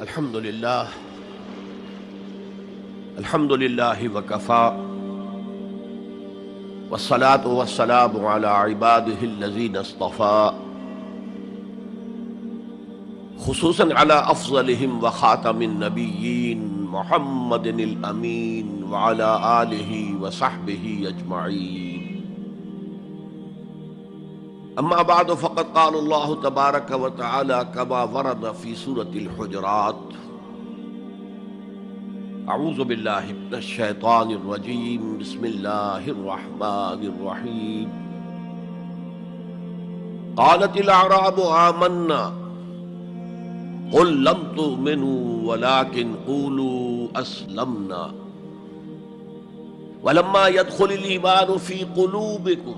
الحمد لله وكفى والصلاة والسلام على عباده الذين اصطفى خصوصا على أفضلهم وخاتم النبيين محمد الأمين وعلى آله وصحبه أجمعين. أما بعد فقد قال الله تبارك وتعالى كما ورد في سورة الحجرات: أعوذ بالله من الشيطان الرجيم بسم الله الرحمن الرحيم. قالت الأعراب آمنا قل لم تؤمنوا ولكن قولوا أسلمنا ولما يدخل الإيمان في قلوبكم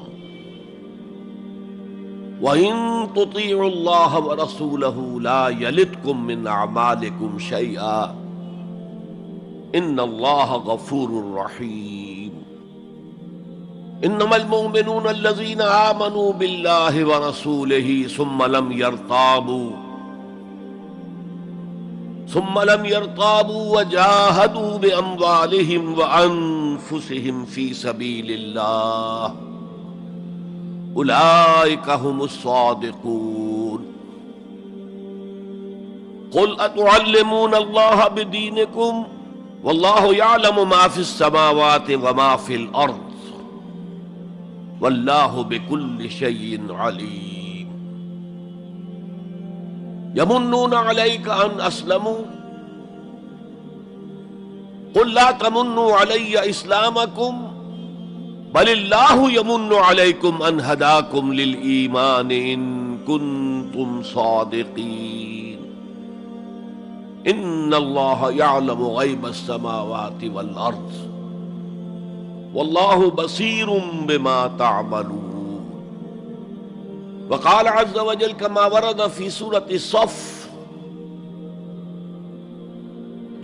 وَإِن تُطِيعُوا اللَّهَ وَرَسُولَهُ لَا يَلِتْكُم مِّنْ أَعْمَالِكُمْ شَيْئًا إِنَّ اللَّهَ غَفُورٌ رَّحِيمٌ. إِنَّمَا الْمُؤْمِنُونَ الَّذِينَ آمَنُوا بِاللَّهِ وَرَسُولِهِ ثُمَّ لَمْ يَرْتَابُوا وَجَاهَدُوا بِأَمْوَالِهِمْ وَأَنفُسِهِمْ فِي سَبِيلِ اللَّهِ أولئك هم الصادقون. قل أتعلمون الله بدينكم والله يعلم ما في السماوات وما في الأرض والله بكل شيء عليم. يمنون عليك أن أسلموا قل لا تمنوا علي إسلامكم بل اللہ یمن علیکم ان ہداکم للایمان ان کنتم صادقین. ان اللہ یعلم غیب السماوات والارض واللہ بصیر بما تعملون. وقال عز وجل كما ورد في سورة الصف: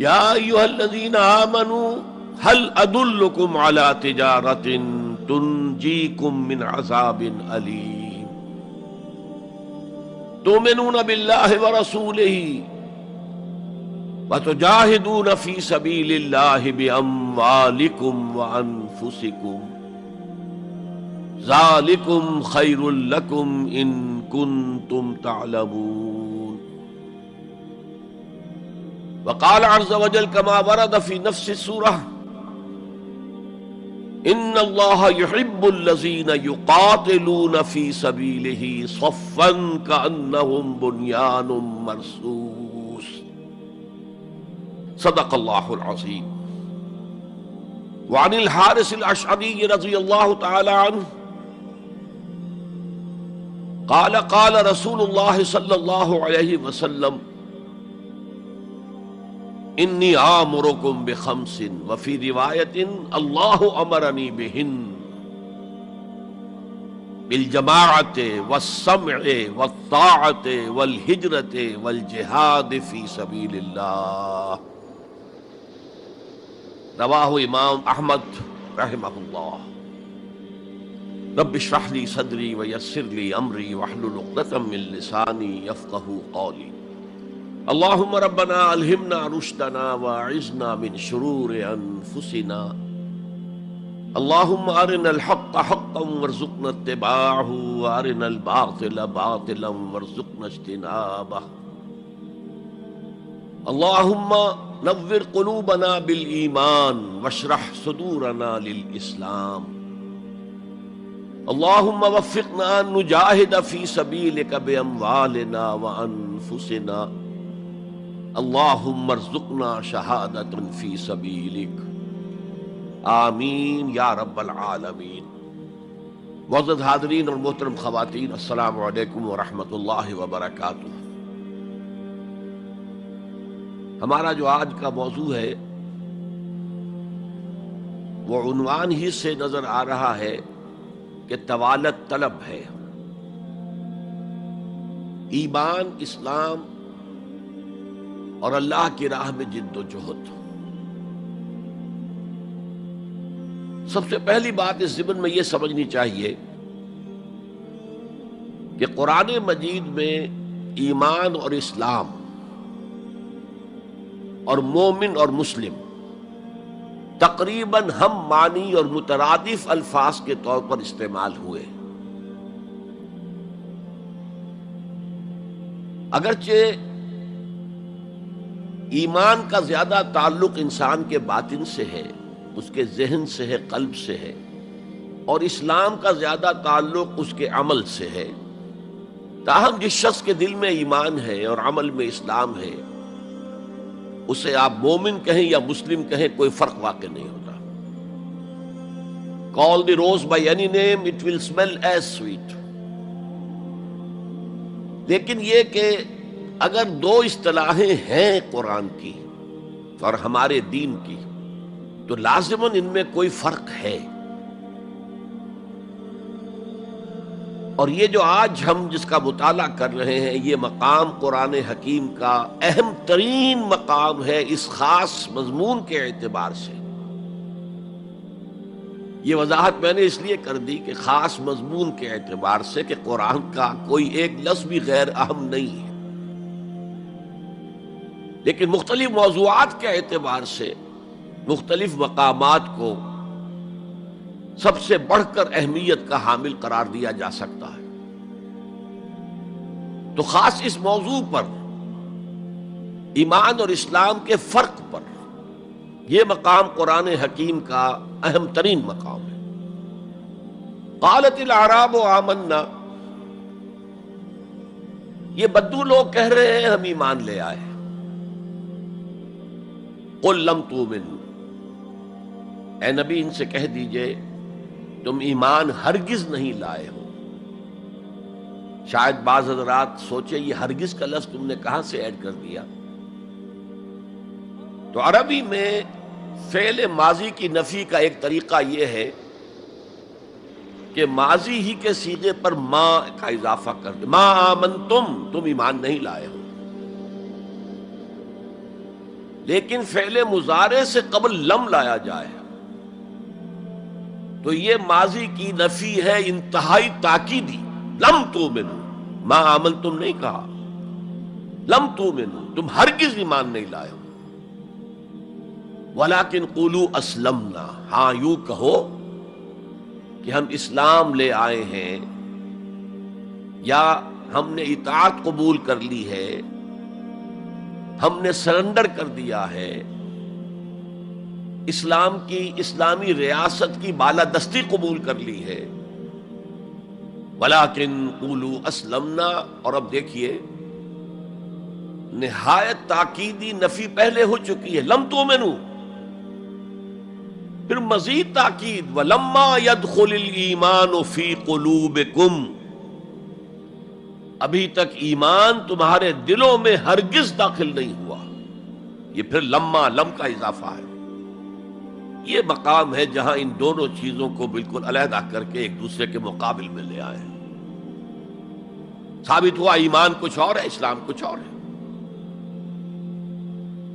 یا ایھا الذین آمنوا هل ادلکم علی تجارۃ تنجیکم من عذاب علیم تؤمنون باللہ ورسولہ وتجاہدون فی سبیل اللہ باموالکم وانفسکم ذالکم خیر لکم ان کنتم تعلمون. وقال عز وجل كما ورد في نفس السورة: ان اللہ یحب الذین یقاتلون فی سبیلہ صفا کأنہم بنیان مرصوص. صدق اللہ العظیم. وعن الحارث الاشعری رضی اللہ تعالی عنہ قال قال رسول اللہ صلی اللہ علیہ وسلم: انی آمرکم بخمس وفی روایت اللہ امرنی بہن بالجماعت والسمع والطاعت والہجرت والجہاد فی سبیل اللہ. رواہ امام احمد رحمہ اللہ. رب اشرح لی صدری ویسر لی امری واحلل عقدۃ من لسانی یفقہوا قولی. اللہم ربنا الہمنا رشدنا واعذنا من شرور انفسنا. اللہم ارنا الحق حقا وارزقنا اتباعہ وارنا الباطل باطلا وارزقنا اجتنابہ. اللہم نور قلوبنا بالایمان واشرح صدورنا للاسلام. اللہم وفقنا ان نجاہد فی سبیلک باموالنا وانفسنا. اللہم ارزقنا شہادۃ فی سبیلک. آمین یا رب العالمین. معزز حاضرین اور محترم خواتین، السلام علیکم ورحمۃ اللہ وبرکاتہ. ہمارا جو آج کا موضوع ہے وہ عنوان ہی سے نظر آ رہا ہے کہ طوالت طلب ہے. ایمان، اسلام اور اللہ کی راہ میں جد و جہد. سب سے پہلی بات اس ضمن میں یہ سمجھنی چاہیے کہ قرآن مجید میں ایمان اور اسلام اور مومن اور مسلم تقریباً ہم معنی اور مترادف الفاظ کے طور پر استعمال ہوئے، اگرچہ ایمان کا زیادہ تعلق انسان کے باطن سے ہے، اس کے ذہن سے ہے، قلب سے ہے، اور اسلام کا زیادہ تعلق اس کے عمل سے ہے، تاہم جس شخص کے دل میں ایمان ہے اور عمل میں اسلام ہے، اسے آپ مومن کہیں یا مسلم کہیں کوئی فرق واقع نہیں ہوتا۔ Call the rose by any name, it will smell as sweet۔ لیکن یہ کہ اگر دو اصطلاحیں ہیں قرآن کی اور ہمارے دین کی، تو لازماً ان میں کوئی فرق ہے، اور یہ جو آج ہم جس کا مطالعہ کر رہے ہیں، یہ مقام قرآن حکیم کا اہم ترین مقام ہے اس خاص مضمون کے اعتبار سے۔ یہ وضاحت میں نے اس لیے کر دی کہ خاص مضمون کے اعتبار سے کہ قرآن کا کوئی ایک لفظ بھی غیر اہم نہیں ہے، لیکن مختلف موضوعات کے اعتبار سے مختلف مقامات کو سب سے بڑھ کر اہمیت کا حامل قرار دیا جا سکتا ہے۔ تو خاص اس موضوع پر، ایمان اور اسلام کے فرق پر، یہ مقام قرآن حکیم کا اہم ترین مقام ہے۔ قالت الاعراب آمنا، یہ بدو لوگ کہہ رہے ہیں ہم ایمان لے آئے۔ قل لم تؤمنوا، اے نبی ان سے کہہ دیجئے تم ایمان ہرگز نہیں لائے ہو۔ شاید بعض حضرات سوچے یہ ہرگز کا لفظ تم نے کہاں سے ایڈ کر دیا؟ تو عربی میں فعل ماضی کی نفی کا ایک طریقہ یہ ہے کہ ماضی ہی کے صیغے پر ما کا اضافہ کر دے، ما آمنتم، تم ایمان نہیں لائے ہو۔ لیکن فعل مضارع سے قبل لم لایا جائے تو یہ ماضی کی نفی ہے انتہائی تاکیدی۔ لم تؤمنوا، ما آمنتم نہیں کہا، لم تؤمنوا، تم ہرگز ایمان نہیں لائے ہو۔ ولیکن قولوا اسلمنا، ہاں یوں کہو کہ ہم اسلام لے آئے ہیں، یا ہم نے اطاعت قبول کر لی ہے، ہم نے سرنڈر کر دیا ہے، اسلام کی، اسلامی ریاست کی بالادستی قبول کر لی ہے۔ ولیکن قولوا اسلمنا، اور اب دیکھیے نہایت تاکیدی نفی پہلے ہو چکی ہے، لم تؤمنوا، پھر مزید تاکید ولما يدخل الایمان فی قلوبکم، ابھی تک ایمان تمہارے دلوں میں ہرگز داخل نہیں ہوا۔ یہ پھر لما، لم کا اضافہ ہے۔ یہ مقام ہے جہاں ان دونوں چیزوں کو بالکل علیحدہ کر کے ایک دوسرے کے مقابل میں لے آئے۔ ثابت ہوا ایمان کچھ اور ہے، اسلام کچھ اور ہے۔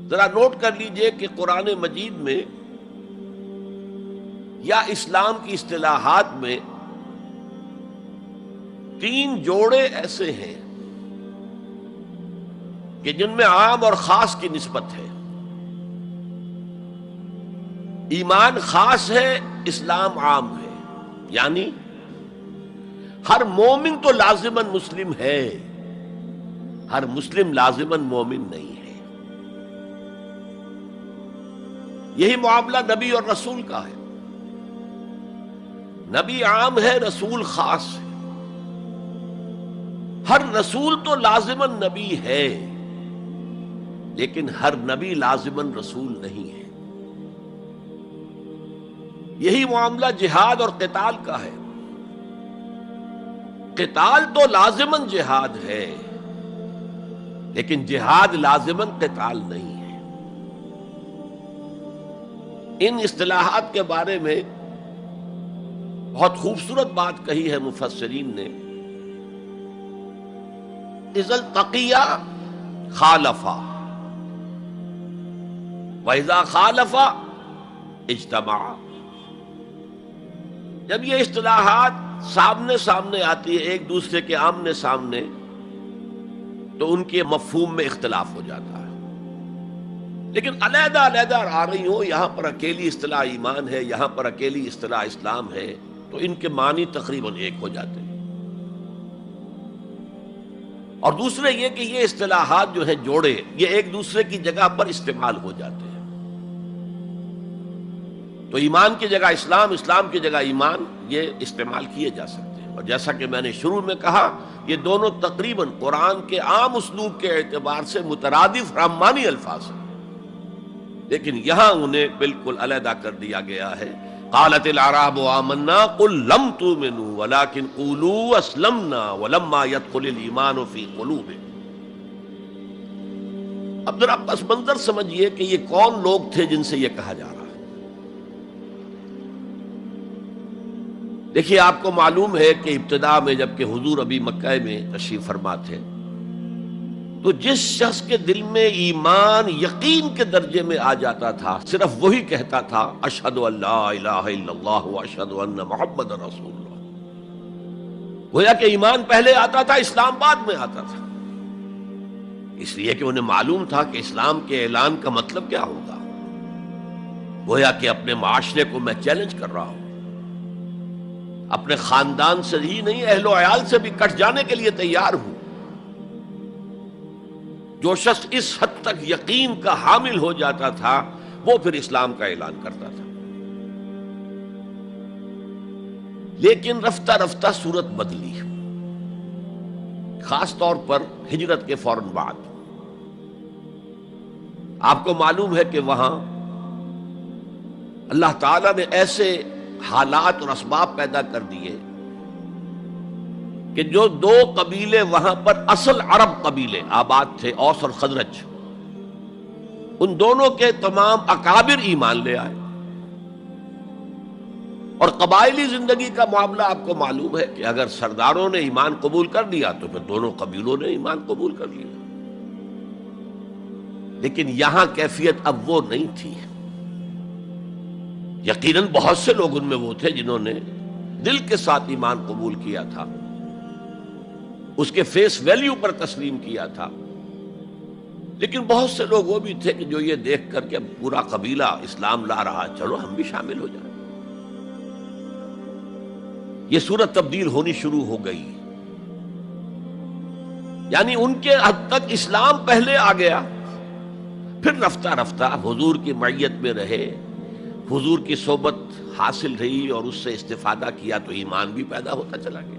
ذرا نوٹ کر لیجئے کہ قرآن مجید میں یا اسلام کی اصطلاحات میں تین جوڑے ایسے ہیں کہ جن میں عام اور خاص کی نسبت ہے۔ ایمان خاص ہے، اسلام عام ہے، یعنی ہر مومن تو لازماً مسلم ہے، ہر مسلم لازماً مومن نہیں ہے۔ یہی معاملہ نبی اور رسول کا ہے۔ نبی عام ہے، رسول خاص ہے۔ ہر رسول تو لازماً نبی ہے، لیکن ہر نبی لازماً رسول نہیں ہے۔ یہی معاملہ جہاد اور قتال کا ہے۔ قتال تو لازماً جہاد ہے، لیکن جہاد لازماً قتال نہیں ہے۔ ان اصطلاحات کے بارے میں بہت خوبصورت بات کہی ہے مفسرین نے، اذا التقیا خالفا واذا خالفا اجتمعا۔ جب یہ اصطلاحات سامنے سامنے آتی ہے، ایک دوسرے کے آمنے سامنے، تو ان کے مفہوم میں اختلاف ہو جاتا ہے۔ لیکن علیحدہ علیحدہ آ رہی ہوں، یہاں پر اکیلی اصطلاح ایمان ہے، یہاں پر اکیلی اصطلاح اسلام ہے، تو ان کے معنی تقریباً ایک ہو جاتے ہیں۔ اور دوسرے یہ کہ یہ اصطلاحات جو ہیں جوڑے، یہ ایک دوسرے کی جگہ پر استعمال ہو جاتے ہیں۔ تو ایمان کی جگہ اسلام، اسلام کی جگہ ایمان، یہ استعمال کیے جا سکتے ہیں۔ اور جیسا کہ میں نے شروع میں کہا، یہ دونوں تقریباً قرآن کے عام اسلوب کے اعتبار سے مترادف رحمانی الفاظ ہیں، لیکن یہاں انہیں بالکل علیحدہ کر دیا گیا ہے۔ قالت الاعراب آمنا قل لم تؤمنوا ولكن قولوا اسلمنا ولما يدخل الايمان في قلوبكم۔ اب ذرا پس منظر سمجھیے کہ یہ کون لوگ تھے جن سے یہ کہا جا رہا ہے۔ دیکھیے، آپ کو معلوم ہے کہ ابتدا میں جب کہ حضور ابھی مکہ میں تشریف فرما تھے، تو جس شخص کے دل میں ایمان یقین کے درجے میں آ جاتا تھا، صرف وہی کہتا تھا اشہد ان لا الہ الا اللہ واشہد ان محمد رسول اللہ۔ گویا کہ ایمان پہلے آتا تھا، اسلام بعد میں آتا تھا، اس لیے کہ انہیں معلوم تھا کہ اسلام کے اعلان کا مطلب کیا ہوگا۔ گویا کہ اپنے معاشرے کو میں چیلنج کر رہا ہوں، اپنے خاندان سے ہی نہیں، اہل و عیال سے بھی کٹ جانے کے لیے تیار ہوں۔ جو شخص اس حد تک یقین کا حامل ہو جاتا تھا، وہ پھر اسلام کا اعلان کرتا تھا۔ لیکن رفتہ رفتہ صورت بدلی، خاص طور پر ہجرت کے فوراً بعد۔ آپ کو معلوم ہے کہ وہاں اللہ تعالیٰ نے ایسے حالات اور اسباب پیدا کر دیے کہ جو دو قبیلے وہاں پر اصل عرب قبیلے آباد تھے، اوس اور خزرج، ان دونوں کے تمام اکابر ایمان لے آئے۔ اور قبائلی زندگی کا معاملہ آپ کو معلوم ہے کہ اگر سرداروں نے ایمان قبول کر لیا تو پھر دونوں قبیلوں نے ایمان قبول کر لیا۔ لیکن یہاں کیفیت اب وہ نہیں تھی۔ یقیناً بہت سے لوگ ان میں وہ تھے جنہوں نے دل کے ساتھ ایمان قبول کیا تھا، اس کے فیس ویلیو پر تسلیم کیا تھا، لیکن بہت سے لوگ وہ بھی تھے کہ جو یہ دیکھ کر کہ اب پورا قبیلہ اسلام لا رہا، چلو ہم بھی شامل ہو جائیں۔ یہ صورت تبدیل ہونی شروع ہو گئی، یعنی ان کے حد تک اسلام پہلے آ گیا، پھر رفتہ رفتہ حضور کی معیت میں رہے، حضور کی صحبت حاصل رہی اور اس سے استفادہ کیا تو ایمان بھی پیدا ہوتا چلا گیا۔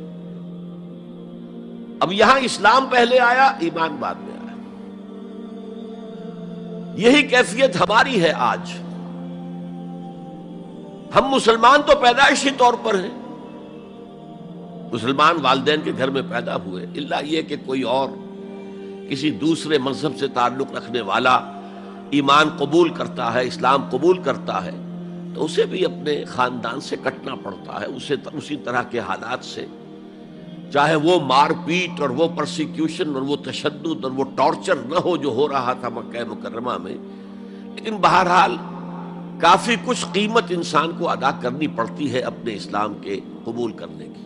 اب یہاں اسلام پہلے آیا، ایمان بعد میں آیا۔ یہی کیفیت ہماری ہے آج۔ ہم مسلمان تو پیدائشی طور پر ہیں، مسلمان والدین کے گھر میں پیدا ہوئے، الا یہ کہ کوئی اور کسی دوسرے مذہب سے تعلق رکھنے والا ایمان قبول کرتا ہے، اسلام قبول کرتا ہے، تو اسے بھی اپنے خاندان سے کٹنا پڑتا ہے، اسے اسی طرح کے حالات سے، چاہے وہ مار پیٹ اور وہ پرسیکیوشن اور وہ تشدد اور وہ ٹارچر نہ ہو جو ہو رہا تھا مکہ مکرمہ میں، لیکن بہرحال کافی کچھ قیمت انسان کو ادا کرنی پڑتی ہے اپنے اسلام کے قبول کرنے کی۔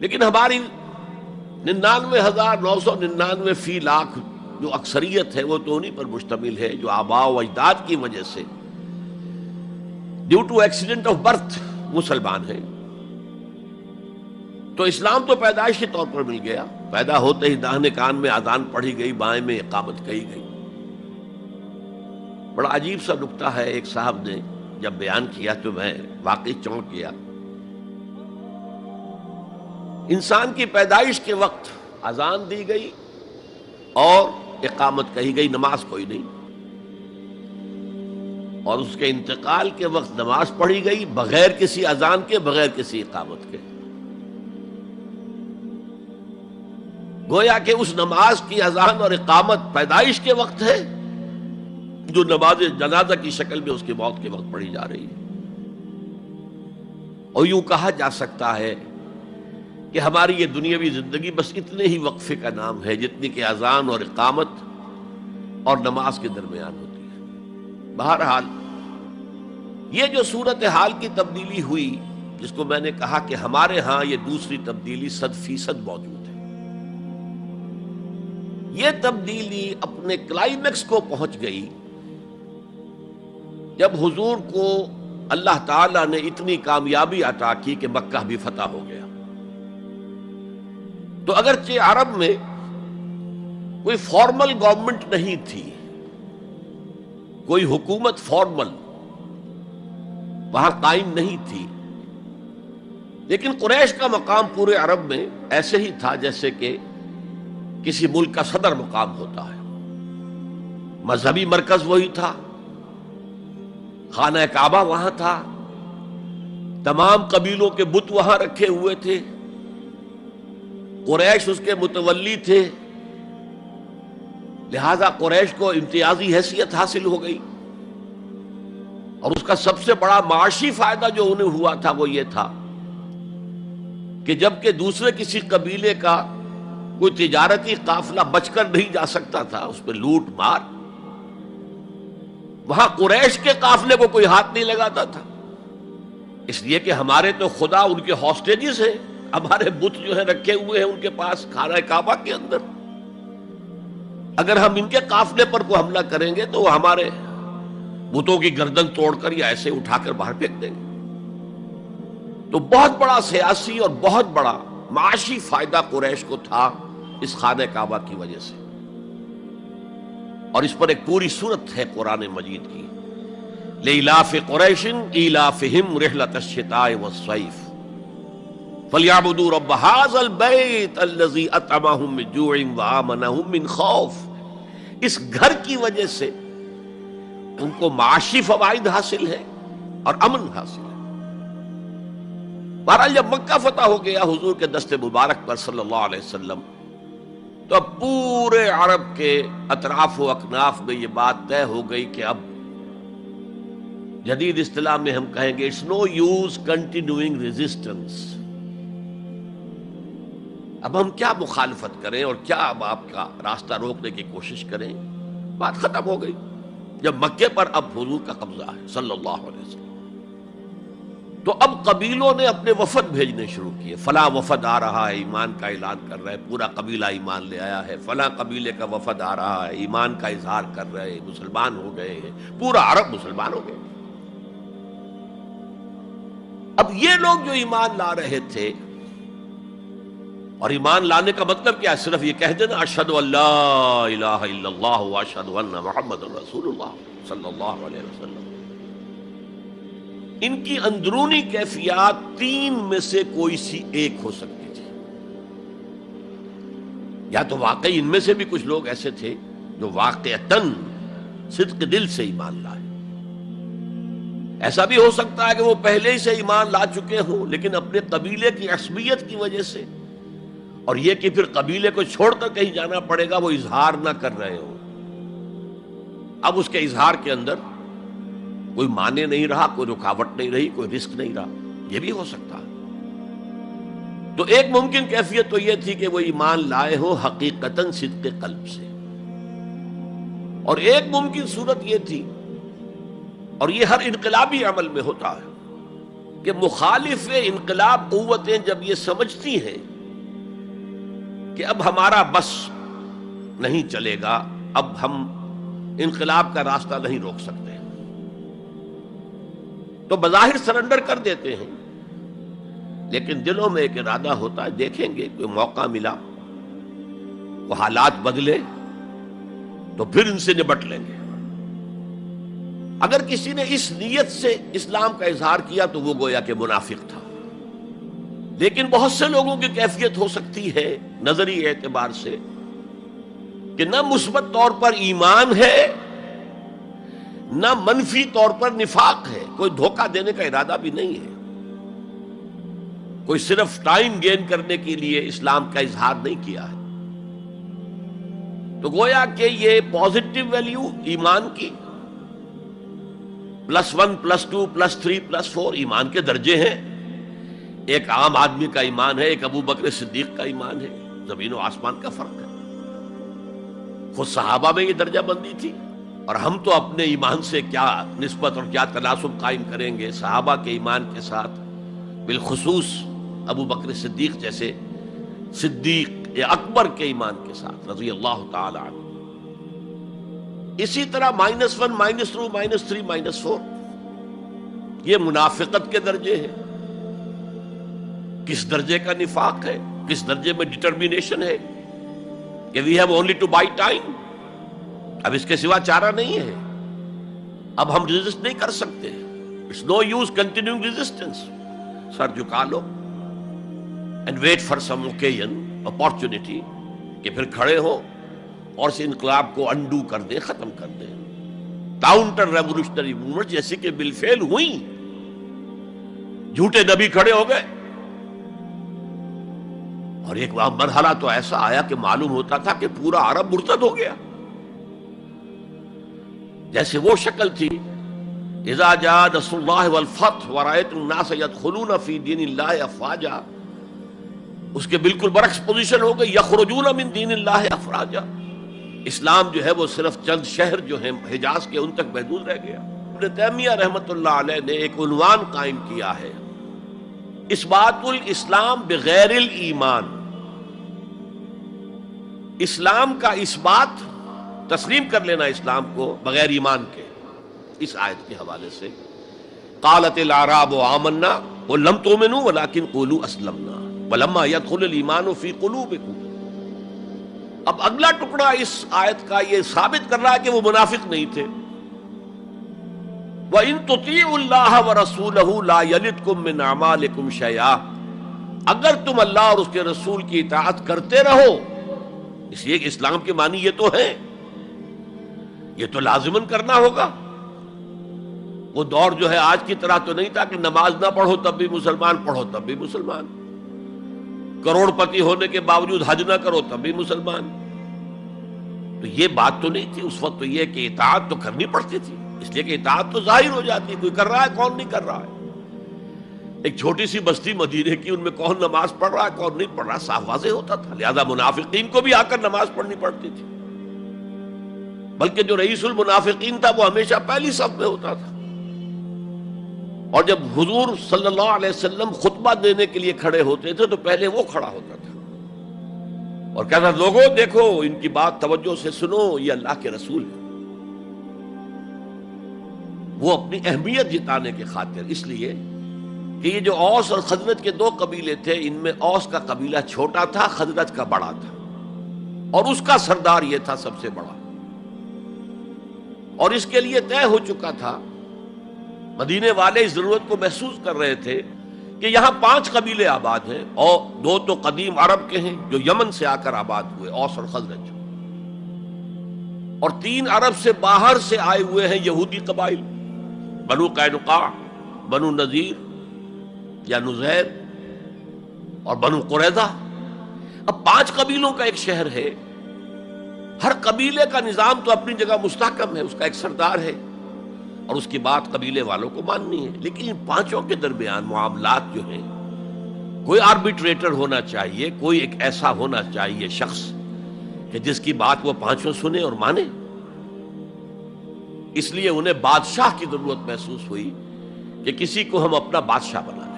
لیکن ہماری 99,999 فی لاکھ جو اکثریت ہے وہ تو انہی پر مشتمل ہے جو آباء و اجداد کی وجہ سے due to accident of birth مسلمان ہیں۔ تو اسلام تو پیدائشی طور پر مل گیا، پیدا ہوتے ہی داہنے کان میں اذان پڑھی گئی، بائیں میں اقامت کہی گئی۔ بڑا عجیب سا نکتہ ہے، ایک صاحب نے جب بیان کیا تو میں واقعی چونک گیا۔ انسان کی پیدائش کے وقت اذان دی گئی اور اقامت کہی گئی، نماز کوئی نہیں، اور اس کے انتقال کے وقت نماز پڑھی گئی بغیر کسی اذان کے، بغیر کسی اقامت کے۔ گویا کہ اس نماز کی اذان اور اقامت پیدائش کے وقت ہے جو نماز جنازہ کی شکل میں اس کی موت کے وقت پڑھی جا رہی ہے۔ اور یوں کہا جا سکتا ہے کہ ہماری یہ دنیاوی زندگی بس اتنے ہی وقفے کا نام ہے جتنی کہ اذان اور اقامت اور نماز کے درمیان ہوتی ہے۔ بہرحال یہ جو صورتحال کی تبدیلی ہوئی، جس کو میں نے کہا کہ ہمارے ہاں یہ دوسری تبدیلی 100% موجود ہے، یہ تبدیلی اپنے کلائمیکس کو پہنچ گئی جب حضور کو اللہ تعالیٰ نے اتنی کامیابی عطا کی کہ مکہ بھی فتح ہو گیا، تو اگرچہ عرب میں کوئی فارمل گورنمنٹ نہیں تھی، کوئی حکومت فارمل وہاں قائم نہیں تھی، لیکن قریش کا مقام پورے عرب میں ایسے ہی تھا جیسے کہ کسی ملک کا صدر مقام ہوتا ہے۔ مذہبی مرکز وہی تھا، خانہ کعبہ وہاں تھا، تمام قبیلوں کے بت وہاں رکھے ہوئے تھے، قریش اس کے متولی تھے، لہذا قریش کو امتیازی حیثیت حاصل ہو گئی، اور اس کا سب سے بڑا معاشی فائدہ جو انہیں ہوا تھا وہ یہ تھا کہ جبکہ دوسرے کسی قبیلے کا کوئی تجارتی قافلہ بچ کر نہیں جا سکتا تھا، اس پہ لوٹ مار، وہاں قریش کے قافلے کو کوئی ہاتھ نہیں لگاتا تھا، اس لیے کہ ہمارے تو خدا ان کے ہاسٹیجز ہیں، ہمارے بت جو ہیں رکھے ہوئے ہیں ان کے پاس خانہ کعبہ کے اندر، اگر ہم ان کے قافلے پر کوئی حملہ کریں گے تو وہ ہمارے بتوں کی گردن توڑ کر یا ایسے اٹھا کر باہر پھینک دیں گے۔ تو بہت بڑا سیاسی اور بہت بڑا معاشی فائدہ قریش کو تھا اس خانہ کعبہ کی وجہ سے، اور اس پر ایک پوری سورت ہے قرآن مجید کی، لإلاف قریش ایلافہم رحلۃ الشتاء والصیف فلیعبدوا رب ھذا البیت الذی اطعمہم من جوع وآمنہم من خوف۔ اس گھر کی وجہ سے ان کو معاشی فوائد حاصل ہے اور امن حاصل ہے۔ بہرحال جب مکہ فتح ہو گیا حضور کے دست مبارک پر صلی اللہ علیہ وسلم، تو اب پورے عرب کے اطراف و اکناف میں یہ بات طے ہو گئی کہ اب جدید اصطلاح میں ہم کہیں گے it's no use continuing resistance, اب ہم کیا مخالفت کریں اور کیا اب آپ کا راستہ روکنے کی کوشش کریں، بات ختم ہو گئی جب مکے پر اب حضور کا قبضہ ہے صلی اللہ علیہ وسلم۔ تو اب قبیلوں نے اپنے وفد بھیجنے شروع کیے، فلاں وفد آ رہا ہے ایمان کا اعلان کر رہا ہے، پورا قبیلہ ایمان لے آیا ہے، فلاں قبیلے کا وفد آ رہا ہے ایمان کا اظہار کر رہے ہیں، مسلمان ہو گئے ہیں، پورا عرب مسلمان ہو گئے۔ اب یہ لوگ جو ایمان لا رہے تھے، اور ایمان لانے کا مطلب کیا ہے؟ صرف یہ کہہ دینا اشہد ان لا الہ الا اللہ واشہد ان محمد رسول اللہ صلی اللہ علیہ وسلم۔ ان کی اندرونی کیفیات تین میں سے کوئی سی ایک ہو سکتی تھی، یا تو واقعی ان میں سے بھی کچھ لوگ ایسے تھے جو واقعتاً صدق دل سے ایمان لائے، ایسا بھی ہو سکتا ہے کہ وہ پہلے ہی سے ایمان لا چکے ہوں لیکن اپنے قبیلے کی عصبیت کی وجہ سے، اور یہ کہ پھر قبیلے کو چھوڑ کر کہیں جانا پڑے گا، وہ اظہار نہ کر رہے ہوں، اب اس کے اظہار کے اندر کوئی معنی نہیں رہا، کوئی رکاوٹ نہیں رہی، کوئی رسک نہیں رہا، یہ بھی ہو سکتا ہے۔ تو ایک ممکن کیفیت تو یہ تھی کہ وہ ایمان لائے ہو حقیقتاً صدق قلب سے، اور ایک ممکن صورت یہ تھی، اور یہ ہر انقلابی عمل میں ہوتا ہے، کہ مخالف انقلاب قوتیں جب یہ سمجھتی ہیں کہ اب ہمارا بس نہیں چلے گا، اب ہم انقلاب کا راستہ نہیں روک سکتے، تو بظاہر سرنڈر کر دیتے ہیں، لیکن دلوں میں ایک ارادہ ہوتا ہے دیکھیں گے کوئی موقع ملا، وہ حالات بدلے تو پھر ان سے نبٹ لیں گے۔ اگر کسی نے اس نیت سے اسلام کا اظہار کیا تو وہ گویا کہ منافق تھا، لیکن بہت سے لوگوں کی کیفیت ہو سکتی ہے نظری اعتبار سے کہ نہ مثبت طور پر ایمان ہے نہ منفی طور پر نفاق ہے، کوئی دھوکہ دینے کا ارادہ بھی نہیں ہے، کوئی صرف ٹائم گین کرنے کے لیے اسلام کا اظہار نہیں کیا ہے، تو گویا کہ یہ پازیٹو ویلیو ایمان کی +1 +2 +3 +4 ایمان کے درجے ہیں، ایک عام آدمی کا ایمان ہے، ایک ابو بکر صدیق کا ایمان ہے، زمین و آسمان کا فرق ہے۔ خود صحابہ میں یہ درجہ بندی تھی، اور ہم تو اپنے ایمان سے کیا نسبت اور کیا تناسب قائم کریں گے صحابہ کے ایمان کے ساتھ، بالخصوص ابو بکر صدیق جیسے صدیق اکبر کے ایمان کے ساتھ رضی اللہ تعالی عنہ۔ اسی طرح -1 -2 -3 -4 یہ منافقت کے درجے ہیں. کس درجے کا نفاق ہے، کس درجے میں ڈٹرمینیشن ہے کہ we have only to buy time, اب اس کے سوا چارہ نہیں ہے، اب ہم ریزسٹ نہیں کر سکتے. It's no use continuing resistance. سر جھکا لو and wait for some occasion, opportunity, کہ پھر کھڑے ہو اور اس انقلاب کو انڈو کر دیں، ختم کر دیں. کاؤنٹر ریولوشنری موومنٹ جیسے کہ بالفعل ہوئی. جھوٹے نبی کھڑے ہو گئے اور ایک مرحلہ تو ایسا آیا کہ معلوم ہوتا تھا کہ پورا عرب مرتد ہو گیا. جیسے وہ شکل تھی اذا جاء نصر اللہ والفتح ورأیت الناس يدخلون فی دین اللہ افواجا، اس کے بالکل برعکس پوزیشن ہو گئی یخرجون من دین اللہ افواجا. اسلام جو ہے وہ صرف چند شہر جو ہیں حجاز کے ان تک محدود رہ گیا. ابن تیمیہ رحمۃ اللہ علیہ نے ایک عنوان قائم کیا ہے، اثبات الاسلام بغیر الایمان. اسلام کا اثبات، تسلیم کر لینا اسلام کو بغیر ایمان کے. اس آیت کے حوالے سے قالت الاعراب آمنا قل لم تؤمنوا ولكن قولوا اسلمنا ولما يدخل الايمان في قلوبكم. اب اگلا ٹکڑا اس آیت کا یہ ثابت کر رہا ہے کہ وہ منافق نہیں تھے. وَإِن تُطِيعُوا اللَّهَ وَرَسُولَهُ لَا يَلِدْكُم مِّنْ أَعْمَالِكُمْ شَيْئًا. اگر تم اللہ اور اس کے رسول کی اطاعت کرتے رہو، اس لیے کہ اسلام کے معنی یہ تو ہے، یہ تو لازماً کرنا ہوگا. وہ دور جو ہے آج کی طرح تو نہیں تھا کہ نماز نہ پڑھو تب بھی مسلمان، پڑھو تب بھی مسلمان، کروڑ پتی ہونے کے باوجود حج نہ کرو تب بھی مسلمان. تو یہ بات تو نہیں تھی اس وقت. تو یہ کہ اطاعت تو کرنی پڑتی تھی، اس لیے کہ اطاعت تو ظاہر ہو جاتی ہے، کوئی کر رہا ہے کون نہیں کر رہا ہے. ایک چھوٹی سی بستی مدینے کی، ان میں کون نماز پڑھ رہا ہے کون نہیں پڑھ رہا صاف واضح ہوتا تھا. لہذا منافقین کو بھی آ کر نماز پڑھنی پڑتی تھی، بلکہ جو رئیس المنافقین تھا وہ ہمیشہ پہلی صف میں ہوتا تھا. اور جب حضور صلی اللہ علیہ وسلم خطبہ دینے کے لیے کھڑے ہوتے تھے تو پہلے وہ کھڑا ہوتا تھا اور کہتا، لوگوں دیکھو ان کی بات توجہ سے سنو، یہ اللہ کے رسول ہے. وہ اپنی اہمیت جتانے کی خاطر، اس لیے کہ یہ جو اوس اور خزرج کے 2 قبیلے تھے، ان میں اوس کا قبیلہ چھوٹا تھا، خزرج کا بڑا تھا، اور اس کا سردار یہ تھا سب سے بڑا. اور اس کے لیے طے ہو چکا تھا، مدینے والے اس ضرورت کو محسوس کر رہے تھے کہ یہاں 5 قبیلے آباد ہیں، اور 2 تو قدیم عرب کے ہیں جو یمن سے آ کر آباد ہوئے، اوس اور خزرج، اور 3 عرب سے باہر سے آئے ہوئے ہیں یہودی قبائل، بنو قینقاع، بنو نذیر یا نزیر اور بنو قریظہ. اب 5 قبیلوں کا ایک شہر ہے. ہر قبیلے کا نظام تو اپنی جگہ مستحکم ہے، اس کا ایک سردار ہے اور اس کی بات قبیلے والوں کو ماننی ہے. لیکن ان 5 کے درمیان معاملات جو ہیں، کوئی آربیٹریٹر ہونا چاہیے، کوئی ایک ایسا ہونا چاہیے شخص کہ جس کی بات وہ 5 سنیں اور مانے. اس لیے انہیں بادشاہ کی ضرورت محسوس ہوئی کہ کسی کو ہم اپنا بادشاہ بنا لیں.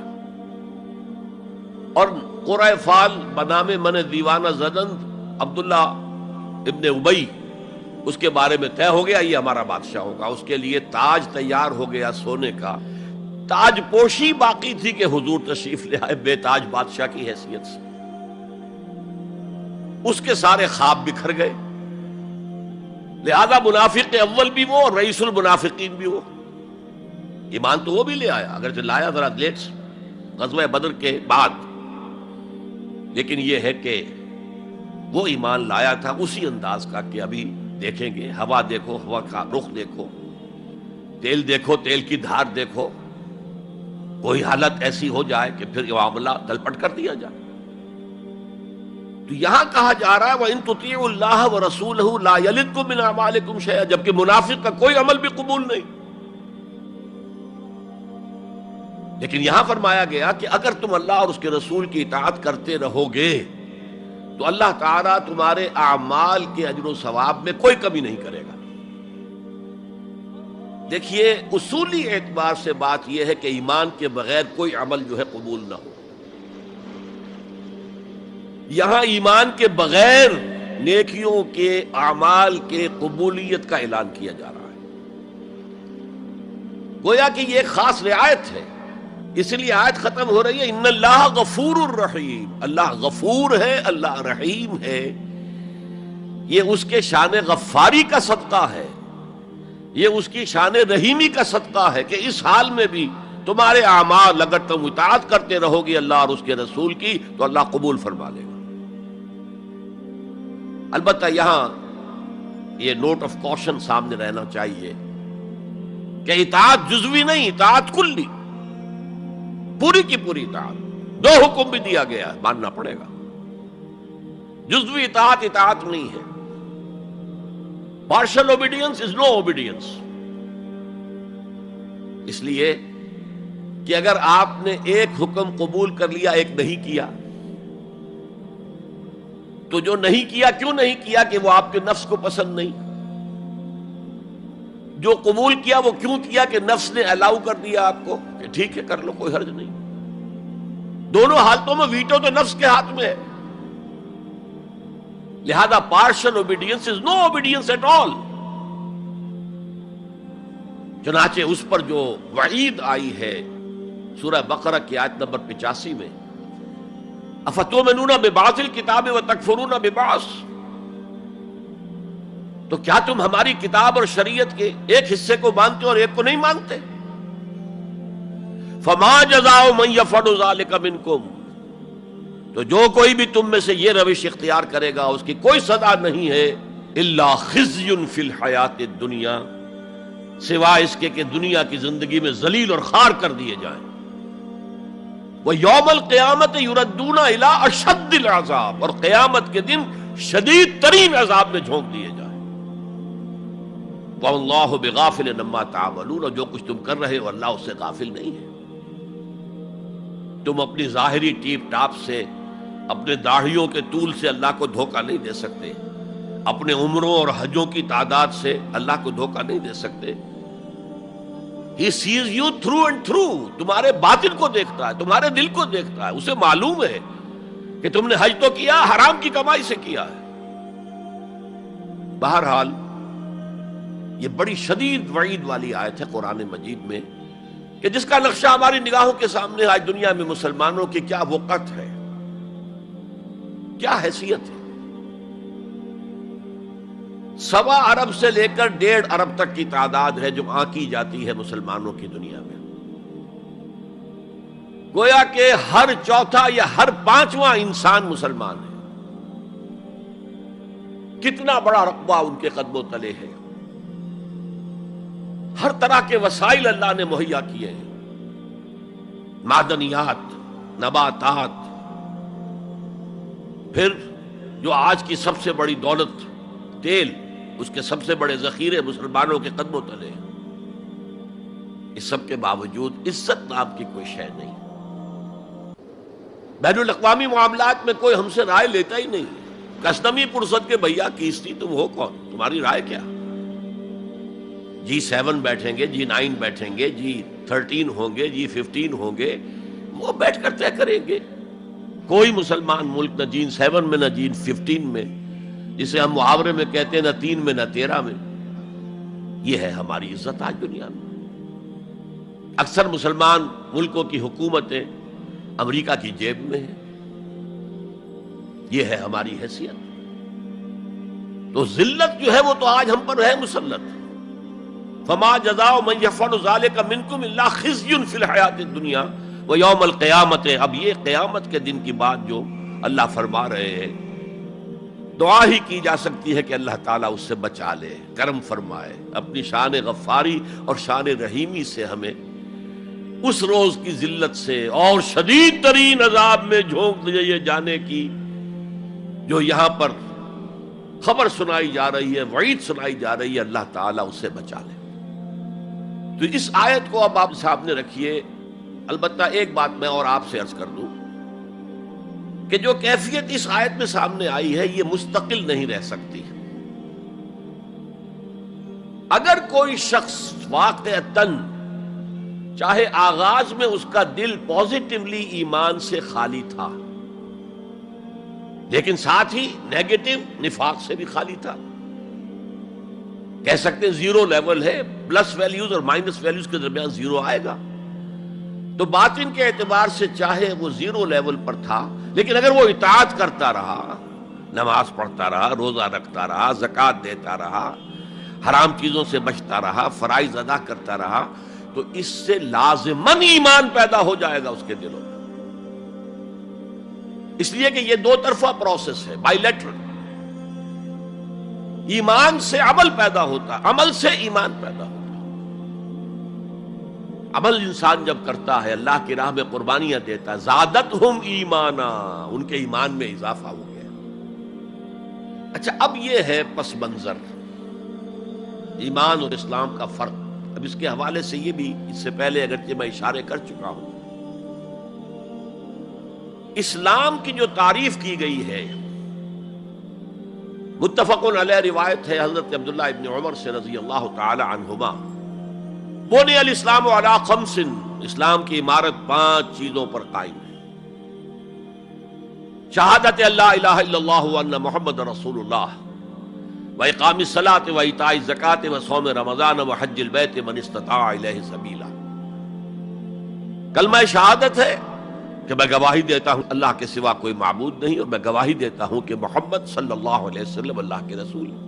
اور قرۂ فال بنام من دیوانہ زدند عبداللہ ابن ابی، اس کے بارے میں طے ہو گیا یہ ہمارا بادشاہ ہوگا. اس کے لیے تاج تیار ہو گیا سونے کا. تاج پوشی باقی تھی کہ حضور تشریف لے آئے بے تاج بادشاہ کی حیثیت سے. اس کے سارے خواب بکھر گئے. لہذا منافق اول بھی وہ اور رئیس المنافقین بھی وہ. ایمان تو وہ بھی لے آیا، اگرچہ لایا ذرا لیٹ غزوہ بدر کے بعد، لیکن یہ ہے کہ وہ ایمان لایا تھا اسی انداز کا کہ ابھی دیکھیں گے، ہوا دیکھو، ہوا کا رخ دیکھو، تیل دیکھو، تیل کی دھار دیکھو، کوئی حالت ایسی ہو جائے کہ پھر یہ معاملہ تلپٹ کر دیا جائے. تو یہاں کہا جا رہا ہے وَإِن تُطِيعُوا اللَّهَ وَرَسُولَهُ لَا يَلِدْكُم مِّنْ أَعْمَالِكُمْ شَيْئًا، جبکہ منافق کا کوئی عمل بھی قبول نہیں. لیکن یہاں فرمایا گیا کہ اگر تم اللہ اور اس کے رسول کی اطاعت کرتے رہو گے تو اللہ تعالیٰ تمہارے اعمال کے اجر و ثواب میں کوئی کمی نہیں کرے گا. دیکھیے اصولی اعتبار سے بات یہ ہے کہ ایمان کے بغیر کوئی عمل جو ہے قبول نہ ہو. یہاں ایمان کے بغیر نیکیوں کے اعمال کے قبولیت کا اعلان کیا جا رہا ہے. گویا کہ یہ ایک خاص رعایت ہے، اس لیے آیت ختم ہو رہی ہے ان اللہ غفور الرحیم. اللہ غفور ہے، اللہ رحیم ہے. یہ اس کے شان غفاری کا صدقہ ہے، یہ اس کی شان رحیمی کا صدقہ ہے کہ اس حال میں بھی تمہارے اعمال اگر تم اطاعت کرتے رہو گے اللہ اور اس کے رسول کی تو اللہ قبول فرما لے گا. البتہ یہاں یہ نوٹ آف کوشن سامنے رہنا چاہیے کہ اطاعت جزوی نہیں، اطاعت کلی، پوری کی پوری اطاعت. دو حکم بھی دیا گیا ہے، ماننا پڑے گا. جزوی اطاعت اطاعت نہیں ہے. Partial obedience is no obedience. اس لیے کہ اگر آپ نے ایک حکم قبول کر لیا ایک نہیں کیا تو جو نہیں کیا کیوں نہیں کیا کہ وہ آپ کے نفس کو پسند نہیں، جو قبول کیا وہ کیوں کیا کہ نفس نے الاؤ کر دیا آپ کو کہ ٹھیک ہے کر لو کوئی حرج نہیں. دونوں حالتوں میں ویٹو تو نفس کے ہاتھ میں ہے. لہذا partial obedience is no obedience at all. چنانچہ اس پر جو وعید آئی ہے سورہ بقرہ کی آیت نمبر 85 میں افتؤمنون ببعض الکتاب وتکفرون ببعض، تو کیا تم ہماری کتاب اور شریعت کے ایک حصے کو مانتے اور ایک کو نہیں مانتے؟ فما جزاء من يفعل ذلك منکم، تو جو کوئی بھی تم میں سے یہ روش اختیار کرے گا اس کی کوئی سزا نہیں ہے الا خزي فی الحیات الدنیا، سوائے اس کے کہ دنیا کی زندگی میں ذلیل اور خوار کر دیے جائیں. وَيَوْمَ الْقِيَامَةِ يُرَدُّونَ إِلَىٰ أَشَدِّ الْعَذَابِ، اور قیامت کے دن شدید ترین عذاب میں جھونک دیے جائیں. وَاللَّهُ بِغَافِلٍ عَمَّا تَعْمَلُونَ، اور جو کچھ تم کر رہے ہو اللہ اس سے غافل نہیں ہے. تم اپنی ظاہری ٹیپ ٹاپ سے، اپنے داڑھیوں کے طول سے اللہ کو دھوکہ نہیں دے سکتے، اپنے عمروں اور حجوں کی تعداد سے اللہ کو دھوکہ نہیں دے سکتے. He sees you through and through. تمہارے باطن کو دیکھتا ہے، تمہارے دل کو دیکھتا ہے. اسے معلوم ہے کہ تم نے حج تو کیا، حرام کی کمائی سے کیا ہے. بہرحال یہ بڑی شدید وعید والی آیت ہے قرآن مجید میں کہ جس کا نقشہ ہماری نگاہوں کے سامنے آج دنیا میں مسلمانوں کی کیا وقت ہے، کیا حیثیت ہے. 1.25 ارب سے لے کر 1.5 ارب تک کی تعداد ہے جو آنکی جاتی ہے مسلمانوں کی دنیا میں. گویا کہ ہر چوتھا یا ہر 5واں انسان مسلمان ہے. کتنا بڑا رقبہ ان کے قدموں تلے ہے. ہر طرح کے وسائل اللہ نے مہیا کیے ہیں، معدنیات، نباتات، پھر جو آج کی سب سے بڑی دولت تیل، اس کے سب سے بڑے ذخیرے مسلمانوں کے قدموں تلے ہیں. اس سب کے باوجود عزت نام کی کوئی شے نہیں. بین الاقوامی معاملات میں کوئی ہم سے رائے لیتا ہی نہیں. کسٹمی پرسد کے بھیا کیستی تم ہو کون، تمہاری رائے کیا؟ G7 بیٹھیں گے، G9 بیٹھیں گے، G13 ہوں گے، G15 ہوں گے، وہ بیٹھ کر طے کریں گے. کوئی مسلمان ملک نہ G7 میں نہ G15 میں، جسے ہم محاورے میں کہتے ہیں نہ 3 میں نہ 13 میں. یہ ہے ہماری عزت آج دنیا میں. اکثر مسلمان ملکوں کی حکومتیں امریکہ کی جیب میں ہیں. یہ ہے ہماری حیثیت. تو ذلت جو ہے وہ تو آج ہم پر ہے مسلط. فما جزاء من يفعل ذلك منكم الا خزي في الحیات الدنیا ويوم القیامت. اب یہ قیامت کے دن کی بات جو اللہ فرما رہے ہیں، دعا ہی کی جا سکتی ہے کہ اللہ تعالیٰ اس سے بچا لے، کرم فرمائے، اپنی شان غفاری اور شان رحیمی سے ہمیں اس روز کی ذلت سے اور شدید ترین عذاب میں جھونک دیے جانے کی جو یہاں پر خبر سنائی جا رہی ہے، وعید سنائی جا رہی ہے، اللہ تعالیٰ اس سے بچا لے. تو اس آیت کو اب آپ سامنے رکھیے. البتہ ایک بات میں اور آپ سے عرض کر دوں کہ جو کیفیت اس آیت میں سامنے آئی ہے یہ مستقل نہیں رہ سکتی. اگر کوئی شخص واقعتاً چاہے آغاز میں اس کا دل پازیٹیولی ایمان سے خالی تھا، لیکن ساتھ ہی نیگیٹو نفاق سے بھی خالی تھا. کہہ سکتے ہیں زیرو لیول ہے، پلس ویلیوز اور مائنس ویلیوز کے درمیان زیرو آئے گا. تو باطن کے اعتبار سے چاہے وہ زیرو لیول پر تھا، لیکن اگر وہ اطاعت کرتا رہا، نماز پڑھتا رہا، روزہ رکھتا رہا، زکوٰۃ دیتا رہا، حرام چیزوں سے بچتا رہا، فرائض ادا کرتا رہا، تو اس سے لازماً ایمان پیدا ہو جائے گا اس کے دلوں میں. اس لیے کہ یہ دو طرفہ پروسیس ہے، بائی لیٹرل. ایمان سے عمل پیدا ہوتا، عمل سے ایمان پیدا ہوتا. عمل انسان جب کرتا ہے، اللہ کی راہ میں قربانیاں دیتا ہے، زادتہم ایمانا، ان کے ایمان میں اضافہ ہو گیا. اچھا، اب یہ ہے پس منظر ایمان اور اسلام کا فرق. اب اس کے حوالے سے یہ بھی، اس سے پہلے اگرچہ میں اشارے کر چکا ہوں، اسلام کی جو تعریف کی گئی ہے، متفق علیہ روایت ہے حضرت عبداللہ ابن عمر سے رضی اللہ تعالی عنہما، بنی الاسلام علی خمس، اسلام کی عمارت 5 چیزوں پر قائم ہے. شہادت اللہ الہ الا اللہ وان محمد رسول اللہ، وإقام الصلاة وإيتاء الزکاة وصوم رمضان وحج البیت من استطاع الیہ سبیلا. کلمہ شہادت ہے کہ میں گواہی دیتا ہوں اللہ کے سوا کوئی معبود نہیں، اور میں گواہی دیتا ہوں کہ محمد صلی اللہ علیہ وسلم اللہ کے رسول ہیں.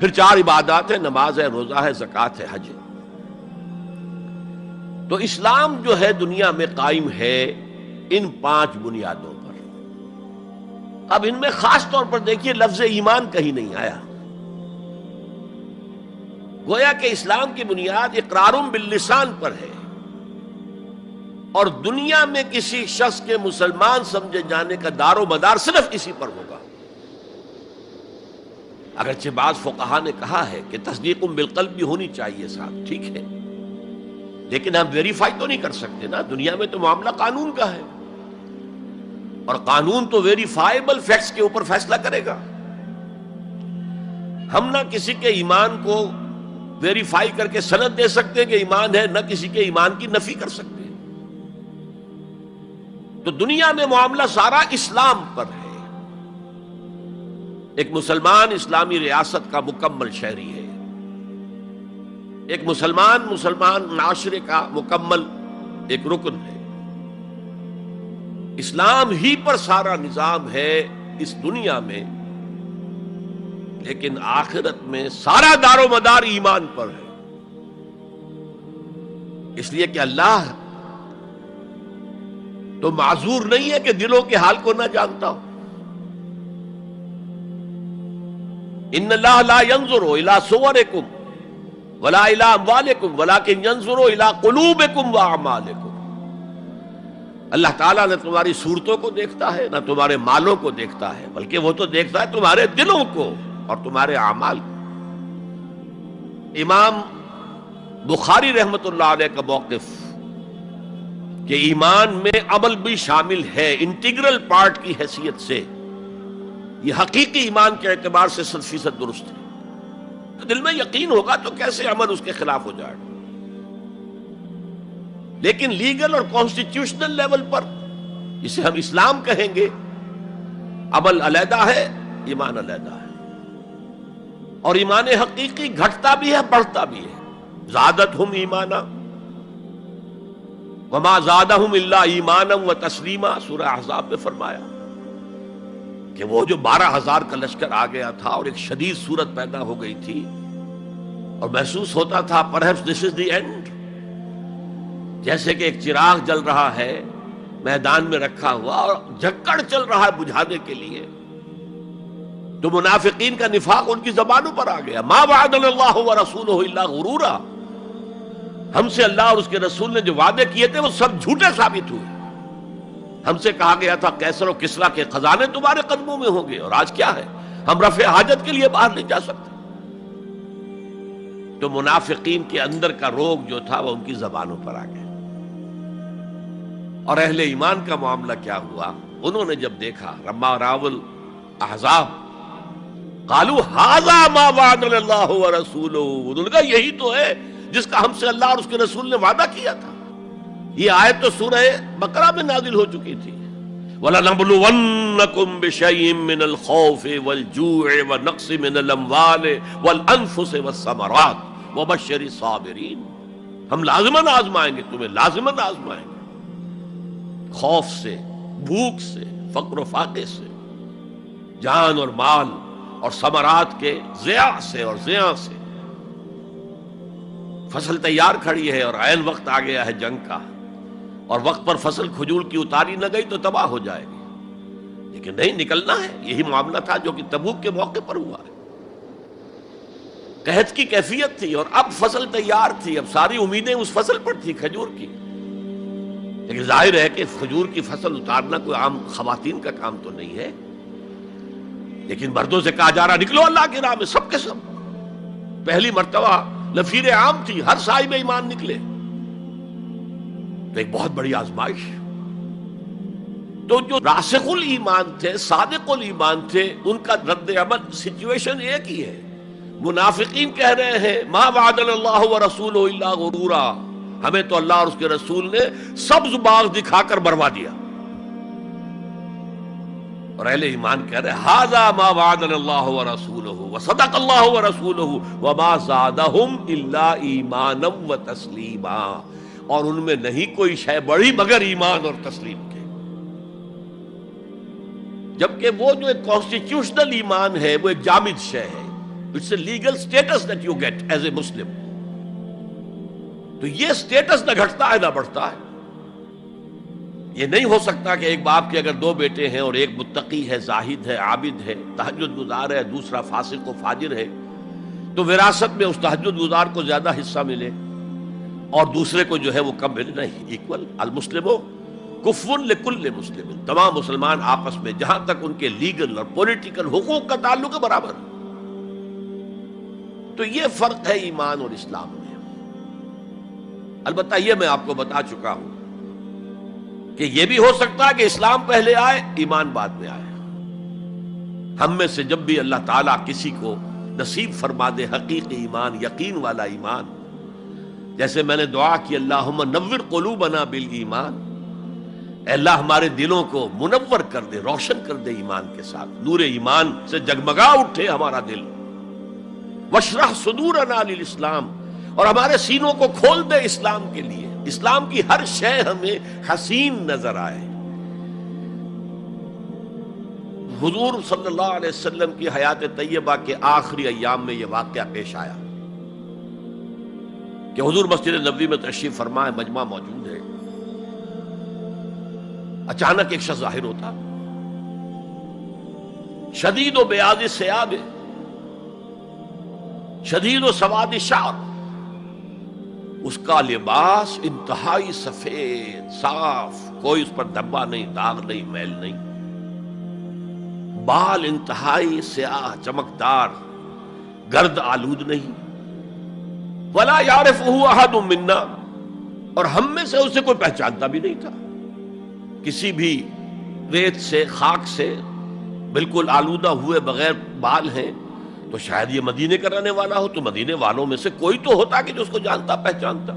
پھر 4 عبادات ہیں، نماز ہے، روزہ ہے، زکوٰۃ ہے، حج ہے. تو اسلام جو ہے دنیا میں قائم ہے ان 5 بنیادوں پر. اب ان میں خاص طور پر دیکھیے لفظ ایمان کہیں نہیں آیا. گویا کہ اسلام کی بنیاد اقرار باللسان پر ہے، اور دنیا میں کسی شخص کے مسلمان سمجھے جانے کا دار و مدار صرف اسی پر ہوگا. اگرچہ بعض فقہا نے کہا ہے کہ تصدیق بالقلب بھی ہونی چاہیے ساتھ، ٹھیک ہے، لیکن ہم ویریفائی تو نہیں کر سکتے نا. دنیا میں تو معاملہ قانون کا ہے، اور قانون تو ویریفائیبل فیکٹس کے اوپر فیصلہ کرے گا. ہم نہ کسی کے ایمان کو ویریفائی کر کے سند دے سکتے کہ ایمان ہے، نہ کسی کے ایمان کی نفی کر سکتے. تو دنیا میں معاملہ سارا اسلام پر ہے. ایک مسلمان اسلامی ریاست کا مکمل شہری ہے، ایک مسلمان معاشرے کا مکمل ایک رکن ہے. اسلام ہی پر سارا نظام ہے اس دنیا میں، لیکن آخرت میں سارا دار و مدار ایمان پر ہے. اس لیے کہ اللہ تو معذور نہیں ہے کہ دلوں کے حال کو نہ جانتا ہو. ان اللہ لا ينظر الى صورکم ولا الى اموالکم ولکن ينظر الى قلوبکم واعمالکم. اللہ تعالیٰ نہ تمہاری صورتوں کو دیکھتا ہے، نہ تمہارے مالوں کو دیکھتا ہے، بلکہ وہ تو دیکھتا ہے تمہارے دلوں کو اور تمہارے اعمال کو. امام بخاری رحمت اللہ علیہ کا موقف کہ ایمان میں عمل بھی شامل ہے انٹیگرل پارٹ کی حیثیت سے، یہ حقیقی ایمان کے اعتبار سے 100% درست ہے. تو دل میں یقین ہوگا تو کیسے عمل اس کے خلاف ہو جائے گا. لیکن لیگل اور کانسٹیٹیوشنل لیول پر، جسے ہم اسلام کہیں گے، عمل علیحدہ ہے، ایمان علیحدہ ہے. اور ایمان حقیقی گھٹتا بھی ہے، بڑھتا بھی ہے. زادتہم ایمانا وما زادہم الا ایمانا وتسلیما، سورہ احزاب میں فرمایا کہ وہ جو 12,000 کا لشکر آ گیا تھا اور ایک شدید صورت پیدا ہو گئی تھی، اور محسوس ہوتا تھا perhaps this is the end، جیسے کہ ایک چراغ جل رہا ہے میدان میں رکھا ہوا اور جھکڑ چل رہا ہے بجھانے کے لیے. تو منافقین کا نفاق ان کی زبانوں پر آ گیا. ما وعدنا اللہ ورسولہ الا غرورا، ہم سے اللہ اور اس کے رسول نے جو وعدے کیے تھے وہ سب جھوٹے ثابت ہوئے. ہم سے کہا گیا تھا کیسر و کسریٰ کے خزانے تمہارے قدموں میں ہوں گے، اور آج کیا ہے، ہم رفع حاجت کے لیے باہر نہیں جا سکتے. تو منافقین کے اندر کا روگ جو تھا وہ ان کی زبانوں پر آ گیا. اور اہل ایمان کا معاملہ کیا ہوا؟ انہوں نے جب دیکھا لما راول احزاب قالوا ھذا ما وعدنا اللہ ورسولہ، انہوں نے کہا یہی تو ہے جس کا ہم سے اللہ اور اس کے رسول نے وعدہ کیا تھا. یہ آیت تو سورہ بقرہ میں نازل ہو چکی تھی. وَلَنَبْلُوَنَّكُمْ بِشَيْءٍ مِّنَ الْخَوْفِ وَالْجُوعِ وَنَقْصٍ مِّنَ الْأَمْوَالِ وَالْأَنفُسِ وَالثَّمَرَاتِ وَبَشِّرِ الصَّابِرِينَ۔ ہم لازماً آزمائیں گے تمہیں، لازماً آزمائیں گے، خوف سے، بھوک سے، فقر و فاقے سے، جان اور مال اور ثمرات کے ضیاع سے اور زیاں سے۔ فصل تیار کھڑی ہے اور عین وقت آ گیا ہے جنگ کا، اور وقت پر فصل کھجور کی اتاری نہ گئی تو تباہ ہو جائے گی، لیکن نہیں، نکلنا ہے۔ یہی معاملہ تھا جو کہ تبوک کے موقع پر ہوا ہے۔ قحط کی کیفیت تھی اور اب فصل تیار تھی، اب ساری امیدیں اس فصل پر تھی، کھجور کی، لیکن ظاہر ہے کہ کھجور کی فصل اتارنا کوئی عام خواتین کا کام تو نہیں ہے، لیکن مردوں سے کہا جا رہا نکلو اللہ کی راہ میں، سب کے سب۔ پہلی مرتبہ لفیر عام تھی، ہر صاحب ایمان نکلے، تو ایک بہت بڑی آزمائش۔ تو جو راسخ الایمان تھے، صادق الایمان تھے، ان کا رد عمل سچویشن ایک ہی ہے۔ منافقین کہہ رہے ہیں ما وعدنا اللہ ورسولہ الا غرورا، ہمیں تو اللہ اور اس کے رسول نے سبز باغ دکھا کر بروا دیا، اور اہل ایمان کہہ رہے ھذا ما وعدنا اللہ ورسولہ وصدق اللہ ورسولہ وما زادہم الا ایمانا وتسلیما، اور ان میں نہیں کوئی شے بڑی مگر ایمان اور تسلیم کے۔ جبکہ وہ جو ایک کانسٹیٹیوشنل ایمان ہے وہ ایک جامد شے ہے، it's a legal status that you get as a Muslim, تو یہ اسٹیٹس نہ گھٹتا ہے نہ بڑھتا ہے۔ یہ نہیں ہو سکتا کہ ایک باپ کے اگر دو بیٹے ہیں اور ایک متقی ہے، زاہد ہے، عابد ہے، تہجد گزار ہے، دوسرا فاسق و فاجر ہے، تو وراثت میں اس تہجد گزار کو زیادہ حصہ ملے اور دوسرے کو جو ہے وہ کم ملے؟ نہیں، ایکول۔ المسلم کفر لکل مسلم، تمام مسلمان آپس میں جہاں تک ان کے لیگل اور پولیٹیکل حقوق کا تعلق ہے برابر۔ تو یہ فرق ہے ایمان اور اسلام میں۔ البتہ یہ میں آپ کو بتا چکا ہوں کہ یہ بھی ہو سکتا ہے کہ اسلام پہلے آئے، ایمان بعد میں آئے۔ ہم میں سے جب بھی اللہ تعالیٰ کسی کو نصیب فرما دے حقیقی ایمان، یقین والا ایمان، جیسے میں نے دعا کی اللہم نور قلوبنا بالایمان، اے اللہ ہمارے دلوں کو منور کر دے، روشن کر دے ایمان کے ساتھ، نور ایمان سے جگمگا اٹھے ہمارا دل، واشرح صدورنا للاسلام، اور ہمارے سینوں کو کھول دے اسلام کے لیے، اسلام کی ہر شے ہمیں حسین نظر آئے۔ حضور صلی اللہ علیہ وسلم کی حیات طیبہ کے آخری ایام میں یہ واقعہ پیش آیا کہ حضور مسجد نبوی میں تشریف فرمائے، مجمع موجود ہے، اچانک ایک شخص ظاہر ہوتا، شدید و بیاض ثیاب، شدید و سواد شعر، اس کا لباس انتہائی سفید صاف، کوئی اس پر دھبا نہیں، داغ نہیں، میل نہیں، بال انتہائی سیاہ چمکدار، گرد آلود نہیں، ولا یعرفہ احد منا، اور ہم میں سے اسے کوئی پہچانتا بھی نہیں تھا، کسی بھی ریت سے، خاک سے بالکل آلودہ ہوئے بغیر بال ہیں، تو شاید یہ مدینے کا رہنے والا ہو، تو مدینے والوں میں سے کوئی تو ہوتا کہ جو اس کو جانتا پہچانتا،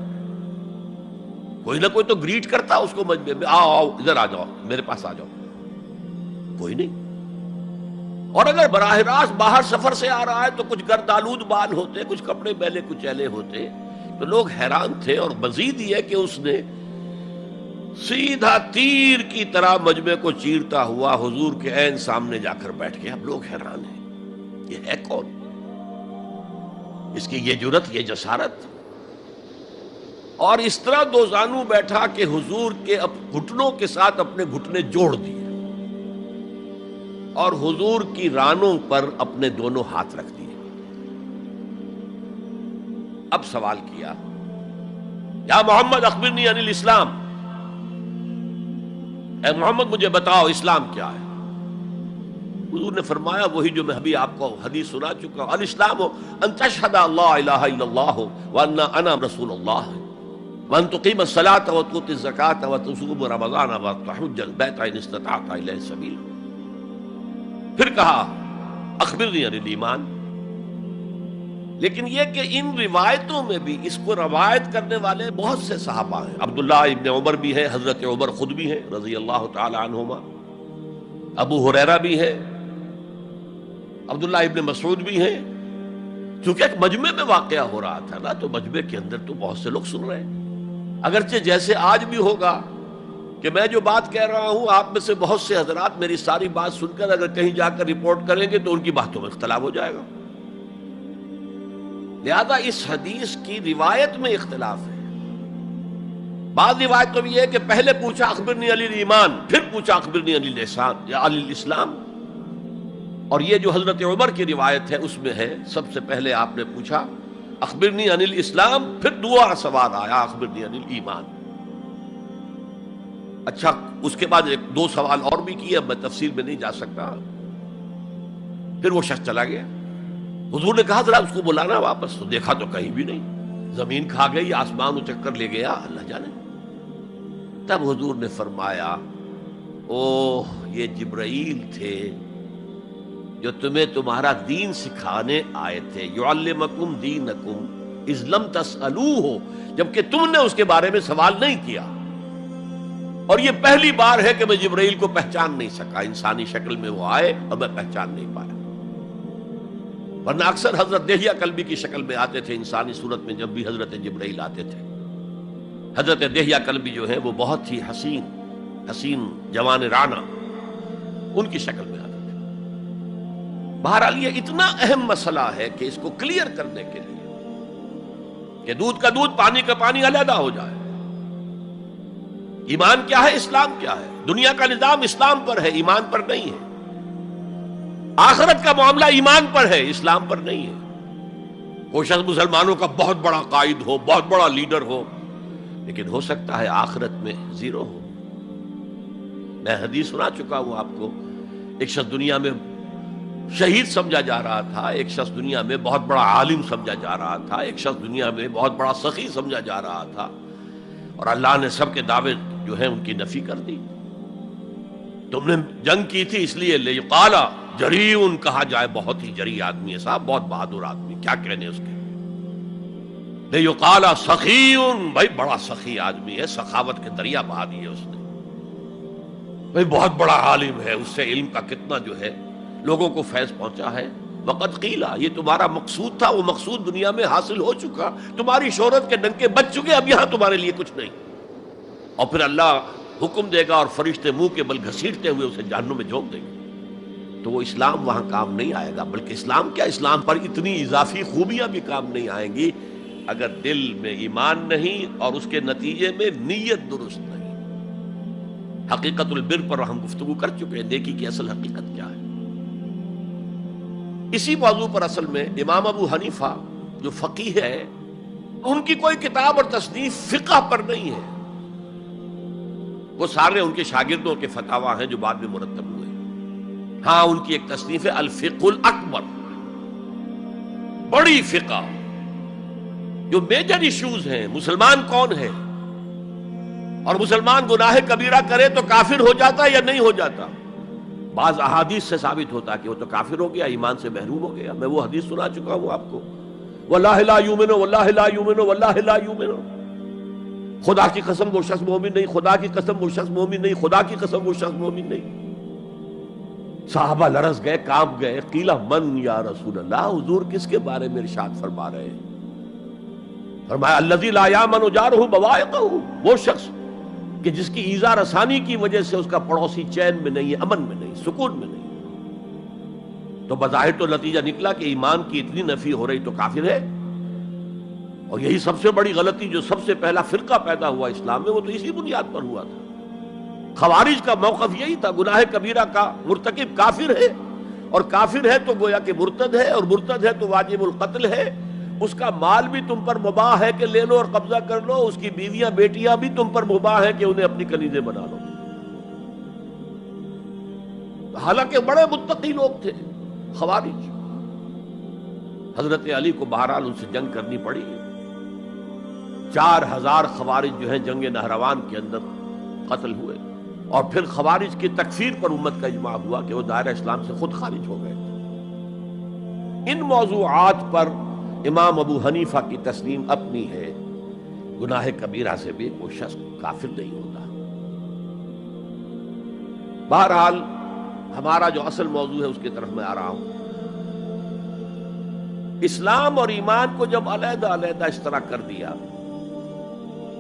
کوئی نہ کوئی تو گریٹ کرتا اس کو مجمع میں، آؤ آؤ ادھر آ جاؤ، میرے پاس آ جاؤ، کوئی نہیں۔ اور اگر براہ راست باہر سفر سے آ رہا ہے تو کچھ گرد آلود بال ہوتے، کچھ کپڑے میلے کچیلے ہوتے، تو لوگ حیران تھے، اور مزید یہ کہ اس نے سیدھا تیر کی طرح مجمع کو چیرتا ہوا حضور کے عین سامنے جا کر بیٹھ گیا۔ اب لوگ حیران ہیں، یہ ہے کون؟ اس کی یہ جرت، یہ جسارت، اور اس طرح دو زانو بیٹھا کہ حضور کے گھٹنوں کے ساتھ اپنے گھٹنے جوڑ دیے اور حضور کی رانوں پر اپنے دونوں ہاتھ رکھ دیے۔ اب سوال کیا، یا محمد اخبرنی عن الاسلام، اے محمد مجھے بتاؤ اسلام کیا ہے؟ حضور نے فرمایا وہی جو میں ابھی آپ کو حدیث سنا چکا ہوں، الاسلام ان تشہد اللہ الہ الا اللہ وان انا رسول اللہ وان تقیم الصلاۃ وتؤتی الزکاۃ وتصوم رمضان وتحج البیت ان استطعت الیہ سبیلا۔ پھر کہا اخبرنی عن الایمان، لیکن یہ کہ ان روایتوں میں بھی اس کو روایت کرنے والے بہت سے صحابہ ہیں، عبداللہ ابن عمر بھی ہیں، حضرت عمر خود بھی ہیں رضی اللہ تعالی عنہما، ابو ہریرہ بھی ہے، عبداللہ ابن مسعود بھی ہیں. چونکہ ایک مجمع میں واقعہ ہو رہا تھا نا، تو مجمع کے اندر تو بہت سے لوگ سن رہے ہیں. اگرچہ جیسے آج بھی ہوگا کہ میں جو بات کہہ رہا ہوں، آپ میں سے بہت سے حضرات میری ساری بات سن کر اگر کہیں جا کر رپورٹ کریں گے تو ان کی باتوں میں اختلاف ہو جائے گا. لہذا اس حدیث کی روایت میں اختلاف ہے. بعض روایت تو یہ ہے کہ پہلے پوچھا اخبرنی علی الایمان، پھر پوچھا اخبرنی علی الاحسان یا علی الاسلام. اور یہ جو حضرت عمر کی روایت ہے اس میں ہے سب سے پہلے آپ نے پوچھا اخبرنی عن الاسلام، پھر دوسرا سوال آیا اخبرنی عن الایمان. اچھا، اس کے بعد ایک دو سوال اور بھی کیے، اب میں تفصیل میں نہیں جا سکتا. پھر وہ شخص چلا گیا. حضور نے کہا ذرا اس کو بلانا واپس، تو دیکھا تو کہیں بھی نہیں. زمین کھا گئی، آسمان اچک کر لے گیا، اللہ جانے. تب حضور نے فرمایا اوہ یہ جبرائیل تھے جو تمہیں تمہارا دین سکھانے آئے تھے. یعلمکم دینکم اذ لم تسألوہ، جبکہ تم نے اس کے بارے میں سوال نہیں کیا. اور یہ پہلی بار ہے کہ میں جبرائیل کو پہچان نہیں سکا. انسانی شکل میں وہ آئے اور میں پہچان نہیں پایا، ورنہ اکثر حضرت دہیہ کلبی کی شکل میں آتے تھے انسانی صورت میں. جب بھی حضرت جبرائیل آتے تھے، حضرت دہیہ کلبی جو ہے وہ بہت ہی حسین جوان رانا، ان کی شکل میں آتے تھے. بہرحال یہ اتنا اہم مسئلہ ہے کہ اس کو کلیئر کرنے کے لیے کہ دودھ کا دودھ پانی کا پانی علیحدہ ہو جائے. ایمان کیا ہے، اسلام کیا ہے. دنیا کا نظام اسلام پر ہے، ایمان پر نہیں ہے. آخرت کا معاملہ ایمان پر ہے، اسلام پر نہیں ہے. کوئی شخص مسلمانوں کا بہت بڑا قائد ہو، بہت بڑا لیڈر ہو، لیکن ہو سکتا ہے آخرت میں زیرو ہو. میں حدیث سنا چکا ہوں آپ کو. ایک شخص دنیا میں شہید سمجھا جا رہا تھا، ایک شخص دنیا میں بہت بڑا عالم سمجھا جا رہا تھا، ایک شخص دنیا میں بہت بڑا سخی سمجھا جا رہا تھا، اور اللہ نے سب کے دعوے جو ہیں ان کی نفی کر دی. تم نے جنگ کی تھی اس لیے لیقال جریء کہا جائے، بہت ہی جری آدمی ہے صاحب، بہت بہادر آدمی، کیا کہنے اس کے. لیقال سخی، بھائی بڑا سخی آدمی ہے، سخاوت کے دریا بہا دیے اس نے. بھائی بہت بڑا عالم ہے، اس سے علم کا کتنا جو ہے لوگوں کو فیض پہنچا ہے. وقد قیل، یہ تمہارا مقصود تھا، وہ مقصود دنیا میں حاصل ہو چکا، تمہاری شہرت کے ڈنکے بج چکے، اب یہاں تمہارے لیے کچھ نہیں. اور پھر اللہ حکم دے گا اور فرشتے منہ کے بل گھسیٹتے ہوئے اسے جہنم میں جھونک دیں گے. تو وہ اسلام وہاں کام نہیں آئے گا. بلکہ اسلام کیا، اسلام پر اتنی اضافی خوبیاں بھی کام نہیں آئیں گی اگر دل میں ایمان نہیں اور اس کے نتیجے میں نیت درست نہیں. حقیقت البر پر ہم گفتگو کر چکے ہیں، نیکی کی اصل حقیقت کیا ہے. اسی موضوع پر اصل میں امام ابو حنیفہ جو فقیہ ہے، ان کی کوئی کتاب اور تصنیف فقہ پر نہیں ہے. وہ سارے ان کے شاگردوں کے فتاوی ہیں جو بعد میں مرتب ہوئے. ہاں ان کی ایک تصنیف ہے الفقہ الاکبر، بڑی فقہ جو میجر ایشوز ہیں. مسلمان کون ہے، اور مسلمان گناہ کبیرہ کرے تو کافر ہو جاتا یا نہیں ہو جاتا. بعض احادیث سے ثابت ہوتا کہ وہ تو کافر ہو گیا، ایمان سے محروم ہو گیا. میں وہ حدیث سنا چکا ہوں آپ کو، واللہ لا یؤمن واللہ لا یؤمن واللہ لا یؤمن. خدا کی قسم وہ شخص مومن نہیں، خدا کی قسم وہ شخص مومن نہیں، خدا کی قسم وہ شخص مومن نہیں. صحابہ لرز گئے، کانپ گئے. قیل من یا رسول اللہ، حضور کس کے بارے میں ارشاد فرما رہے ہیں؟ فرمایا الذی لا یامن جارہ بوائقہ، وہ شخص کہ جس کی ایذا رسانی کی وجہ سے اس کا پڑوسی چین میں نہیں ہے، امن میں نہیں، سکون میں نہیں. تو بظاہر تو نتیجہ نکلا کہ ایمان کی اتنی نفی ہو رہی تو کافر ہے. اور یہی سب سے بڑی غلطی جو سب سے پہلا فرقہ پیدا ہوا اسلام میں، وہ تو اسی بنیاد پر ہوا تھا. خوارج کا موقف یہی تھا، گناہ کبیرہ کا مرتکب کافر ہے، اور کافر ہے تو گویا کہ مرتد ہے، اور مرتد ہے تو واجب القتل ہے. اس کا مال بھی تم پر مباح ہے کہ لے لو اور قبضہ کر لو، اس کی بیویاں بیٹیاں بھی تم پر مباح ہے کہ انہیں اپنی کنیزیں بنا لو. حالانکہ بڑے متقی لوگ تھے خوارج. حضرت علی کو بہرحال ان سے جنگ کرنی پڑی. 4000 خوارج جو ہیں جنگ نہروان کے اندر قتل ہوئے، اور پھر خوارج کی تکفیر پر امت کا اجماع ہوا کہ وہ دائرہ اسلام سے خود خارج ہو گئے. ان موضوعات پر امام ابو حنیفہ کی تسلیم اپنی ہے، گناہ کبیرہ سے بھی کوئی شخص کافر نہیں ہوتا. بہرحال ہمارا جو اصل موضوع ہے اس کی طرف میں آ رہا ہوں. اسلام اور ایمان کو جب علیحدہ علیحدہ اس طرح کر دیا،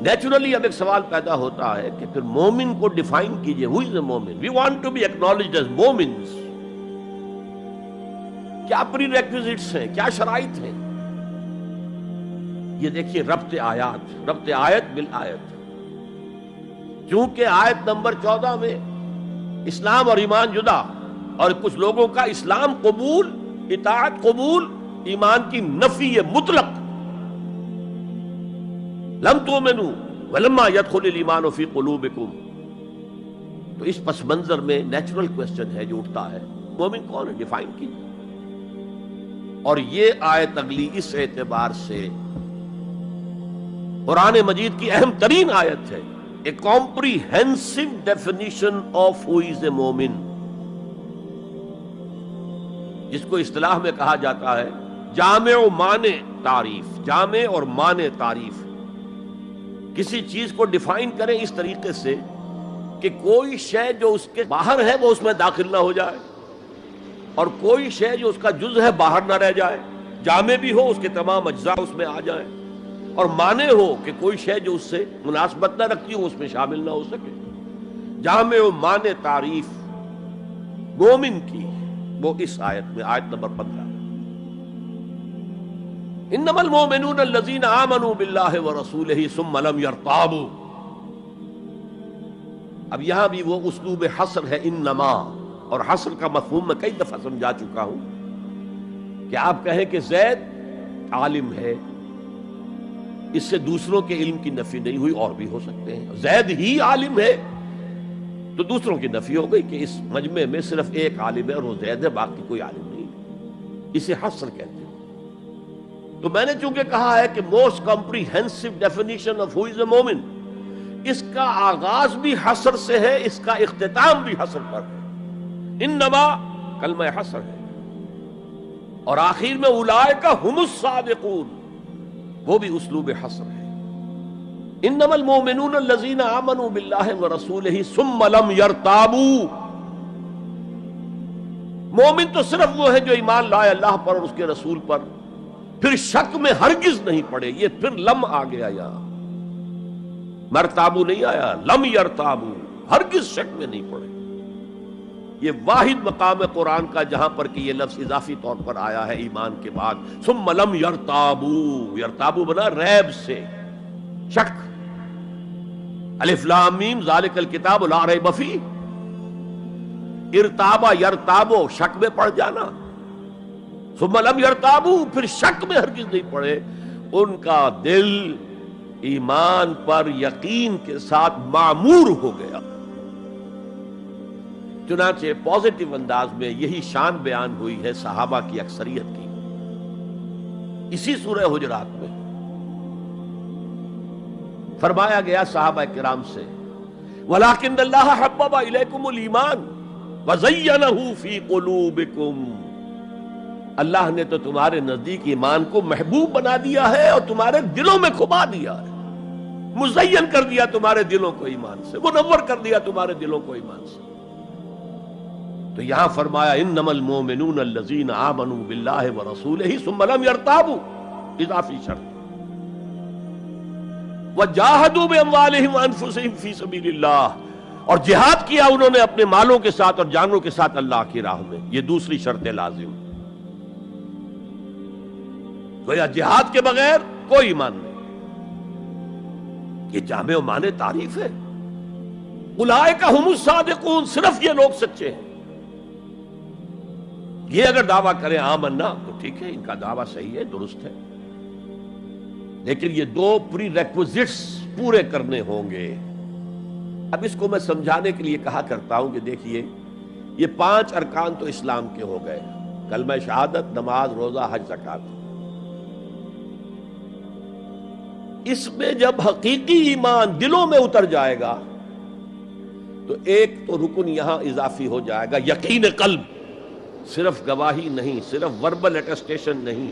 نیچرلی اب ایک سوال پیدا ہوتا ہے کہ پھر مومن کو ڈیفائن کیجئے. ہو از اے مومن؟ We want to be acknowledged as مومنز. کیا پری ریکویزٹس ہیں، کیا شرائط ہیں؟ یہ دیکھیے ربط آیت بالآیت. چونکہ آیت نمبر 14 میں اسلام اور ایمان جدا، اور کچھ لوگوں کا اسلام قبول، اطاعت قبول، ایمان کی نفی مطلق. لم تؤمنوا ولما يدخل الایمان فی قلوبکم. تو اس پس منظر میں نیچرل کوسچن ہے جو اٹھتا ہے، مومن کون ہے؟ ڈیفائن کیجیے. اور یہ آیت اگلی اس اعتبار سے قرآن مجید کی اہم ترین آیت ہے. A comprehensive definition of who is a مومن، جس کو اصطلاح میں کہا جاتا ہے جامع و مانع تعریف. جامع اور مانع تعریف، کسی چیز کو ڈیفائن کریں اس طریقے سے کہ کوئی شے جو اس کے باہر ہے وہ اس میں داخل نہ ہو جائے، اور کوئی شے جو اس کا جز ہے باہر نہ رہ جائے. جامع بھی ہو، اس کے تمام اجزاء اس میں آ جائیں، اور مانع ہو کہ کوئی شے جو اس سے مناسبت نہ رکھتی ہو اس میں شامل نہ ہو سکے. جامع و مانع تعریف مومن کی وہ اس آیت میں، آیت نمبر 15. انما المؤمنون الذين آمنوا بالله ورسوله ثم لم يرتابوا. اب یہاں بھی وہ اسلوب حصر ہے انما، اور حصر کا مفہوم میں کئی دفعہ سمجھا چکا ہوں کہ آپ کہیں کہ زید عالم ہے، اس سے دوسروں کے علم کی نفی نہیں ہوئی، اور بھی ہو سکتے ہیں. زید ہی عالم ہے تو دوسروں کی نفی ہو گئی کہ اس مجمع میں صرف ایک عالم ہے اور وہ زید ہے، باقی کوئی عالم نہیں. اسے حصر کہتے ہیں. تو میں نے چونکہ کہا ہے کہ most comprehensive definition of who is a مومن، اس کا آغاز بھی حصر سے ہے، اس کا اختتام بھی حصر پر ہے. انما کلمہ حصر ہے، اور آخر میں اولئک ھم الصادقون، وہ بھی اسلوب حصر ہے. انما المؤمنون الذين آمنوا بالله ورسوله ثم لم يرتابوا. مومن تو صرف وہ ہے جو ایمان لائے اللہ پر اور اس کے رسول پر، پھر شک میں ہرگز نہیں پڑے. یہ پھر لم آ گیا، یہاں مرتابو نہیں آیا، لم یرتابو، ہرگز شک میں نہیں پڑے. یہ واحد مقام قرآن کا جہاں پر کہ یہ لفظ اضافی طور پر آیا ہے ایمان کے بعد. ثم لم یرتابو، یرتابو بنا ریب سے، شک. الف لام میم ذالک الکتاب لا ریب فیہ. ارتابا یرتابو، شک میں پڑ جانا. ثم لم یرتابو، پھر شک میں ہرگز نہیں پڑے. ان کا دل ایمان پر یقین کے ساتھ معمور ہو گیا. چنانچہ پازیٹیو انداز میں یہی شان بیان ہوئی ہے صحابہ کی اکثریت کی اسی سورہ حجرات میں. فرمایا گیا صحابہ کرام سے وَلَٰكِنَّ اللَّهَ حَبَّبَ إِلَيْكُمُ الْإِيمَانَ وَزَيَّنَهُ فِي قُلُوبِكُمْ. اللہ نے تو تمہارے نزدیک ایمان کو محبوب بنا دیا ہے اور تمہارے دلوں میں کھبا دیا ہے، مزین کر دیا تمہارے دلوں کو ایمان سے، منور کر دیا تمہارے دلوں کو ایمان سے. تو یہاں فرمایا انما المؤمنون الذین آمنوا باللہ ورسولہ ثم لم یرتابوا، اضافی شرط. وجاہدوا باموالہم وانفسہم فی سبیل اللہ، اور جہاد کیا انہوں نے اپنے مالوں کے ساتھ اور جانوں کے ساتھ اللہ کی راہ میں. یہ دوسری شرط لازم. گویا جہاد کے بغیر کوئی ایمان نہیں. یہ جامع و مانع تعریف ہے. اولئک ھم الصادقون، صرف یہ لوگ سچے ہیں. یہ اگر دعویٰ کریں آمنا تو ٹھیک ہے، ان کا دعویٰ صحیح ہے، درست ہے، لیکن یہ دو پری ریکوزٹس پورے کرنے ہوں گے. اب اس کو میں سمجھانے کے لیے کہا کرتا ہوں کہ دیکھیے یہ 5 ارکان تو اسلام کے ہو گئے، کلمہ شہادت، نماز، روزہ، حج، زکوٰۃ. اس میں جب حقیقی ایمان دلوں میں اتر جائے گا تو ایک تو رکن یہاں اضافی ہو جائے گا، یقین قلب. صرف گواہی نہیں، صرف وربل اٹیسٹیشن نہیں،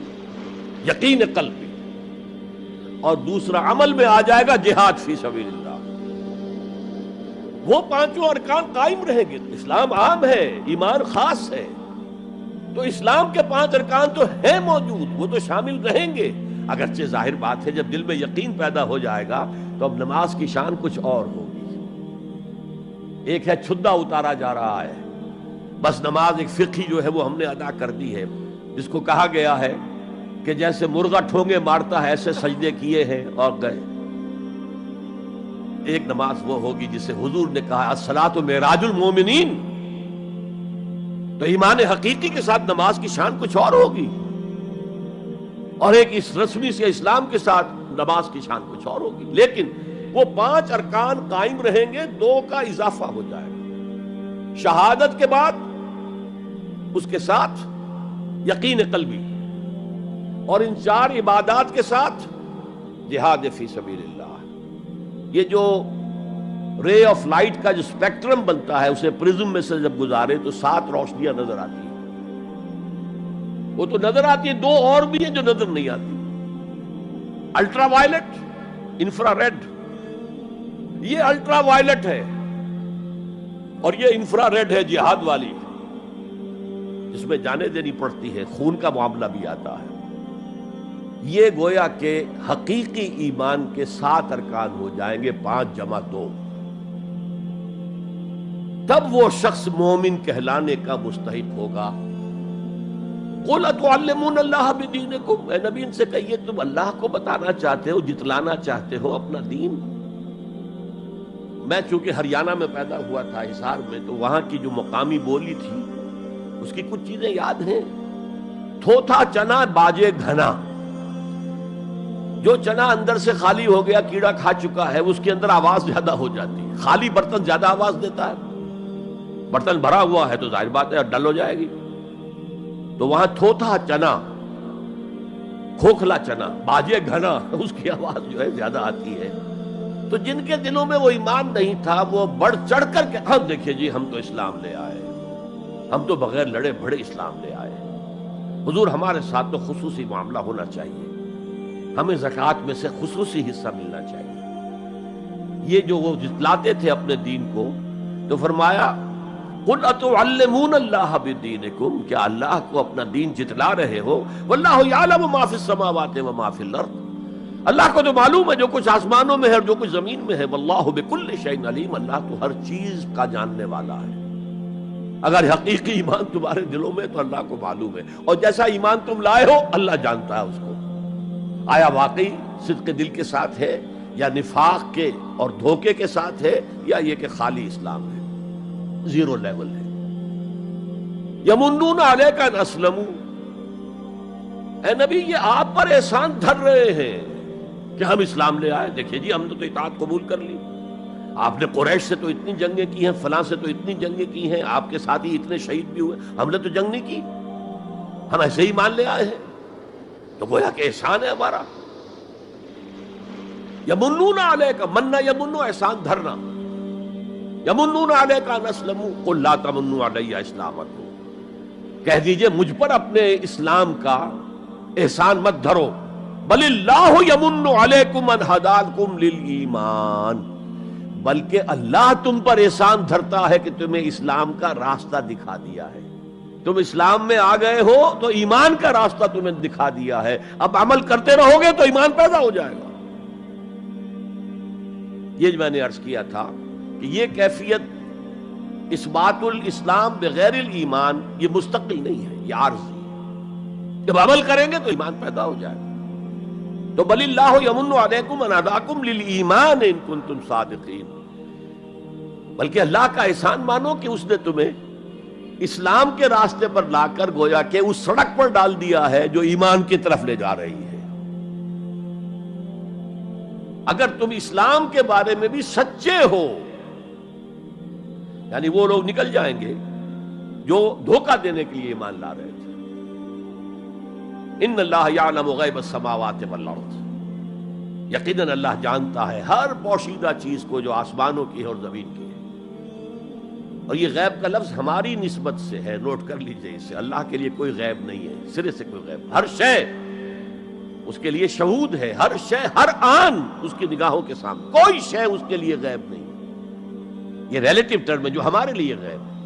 یقین قلب بھی. اور دوسرا عمل میں آ جائے گا جہاد فی سبیل اللہ. وہ پانچوں ارکان قائم رہیں گے. اسلام عام ہے، ایمان خاص ہے، تو اسلام کے 5 ارکان تو ہیں موجود، وہ تو شامل رہیں گے. اگرچہ ظاہر بات ہے جب دل میں یقین پیدا ہو جائے گا تو اب نماز کی شان کچھ اور ہوگی. ایک ہے چھدا اتارا جا رہا ہے، بس نماز ایک فقہی جو ہے وہ ہم نے ادا کر دی ہے، جس کو کہا گیا ہے کہ جیسے مرغا ٹھونگے مارتا ہے ایسے سجدے کیے ہیں اور گئے. ایک نماز وہ ہوگی جسے حضور نے کہا الصلاۃ معراج المومنین. تو ایمان حقیقی کے ساتھ نماز کی شان کچھ اور ہوگی، اور ایک اس رسمی سے اسلام کے ساتھ نماز کی شان کچھ اور ہوگی. لیکن وہ 5 ارکان قائم رہیں گے، 2 کا اضافہ ہو جائے گا. شہادت کے بعد اس کے ساتھ یقین قلبی، اور ان 4 عبادات کے ساتھ جہاد فی سبیل اللہ. یہ جو رے آف لائٹ کا جو اسپیکٹرم بنتا ہے اسے پرزم میں سے جب گزارے تو 7 روشنیاں نظر آتی ہیں. وہ تو نظر آتی ہیں، 2 اور بھی ہیں جو نظر نہیں آتی. Ultraviolet, infrared. یہ الٹرا وائلٹ ہے اور یہ انفرا ریڈ ہے جہاد والی، جس میں جانیں دینی پڑتی ہے، خون کا معاملہ بھی آتا ہے. یہ گویا کہ حقیقی ایمان کے 7 ارکان ہو جائیں گے، 5 جمع 2. تب وہ شخص مومن کہلانے کا مستحق ہوگا. قُلْ أَتُعَلِّمُونَ اللَّهَ بِدِينِكُمْ. اے نبی ان سے کہیے تم اللہ کو بتانا چاہتے ہو، جتلانا چاہتے ہو اپنا دین. میں چونکہ ہریانہ میں پیدا ہوا تھا، حصار میں، تو وہاں کی جو مقامی بولی تھی اس کی کچھ چیزیں یاد ہیں. تھوتھا چنا باجے گھنا. جو چنا اندر سے خالی ہو گیا، کیڑا کھا چکا ہے، اس کے اندر آواز زیادہ ہو جاتی ہے. خالی برتن زیادہ آواز دیتا ہے، برتن بھرا ہوا ہے تو ظاہر بات ہے ڈل ہو جائے گی. تو وہاں تھوتھا چنا، کھوکھلا چنا، باجے گھنا، اس کی آواز جو ہے زیادہ آتی ہے. تو جن کے دلوں میں وہ ایمان نہیں تھا وہ بڑھ چڑھ کر کے ہم دیکھیے جی ہم تو اسلام لے آئے، ہم تو بغیر لڑے بڑے اسلام لے آئے. حضور ہمارے ساتھ تو خصوصی معاملہ ہونا چاہیے، ہمیں زکوٰۃ میں سے خصوصی حصہ ملنا چاہیے. یہ جو وہ جتلاتے تھے اپنے دین کو، تو فرمایا قُلْ أَتُعَلِّمُونَ اللَّهَ بِدِينِكُمْ. کیا اللہ کو اپنا دین جتلا رہے ہو؟ وَاللَّهُ يَعْلَمُ مَا فِي السَّمَاوَاتِ وَمَا فِي الْأَرْضِ. اللہ کو تو معلوم ہے جو کچھ آسمانوں میں ہے اور جو کچھ زمین میں ہے. وَاللَّهُ بِكُلِّ شَيْءٍ عَلِيمٌ. اللہ تو ہر چیز کا جاننے والا ہے. اگر حقیقی ایمان تمہارے دلوں میں تو اللہ کو معلوم ہے، اور جیسا ایمان تم لائے ہو اللہ جانتا ہے اس کو. آیا واقعی صدق دل کے ساتھ ہے، یا نفاق کے اور دھوکے کے ساتھ ہے، یا یہ کہ خالی اسلام ہے، 0 لیول ہے. یمنون علیک ان اسلموا. اے نبی یہ آپ پر احسان دھر رہے ہیں کہ ہم اسلام لے آئے. دیکھیے جی ہم نے تو اطاعت قبول کر لی. آپ نے قریش سے تو اتنی جنگیں کی ہیں، فلاں سے تو اتنی جنگیں کی ہیں، آپ کے ساتھی اتنے شہید بھی ہوئے، ہم نے تو جنگ نہیں کی، ہم ایسے ہی مان لے آئے ہیں. تو گویا کہ احسان ہے ہمارا. یمنون علیک، مننا یمنو احسان دھرنا. یمنون علیک ان اسلموا قل لا تمنوا علی اسلامکم. کہہ دیجئے مجھ پر اپنے اسلام کا احسان مت دھرو. بل اللہ یمن علیکم ان ہداکم للایمان. بلکہ اللہ تم پر احسان دھرتا ہے کہ تمہیں اسلام کا راستہ دکھا دیا ہے. تم اسلام میں آ گئے ہو تو ایمان کا راستہ تمہیں دکھا دیا ہے. اب عمل کرتے رہو گے تو ایمان پیدا ہو جائے گا. یہ میں نے عرض کیا تھا کہ یہ کیفیت اثبات الاسلام بغیر الایمان یہ مستقل نہیں ہے، یہ عارضی ہے. جب عمل کریں گے تو ایمان پیدا ہو جائے گا. تو بل اللہ یمن علیکم ان ہداکم للایمان ان کنتم صادقین. بلکہ اللہ کا احسان مانو کہ اس نے تمہیں اسلام کے راستے پر لا کر گویا کہ اس سڑک پر ڈال دیا ہے جو ایمان کی طرف لے جا رہی ہے. اگر تم اسلام کے بارے میں بھی سچے ہو، یعنی وہ لوگ نکل جائیں گے جو دھوکہ دینے کے لیے ایمان لا رہے تھے. ان اللہ یعلم غیب السماوات والارض. یقیناً اللہ جانتا ہے ہر پوشیدہ چیز کو جو آسمانوں کی ہے اور زمین کی ہے. اور یہ غیب کا لفظ ہماری نسبت سے ہے، نوٹ کر لیجئے اسے. اللہ کے لیے کوئی غیب نہیں ہے، سرے سے کوئی غیب. ہر شے اس کے لیے شہود ہے، ہر شے ہر آن اس کی نگاہوں کے سامنے. کوئی شے اس کے لیے غیب نہیں. یہ ریلیٹو ٹرم ہے جو ہمارے لیے غیب ہے۔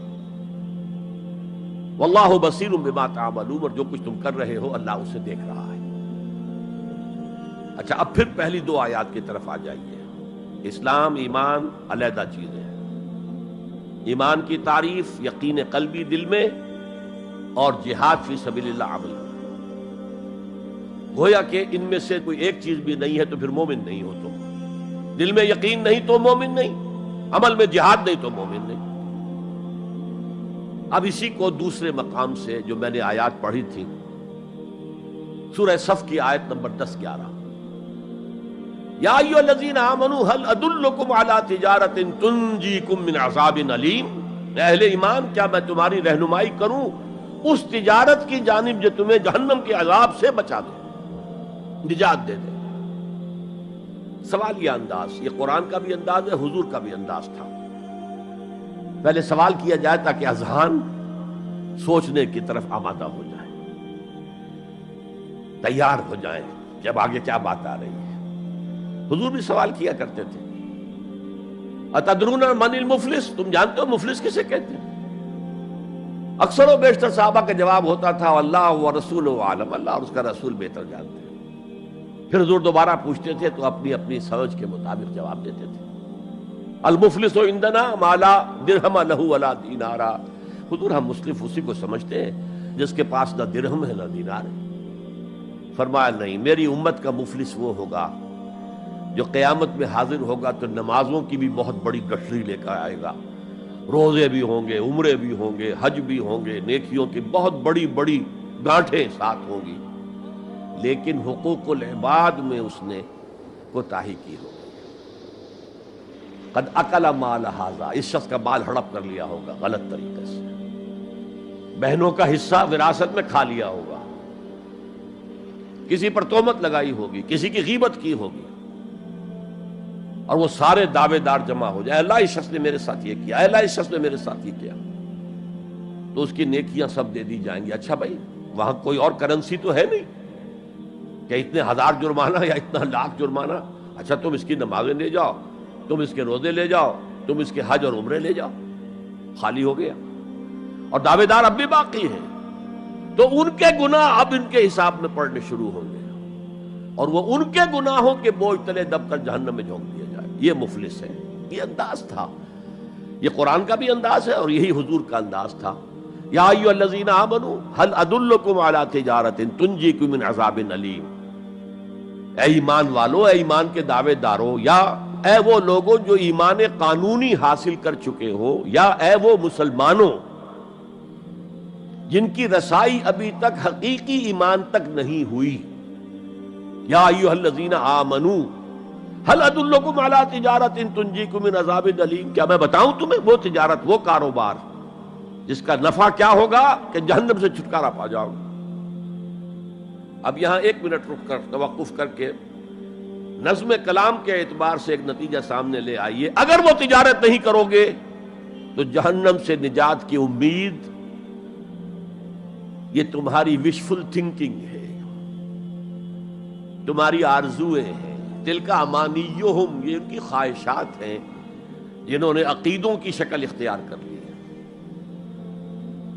واللہ بصیر بما تعملون، اور جو کچھ تم کر رہے ہو اللہ اسے دیکھ رہا ہے۔ اچھا، اب پھر پہلی دو آیات کی طرف آ جائیے۔ اسلام ایمان علیحدہ چیزیں ہیں۔ ایمان کی تعریف یقین قلبی دل میں، اور جہاد فی سبیل اللہ عمل میں۔ گویا کہ ان میں سے کوئی ایک چیز بھی نہیں ہے تو پھر مومن نہیں ہو تم۔ دل میں یقین نہیں تو مومن نہیں، عمل میں جہاد نہیں تو مومن نہیں۔ اب اسی کو دوسرے مقام سے جو میں نے آیات پڑھی تھی، سورہ صف کی آیت نمبر 10-11، یا ایھا الذین آمنوا هل ادلکم علی تجارۃ تنجیکم من عذاب علیم، اہل ایمان کیا میں تمہاری رہنمائی کروں اس تجارت کی جانب جو تمہیں جہنم کے عذاب سے بچا دے، نجات دے دے۔ سوالیہ انداز، یہ قرآن کا بھی انداز ہے، حضور کا بھی انداز تھا۔ پہلے سوال کیا جائے تاکہ اذہان سوچنے کی طرف آمادہ ہو جائے، تیار ہو جائیں کہ اب آگے کیا بات آ رہی ہے۔ حضور بھی سوال کیا کرتے تھے، اتدرون من المفلس، تم جانتے ہو مفلس کسے کہتے ہیں؟ اکثر و بیشتر صحابہ کا جواب ہوتا تھا اللہ و رسول عالم، اللہ اور اس کا رسول بہتر جانتے ہیں۔ پھر حضور دوبارہ پوچھتے تھے تو اپنی اپنی سمجھ کے مطابق جواب دیتے تھے۔ المفلس عندنا ما لا درہم لہ ولا دینارا، حضور ہم مصرف اسی کو سمجھتے ہیں جس کے پاس نہ درہم ہے نہ دینار ہے۔ فرمایا نہیں، میری امت کا مفلس وہ ہوگا جو قیامت میں حاضر ہوگا تو نمازوں کی بھی بہت بڑی گٹھری لے کر آئے گا، روزے بھی ہوں گے، عمرے بھی ہوں گے، حج بھی ہوں گے، نیکیوں کی بہت بڑی بڑی گانٹھیں ساتھ ہوں گی، لیکن حقوق العباد میں اس نے کوتاہی کی ہوگی۔ قد اکل مال ھذا، اس شخص کا مال ہڑپ کر لیا ہوگا غلط طریقے سے، بہنوں کا حصہ وراثت میں کھا لیا ہوگا، کسی پر تہمت لگائی ہوگی، کسی کی غیبت کی ہوگی، اور وہ سارے دعوے دار جمع ہو جائے، اللہ اس شخص نے میرے ساتھ یہ کیا، اللہ اس شخص نے میرے ساتھ یہ کیا، تو اس کی نیکیاں سب دے دی جائیں گی۔ اچھا بھائی، وہاں کوئی اور کرنسی تو ہے نہیں کہ اتنے ہزار جرمانہ یا اتنا لاکھ جرمانہ، اچھا تم اس کی نمازیں لے جاؤ، تم اس کے روزے لے جاؤ، تم اس کے حج اور عمرے لے جاؤ، خالی ہو گیا، اور دعوے دار اب بھی باقی ہیں، تو ان کے گناہ اب ان کے حساب میں پڑنے شروع ہوں گے، اور وہ ان کے گناہوں کے بوجھ تلے دب کر جہنم میں جھونک دیا جائے۔ یہ مفلس ہے، یہ انداز تھا، یہ قرآن کا بھی انداز ہے اور یہی حضور کا انداز تھا۔ یا ایھا الذین آمنوا هل ادلکم علی تجارۃ تنجیکم من عذاب علیم، اے ایمان والو، اے ایمان کے دعوے دارو، یا اے وہ لوگوں جو ایمان قانونی حاصل کر چکے ہو، یا اے وہ مسلمانوں جن کی رسائی ابھی تک حقیقی ایمان تک نہیں ہوئی، یا ایھا الذین آمنوا هل ادلکم علی تجارۃ تنجیکم من عذاب علیم، کیا میں بتاؤں تمہیں وہ تجارت، وہ کاروبار جس کا نفع کیا ہوگا کہ جہنم سے چھٹکارا پا جاؤ۔ اب یہاں ایک منٹ رک کر توقف کر کے نظم کلام کے اعتبار سے ایک نتیجہ سامنے لے آئیے۔ اگر وہ تجارت نہیں کرو گے تو جہنم سے نجات کی امید یہ تمہاری وشفل تھنکنگ ہے، تمہاری آرزویں ہیں، تلک امانیہم، یہ ان کی خواہشات ہیں جنہوں نے عقیدوں کی شکل اختیار کر لی ہے۔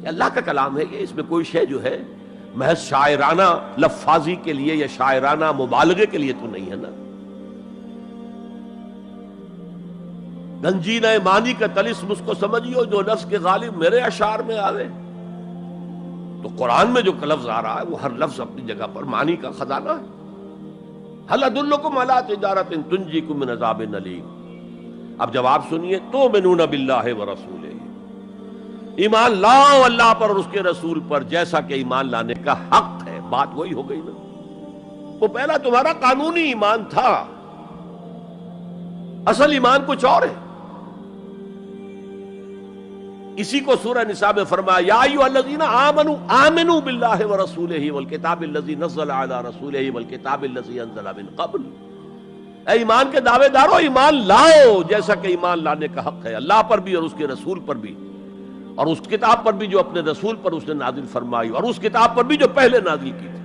یہ اللہ کا کلام ہے، یہ اس میں کوئی شے جو ہے محض شاعرانہ لفاظی کے لیے یا شاعرانہ مبالغے کے لیے تو نہیں ہے نا۔ گنجینہ معنی کا طلسم اس کو سمجھیو جو لفظ کے غالب میرے اشعار میں آوے، تو قرآن میں جو لفظ آ رہا ہے وہ ہر لفظ اپنی جگہ پر معنی کا خزانہ ہے۔ هل ادلکم علی تجارۃ تنجیکم من عذاب علیم، اب جواب سنیے، تؤمنون باللہ ورسولہ، ایمان لاؤ اللہ پر اور اس کے رسول پر جیسا کہ ایمان لانے کا حق ہے۔ بات وہی ہو گئی نا، وہ پہلا تمہارا قانونی ایمان تھا، اصل ایمان کچھ اور ہے۔ اسی کو سورہ نساء میں فرمایا یا ایھا الذین آمنوا آمنوا باللہ ورسولہ والکتاب الذی نزل علی رسولہ والکتاب الذی انزل من قبل، اے ایمان کے دعوے دارو ایمان لاؤ جیسا کہ ایمان لانے کا حق ہے، اللہ پر بھی اور اس کے رسول پر بھی، اور اس کتاب پر بھی جو اپنے رسول پر اس نے نازل فرمائی، اور اس کتاب پر بھی جو پہلے نازل کی تھی۔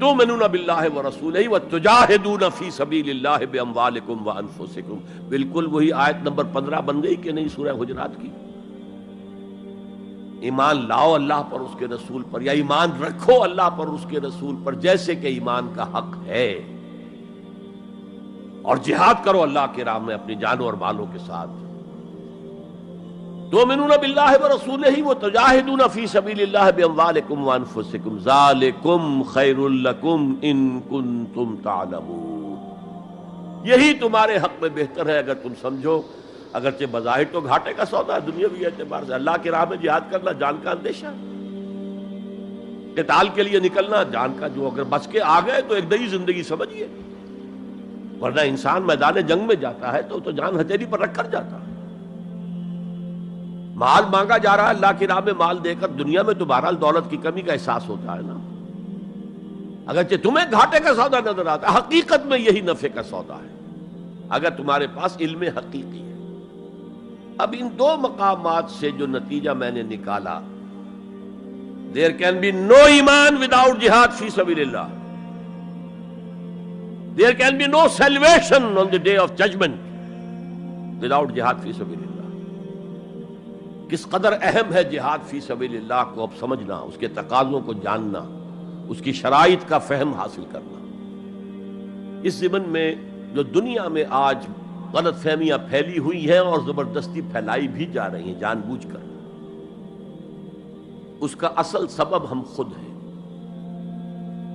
تؤمنون باللہ ورسولہ وتجاہدون فی سبیل اللہ باموالکم وانفسکم، بالکل وہی آیت نمبر 15 بن گئی کہ نہیں سورہ حجرات کی؟ ایمان لاؤ اللہ پر، اس کے رسول پر، یا ایمان رکھو اللہ پر اس کے رسول پر جیسے کہ ایمان کا حق ہے، اور جہاد کرو اللہ کی راہ میں اپنی جانوں اور مالوں کے ساتھ۔ تؤمنون باللہ ورسولہ وتجاہدون فی سبیل اللہ باموالکم وانفسکم ذالکم خیر لکم ان کنتم تعلمون، یہی تمہارے حق میں بہتر ہے اگر تم سمجھو۔ اگرچہ بظاہر تو گھاٹے کا سودا ہے دنیاوی اعتبار سے، اللہ کی راہ میں جہاد کرنا جان کا اندیشہ، قتال کے لیے نکلنا جان کا، جو اگر بچ کے آ گئے تو ایک نئی زندگی سمجھیے، ورنہ انسان میدان جنگ میں جاتا ہے تو جان ہتھیلی پر رکھ کر جاتا ہے۔ مال مانگا جا رہا ہے اللہ کی راہ میں، مال دے کر دنیا میں تو بہرحال دولت کی کمی کا احساس ہوتا ہے نا، اگرچہ تمہیں گھاٹے کا سودا نظر آتا ہے، حقیقت میں یہی نفع کا سودا ہے اگر تمہارے پاس علم حقیقی ہے۔ اب ان دو مقامات سے جو نتیجہ میں نے نکالا، there can be no ایمان without jihad فی سبیل اللہ، there can be no salvation on the day of judgment without jihad فی سبیل اللہ۔ کس قدر اہم ہے جہاد فی سبیل اللہ کو اب سمجھنا، اس کے تقاضوں کو جاننا، اس کی شرائط کا فہم حاصل کرنا۔ اس ضمن میں جو دنیا میں آج غلط فہمیاں پھیلی ہوئی ہیں اور زبردستی پھیلائی بھی جا رہی ہیں جان بوجھ کر، اس کا اصل سبب ہم خود ہیں۔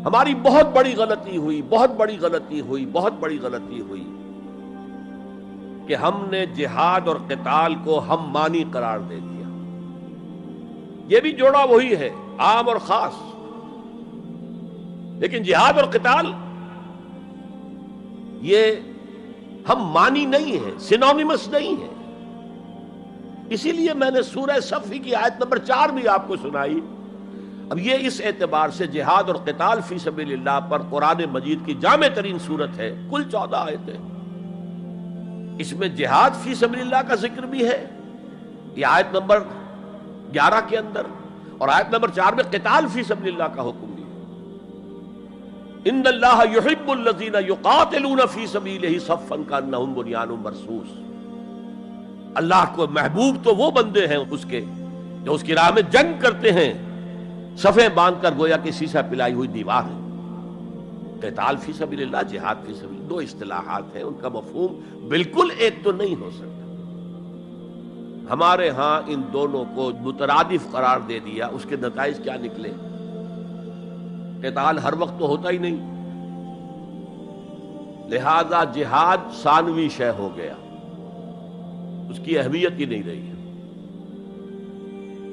ہماری بہت بڑی غلطی ہوئی، بہت بڑی غلطی ہوئی، بہت بڑی غلطی ہوئی کہ ہم نے جہاد اور قتال کو ہم مانی قرار دے دیا۔ یہ بھی جوڑا وہی ہے، عام اور خاص، لیکن جہاد اور قتال یہ ہم مانی نہیں ہے، سینونیمس نہیں ہے۔ اسی لیے میں نے سورہ صفی کی آیت نمبر 4 بھی آپ کو سنائی۔ اب یہ اس اعتبار سے جہاد اور قتال فی سبیل اللہ پر قرآن مجید کی جامع ترین صورت ہے، کل 14 آیتیں، اس میں جہاد فی سبیل اللہ کا ذکر بھی ہے، یہ آیت نمبر 11 کے اندر، اور آیت نمبر 4 میں قتال فی سبیل اللہ کا حکم بھی ہے۔ ان اللہ یحب الذین یقاتلون فی صفا کانہم بنیان مرصوص، اللہ کو محبوب تو وہ بندے ہیں اس کے جو اس کی راہ میں جنگ کرتے ہیں صفیں باندھ کر گویا کہ سیسا پلائی ہوئی دیوار ہے۔ قتال فی سبیل اللہ، جہاد فی سبیل اللہ، دو اصطلاحات ہیں، ان کا مفہوم بالکل ایک تو نہیں ہو سکتا۔ ہمارے ہاں ان دونوں کو مترادف قرار دے دیا، اس کے نتائج کیا نکلے؟ قتال ہر وقت تو ہوتا ہی نہیں، لہذا جہاد ثانوی شے ہو گیا، اس کی اہمیت ہی نہیں رہی ہے،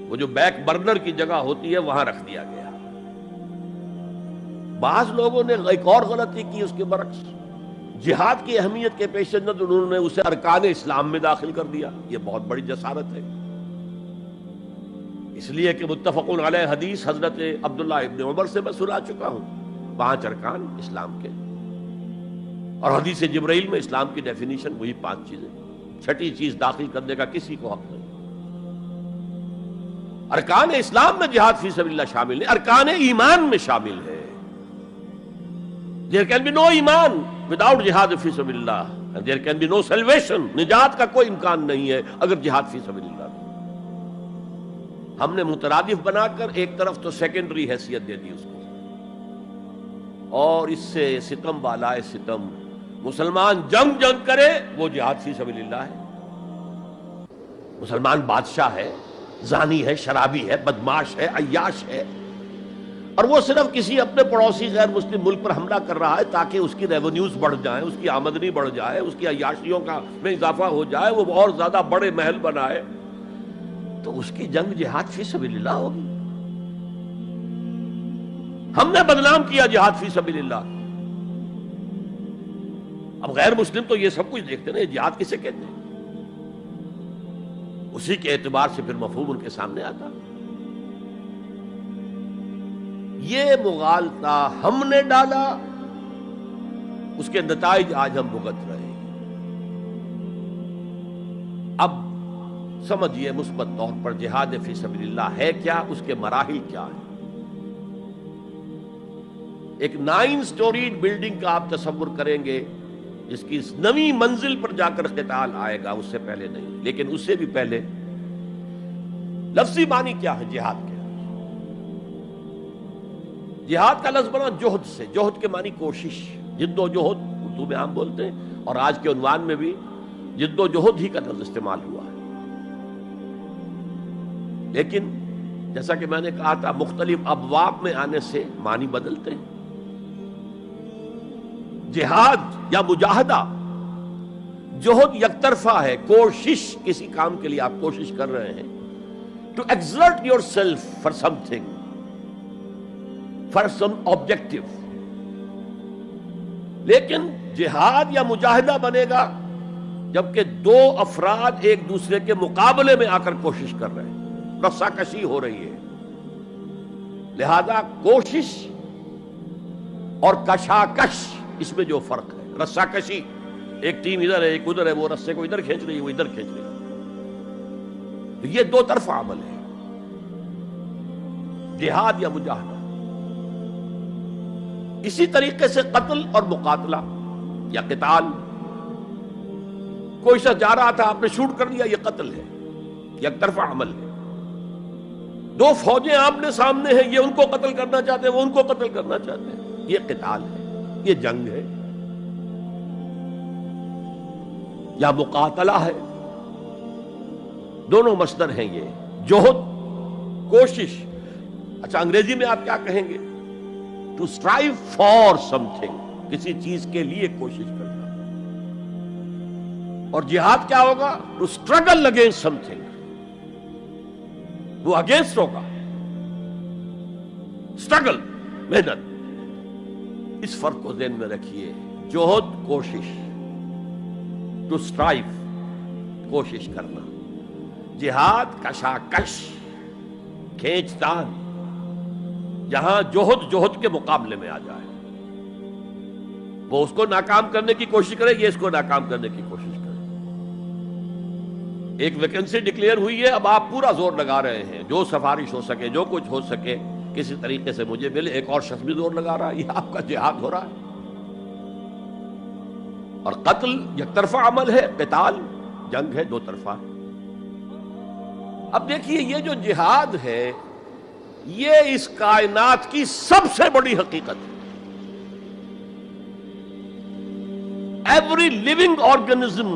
وہ جو بیک برنر کی جگہ ہوتی ہے وہاں رکھ دیا گیا۔ بعض لوگوں نے ایک اور غلطی کی اس کے برعکس، جہاد کی اہمیت کے پیش نظر انہوں نے اسے ارکان اسلام میں داخل کر دیا۔ یہ بہت بڑی جسارت ہے، اس لیے کہ متفقون علیہ حدیث حضرت عبداللہ ابن عمر سے میں سنا چکا ہوں، 5 ارکان اسلام کے، اور حدیث جبرائیل میں اسلام کی ڈیفینیشن وہی 5 چیزیں، چھٹی چیز داخل کرنے کا کسی کو حق نہیں۔ ارکان اسلام میں جہاد فی سبیل اللہ شامل ہے، ارکان ایمان میں شامل ہے۔ There can be no ایمان without جہاد فی سبیل اللہ، and there can be no salvation، نجات کا کوئی امکان نہیں ہے اگر جہاد فی سبیل اللہ نہیں۔ ہم نے مترادف بنا کر ایک طرف تو سیکنڈری حیثیت دے دی اس کو، اور اس سے ستم بالائے ستم، مسلمان جنگ کرے وہ جہاد فی سبیل اللہ ہے، مسلمان بادشاہ ہے، زانی ہے، شرابی ہے، بدماش ہے، عیاش ہے، اور وہ صرف کسی اپنے پڑوسی غیر مسلم ملک پر حملہ کر رہا ہے تاکہ اس کی ریونیوز بڑھ جائیں، اس کی آمدنی بڑھ جائے، اس کی عیاشیوں کا میں اضافہ ہو جائے، وہ اور زیادہ بڑے محل بنائے، تو اس کی جنگ جہاد فی سبیل اللہ ہوگی۔ ہم نے بدنام کیا جہاد فی سبیل اللہ۔ اب غیر مسلم تو یہ سب کچھ دیکھتے ہیں، جہاد کسے کہتے ہیں، اسی کے اعتبار سے پھر مفہوم ان کے سامنے آتا۔ یہ مغالطہ ہم نے ڈالا، اس کے نتائج آج ہم بھگت رہے ہیں۔ اب سمجھیے مثبت طور پر جہاد فی سبیل اللہ ہے کیا، اس کے مراحل کیا ہیں۔ ایک 9 سٹوریڈ بلڈنگ کا آپ تصور کریں گے جس کی نویں منزل پر جا کر قتال آئے گا، اس سے پہلے نہیں. لیکن اس سے بھی پہلے لفظی معنی کیا ہے جہاد کے؟ جہاد کا لفظ بنا جوہد سے. جوہد کے معنی کوشش، جد و جہد اردو میں عام بولتے ہیں، اور آج کے عنوان میں بھی جد و جہد ہی کا لفظ استعمال ہوا ہے. لیکن جیسا کہ میں نے کہا تھا، مختلف ابواب میں آنے سے معنی بدلتے ہیں. جہاد یا مجاہدہ، جوہد یک طرفہ ہے، کوشش، کسی کام کے لیے آپ کوشش کر رہے ہیں. To exert yourself for something, for some objective. لیکن جہاد یا مجاہدہ بنے گا جبکہ دو افراد ایک دوسرے کے مقابلے میں آ کر کوشش کر رہے ہیں، رسا کشی ہو رہی ہے. لہذا کوشش اور کشاکش، اس میں جو فرق ہے، رسا کشی، ایک ٹیم ادھر ہے ایک ادھر ہے، وہ رسے کو ادھر کھینچ رہی ہے وہ ادھر کھینچ رہی ہے، تو یہ دو طرفہ عمل ہے جہاد یا مجاہدہ. اسی طریقے سے قتل اور مقاتلہ یا قتال، کوئی شخص جا رہا تھا آپ نے شوٹ کر دیا، یہ قتل ہے، یک طرفہ عمل ہے. دو فوجیں آمنے سامنے ہیں، یہ ان کو قتل کرنا چاہتے ہیں وہ ان کو قتل کرنا چاہتے ہیں، یہ قتال ہے، یہ جنگ ہے. یا مقاتلہ ہے، دونوں مصدر ہیں یہ، جوہد، کوشش. اچھا انگریزی میں آپ کیا کہیں گے؟ To strive for something, کسی چیز کے لیے کوشش کرنا. اور جہاد کیا ہوگا؟ To struggle against something, وہ اگینسٹ ہوگا، اسٹرگل، محنت. اس فرق کو ذہن میں رکھیے. جوہد کوشش، ٹو اسٹرائیو کوشش کرنا. جہاد کشاکش، کھینچ تان، جہاں جوہد کے مقابلے میں آ جائے، وہ اس کو ناکام کرنے کی کوشش کرے، یہ اس کو ناکام کرنے کی کوشش کرے. ایک ویکنسی ڈکلیئر ہوئی ہے، اب آپ پورا زور لگا رہے ہیں، جو سفارش ہو سکے، جو کچھ ہو سکے کسی طریقے سے مجھے ملے. ایک اور شخص بھی زور لگا رہا ہے، یہ آپ کا جہاد ہو رہا ہے. اور قتل یک طرفہ عمل ہے، قتال جنگ ہے، دو طرفہ. اب دیکھیے یہ جو جہاد ہے یہ اس کائنات کی سب سے بڑی حقیقت ہے. Every living organism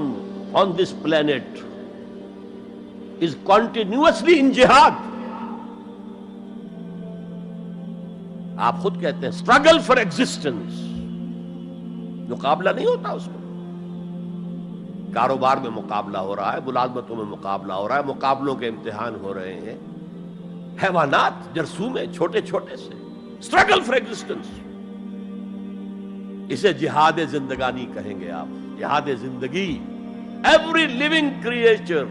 on this planet is continuously in jihad. آپ خود کہتے ہیں struggle for existence، مقابلہ نہیں ہوتا اس میں. کاروبار میں مقابلہ ہو رہا ہے، ملازمتوں میں مقابلہ ہو رہا ہے، مقابلوں کے امتحان ہو رہے ہیں. حیوانات جرثومے چھوٹے چھوٹے سے struggle for existence. اسے جہاد زندگانی کہیں گے آپ، جہاد زندگی. Every living creature,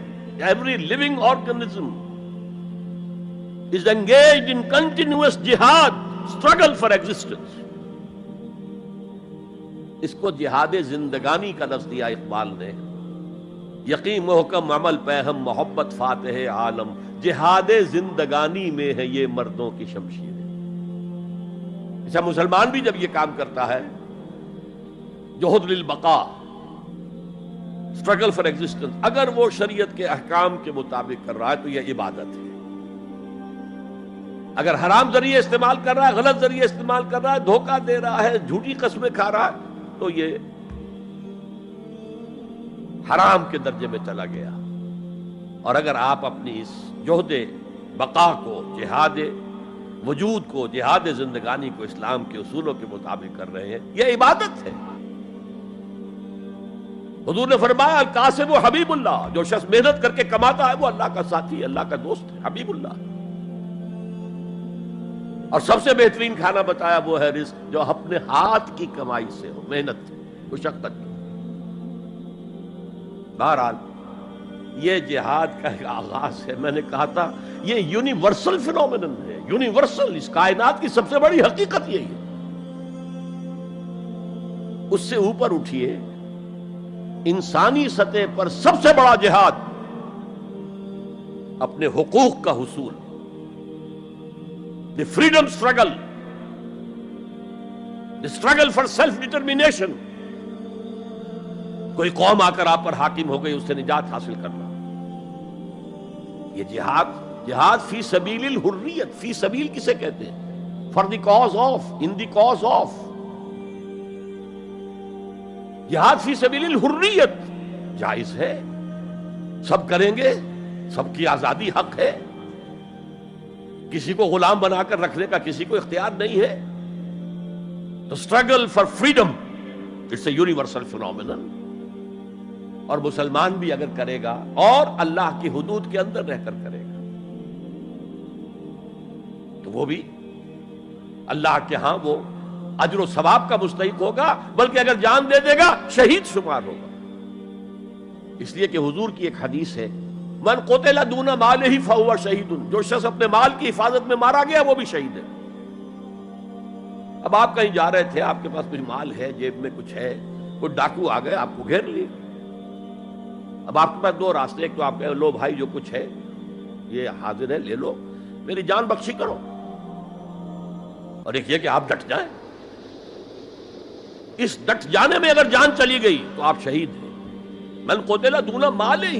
every living organism is engaged in continuous jihad, struggle for existence. اس کو جہاد زندگانی کا لفظ دیا اقبال نے. یقین محکم عمل پہم محبت فاتح عالم، جہاد زندگانی میں ہے یہ مردوں کی شمشیر. ایسا مسلمان بھی جب یہ کام کرتا ہے، جہد للبقاء، اسٹرگل فار ایگزسٹنس، اگر وہ شریعت کے احکام کے مطابق کر رہا ہے تو یہ عبادت ہے. اگر حرام ذریعے استعمال کر رہا ہے، غلط ذریعے استعمال کر رہا ہے، دھوکہ دے رہا ہے، جھوٹی قسمیں کھا رہا ہے، تو یہ حرام کے درجے میں چلا گیا. اور اگر آپ اپنی اس جہد بقا کو، جہاد وجود کو، جہاد زندگانی کو اسلام کے اصولوں کے مطابق کر رہے ہیں، یہ عبادت ہے. حضور نے فرمایا القاسم و حبیب اللہ، جو شخص محنت کر کے کماتا ہے وہ اللہ کا ساتھی، اللہ کا دوست ہے، حبیب اللہ. اور سب سے بہترین کھانا بتایا وہ ہے رزق جو اپنے ہاتھ کی کمائی سے ہو، محنت مشقت. بہرحال یہ جہاد کا ایک آغاز ہے. میں نے کہا تھا یہ یونیورسل فینومینن ہے، یونیورسل، اس کائنات کی سب سے بڑی حقیقت یہی ہے. اس سے اوپر اٹھیے، انسانی سطح پر سب سے بڑا جہاد اپنے حقوق کا حصول، the freedom struggle. the struggle for self determination. کوئی قوم آ کر آپ پر حاکم ہو گئی، اس سے نجات حاصل کرنا، یہ جہاد فی سبیل الحریت. فی سبیل کسے کہتے ہیں؟ For the cause of, in the cause of. جہاد فی سبیل الحریت جائز ہے، سب کریں گے، سب کی آزادی حق ہے، کسی کو غلام بنا کر رکھنے کا کسی کو اختیار نہیں ہے. تو struggle for freedom it's a universal phenomenon. اور مسلمان بھی اگر کرے گا اور اللہ کی حدود کے اندر رہ کر کرے گا تو وہ بھی اللہ کے ہاں وہ اجر و ثواب کا مستحق ہوگا، بلکہ اگر جان دے دے گا شہید شمار ہوگا. اس لیے کہ حضور کی ایک حدیث ہے، من قتل دون مالہ فہو شہید. جو شخص اپنے مال کی حفاظت میں مارا گیا وہ بھی شہید ہے. اب آپ کہیں جا رہے تھے، آپ کے پاس کچھ مال ہے، جیب میں کچھ ہے، کوئی ڈاکو آ گئے آپ کو گھیر لیے. اب آپ کے پاس دو راستے، ایک تو آپ کہے لو بھائی جو کچھ ہے یہ حاضر ہے، لے لو، میری جان بخشی کرو، اور ایک یہ کہ آپ ڈٹ جائیں. اس ڈٹ جانے میں اگر جان چلی گئی تو آپ شہید ہیں. من قتل دون مالہ،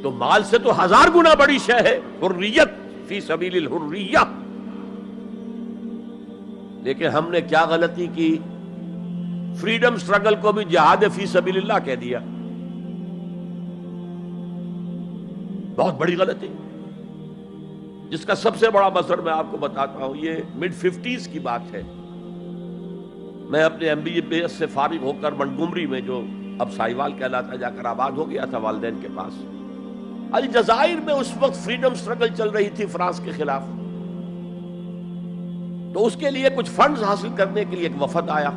تو مال سے تو 1000 گنا بڑی شے ہے حریت، فی سبیل الحریہ. لیکن ہم نے کیا غلطی کی؟ فریڈم سٹرگل کو بھی جہاد فی سبیل اللہ کہہ دیا. بہت بڑی غلطی، جس کا سب سے بڑا مثر میں آپ کو بتاتا ہوں. یہ mid 50s کی بات ہے. میں اپنے MBA سے فارغ ہو کر منٹگومری میں، جو اب سائیوال کہلاتا جا کر آباد ہو گیا تھا والدین کے پاس، الجزائر میں اس وقت فریڈم سٹرگل چل رہی تھی فرانس کے خلاف. تو اس کے لیے کچھ فنڈز حاصل کرنے کے لیے ایک وفد آیا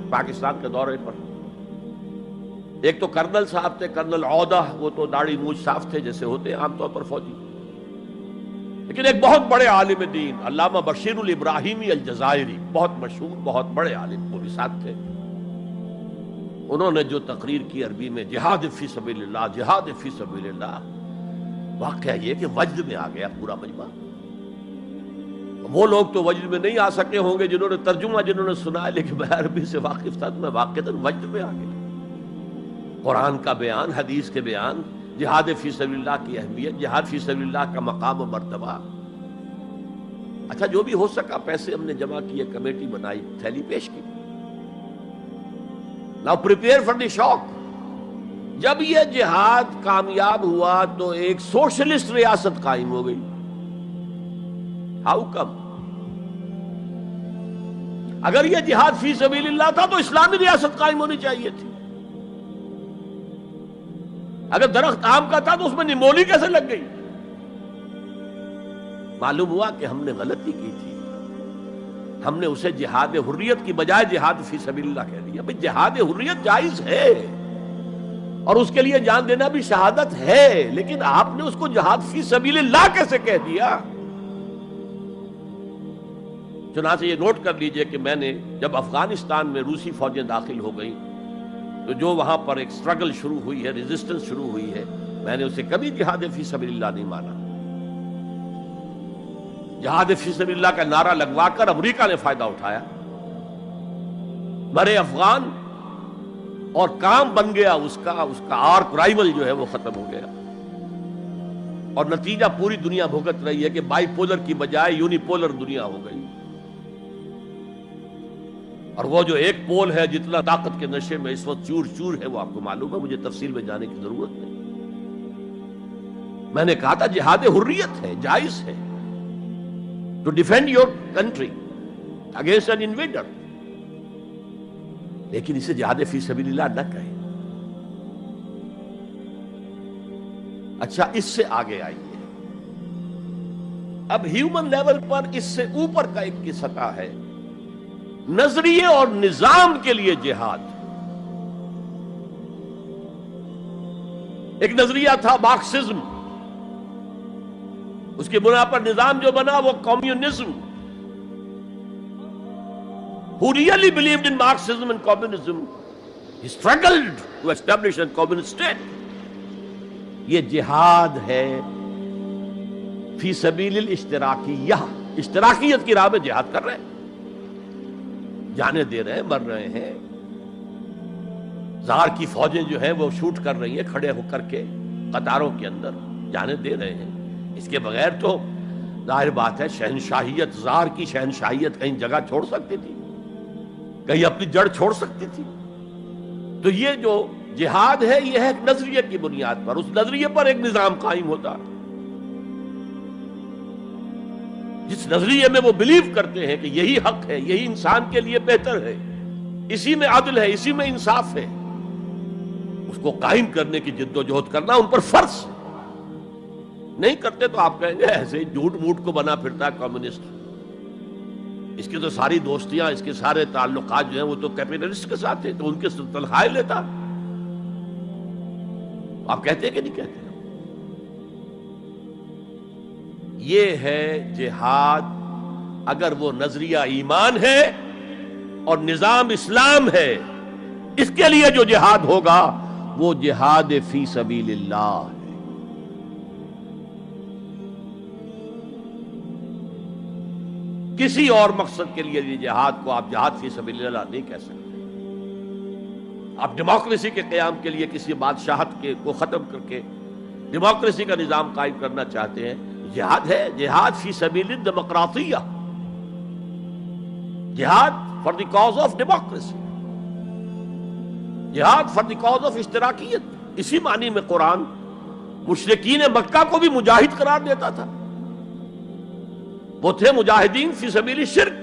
پاکستان کے دورے پر. ایک تو کرنل صاحب تھے، کرنل عودہ، وہ تو داڑھی مونچھ صاف تھے جیسے ہوتے عام طور پر فوجی. لیکن ایک بہت بڑے عالم دین علامہ بشیر الابراہیمی الجزائری، بہت مشہور، بہت بڑے عالم، وہ بھی ساتھ تھے. انہوں نے جو تقریر کی عربی میں، جہاد فی سبیل اللہ، جہاد فی سبیل اللہ، واقعہ یہ کہ وجد میں آ گیا پورا مجمع. وہ لوگ تو وجد میں نہیں آ سکے ہوں گے جنہوں نے ترجمہ، جنہوں نے سنا ہے، لیکن میں عربی سے واقف تھا تو میں واقعتاً وجد میں آ گیا. قرآن کا بیان، حدیث کے بیان، جہاد فی سبیل اللہ کی اہمیت، جہاد فی سبیل اللہ کا مقام و مرتبہ. اچھا جو بھی ہو سکا پیسے ہم نے جمع کیے، کمیٹی بنائی، تھیلی پیش کی. Now prepare for the shock. جب یہ جہاد کامیاب ہوا تو ایک سوشلسٹ ریاست قائم ہو گئی. How come؟ اگر یہ جہاد فی سبیل اللہ تھا تو اسلامی ریاست قائم ہونی چاہیے تھی. اگر درخت آم کا تھا تو اس میں نمولی کیسے لگ گئی؟ معلوم ہوا کہ ہم نے غلطی کی تھی. ہم نے اسے جہاد حریت کی بجائے جہاد فی سبیل اللہ کہہ دیا. بھئی جہاد حریت جائز ہے اور اس کے لیے جان دینا بھی شہادت ہے، لیکن آپ نے اس کو جہاد فی سبیل اللہ کیسے کہہ دیا؟ چنانچہ یہ نوٹ کر لیجئے کہ میں نے جب افغانستان میں روسی فوجیں داخل ہو گئیں تو جو وہاں پر ایک سٹرگل شروع ہوئی ہے، ریزسٹنس شروع ہوئی ہے، میں نے اسے کبھی جہاد فی سبیل اللہ نہیں مانا. جہاد فی سبیل اللہ کا نعرہ لگوا کر امریکہ نے فائدہ اٹھایا، مرے افغان، اور کام بن گیا اس کا آرک رائیول جو ہے وہ ختم ہو گیا. اور نتیجہ پوری دنیا بھگت رہی ہے کہ بائی پولر کی بجائے یونی پولر دنیا ہو گئی. اور وہ جو ایک پول ہے جتنا طاقت کے نشے میں اس وقت چور چور ہے، وہ آپ کو معلوم ہے، مجھے تفصیل میں جانے کی ضرورت نہیں. میں نے کہا تھا جہاد حریت ہے، جائز ہے، to defend your country against an invader, لیکن اسے جہاد فی سبیل اللہ نہ کہیں. اچھا اس سے آگے آئیے، اب ہیومن لیول پر اس سے اوپر کا ایک کی سطح ہے، نظریے اور نظام کے لیے جہاد. ایک نظریہ تھا مارکسزم، اس کی بنا پر نظام جو بنا وہ communism. Who really believed in Marxism and communism, he struggled to establish a communist state. یہ جہاد ہے فی سبیل الاشتراکیہ، اشتراکیت کی راہ میں جہاد کر رہے ہیں. جانیں دے رہے ہیں، مر رہے ہیں، زار کی فوجیں جو ہیں وہ شوٹ کر رہی ہیں کھڑے ہو کر کے قطاروں کے اندر، جانیں دے رہے ہیں۔ اس کے بغیر تو ظاہر بات ہے شہنشاہیت، زار کی شہنشاہیت کہیں جگہ چھوڑ سکتی تھی، کہیں اپنی جڑ چھوڑ سکتی تھی؟ تو یہ جو جہاد ہے یہ ہے ایک نظریے کی بنیاد پر، اس نظریے پر ایک نظام قائم ہوتا ہے، جس نظریے میں وہ بلیو کرتے ہیں کہ یہی حق ہے، یہی انسان کے لیے بہتر ہے، اسی میں عدل ہے، اسی میں انصاف ہے، اس کو قائم کرنے کی جد و جہد کرنا ان پر فرض ہے۔ نہیں کرتے تو آپ کہیں گے ایسے جھوٹ موٹ کو بنا پھرتا ہے کمیونسٹ، اس کی تو ساری دوستیاں، اس کے سارے تعلقات جو ہیں وہ تو کیپٹلسٹ کے ساتھ ہیں، تو ان کے تنخواہیں لیتا۔ آپ کہتے ہیں کہ نہیں کہتے؟ یہ ہے جہاد، اگر وہ نظریہ ایمان ہے اور نظام اسلام ہے، اس کے لیے جو جہاد ہوگا وہ جہاد فی سبیل اللہ ہے۔ کسی اور مقصد کے لیے جہاد کو آپ جہاد فی سبیل اللہ نہیں کہہ سکتے۔ آپ ڈیموکریسی کے قیام کے لیے کسی بادشاہت کو ختم کر کے ڈیموکریسی کا نظام قائم کرنا چاہتے ہیں، جہاد ہے، جہاد فی سبیل الدیمقراطیہ، جہاد for the cause of democracy, جہاد فار دی کاز آف اشتراکیت۔ اسی معنی میں قرآن مشرکین مکہ کو بھی مجاہد قرار دیتا تھا، وہ تھے مجاہدین فی سبیل الشرک،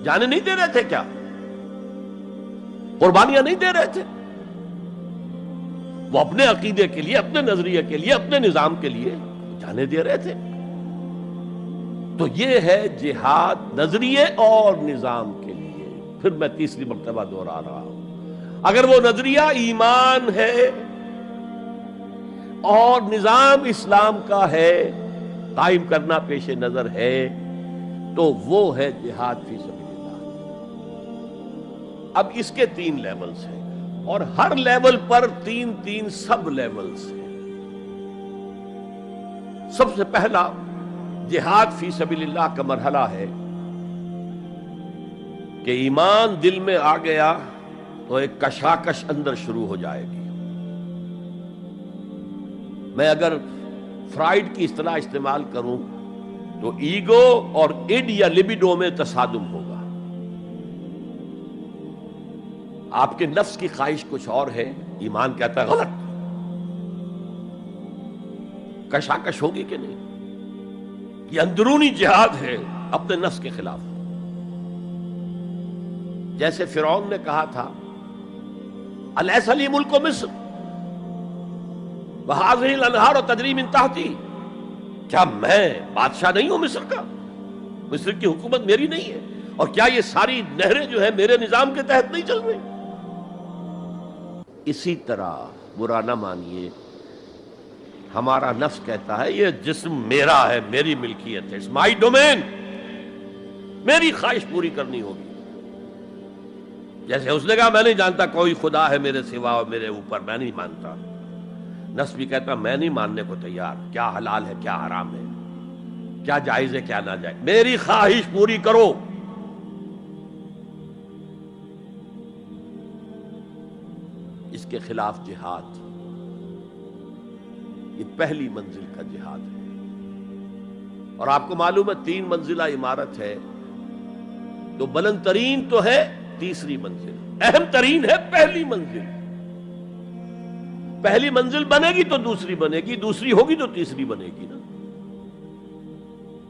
جانے نہیں دے رہے تھے، کیا قربانیاں نہیں دے رہے تھے؟ وہ اپنے عقیدے کے لیے، اپنے نظریے کے لیے، اپنے نظام کے لیے جانے دے رہے تھے۔ تو یہ ہے جہاد نظریے اور نظام کے لیے۔ پھر میں تیسری مرتبہ دوہرا رہا ہوں، اگر وہ نظریہ ایمان ہے اور نظام اسلام کا ہے، قائم کرنا پیش نظر ہے، تو وہ ہے جہاد فی سبیل اللہ۔ اب اس کے 3 لیولز ہیں، اور ہر لیول پر 3 سب لیولز ہیں۔ سب سے پہلا جہاد فی سبیل اللہ کا مرحلہ ہے کہ ایمان دل میں آ گیا تو ایک کشاکش اندر شروع ہو جائے گی۔ میں اگر فرائیڈ کی اصطلاح استعمال کروں تو ایگو اور ایڈ یا لبیڈو میں تصادم ہوگا۔ آپ کے نفس کی خواہش کچھ اور ہے، ایمان کہتا ہے غلط، کشاکش ہوگی کہ نہیں؟ یہ اندرونی جہاد ہے اپنے نفس کے خلاف۔ جیسے فرعون نے کہا تھا الیس لی ملک مصر وہذہ الانہار تجری من تحتی، کیا میں بادشاہ نہیں ہوں مصر کا؟ مصر کی حکومت میری نہیں ہے؟ اور کیا یہ ساری نہریں جو ہیں میرے نظام کے تحت نہیں چل رہی؟ اسی طرح برا نہ مانیے، ہمارا نفس کہتا ہے یہ جسم میرا ہے، میری ملکیت ہے، اٹس مائی ڈومین، میری خواہش پوری کرنی ہوگی۔ جیسے اس نے کہا میں نہیں جانتا کوئی خدا ہے میرے سوا اور میرے اوپر، میں نہیں مانتا۔ نفس بھی کہتا میں نہیں ماننے کو تیار، کیا حلال ہے کیا حرام ہے، کیا جائز ہے کیا ناجائز، میری خواہش پوری کرو۔ اس کے خلاف جہاد، یہ پہلی منزل کا جہاد ہے۔ اور آپ کو معلوم ہے 3 منزلہ عمارت ہے، تو بلند ترین تو ہے تیسری منزل، اہم ترین ہے پہلی منزل۔ پہلی منزل بنے گی تو دوسری بنے گی، دوسری ہوگی تو تیسری بنے گی نا۔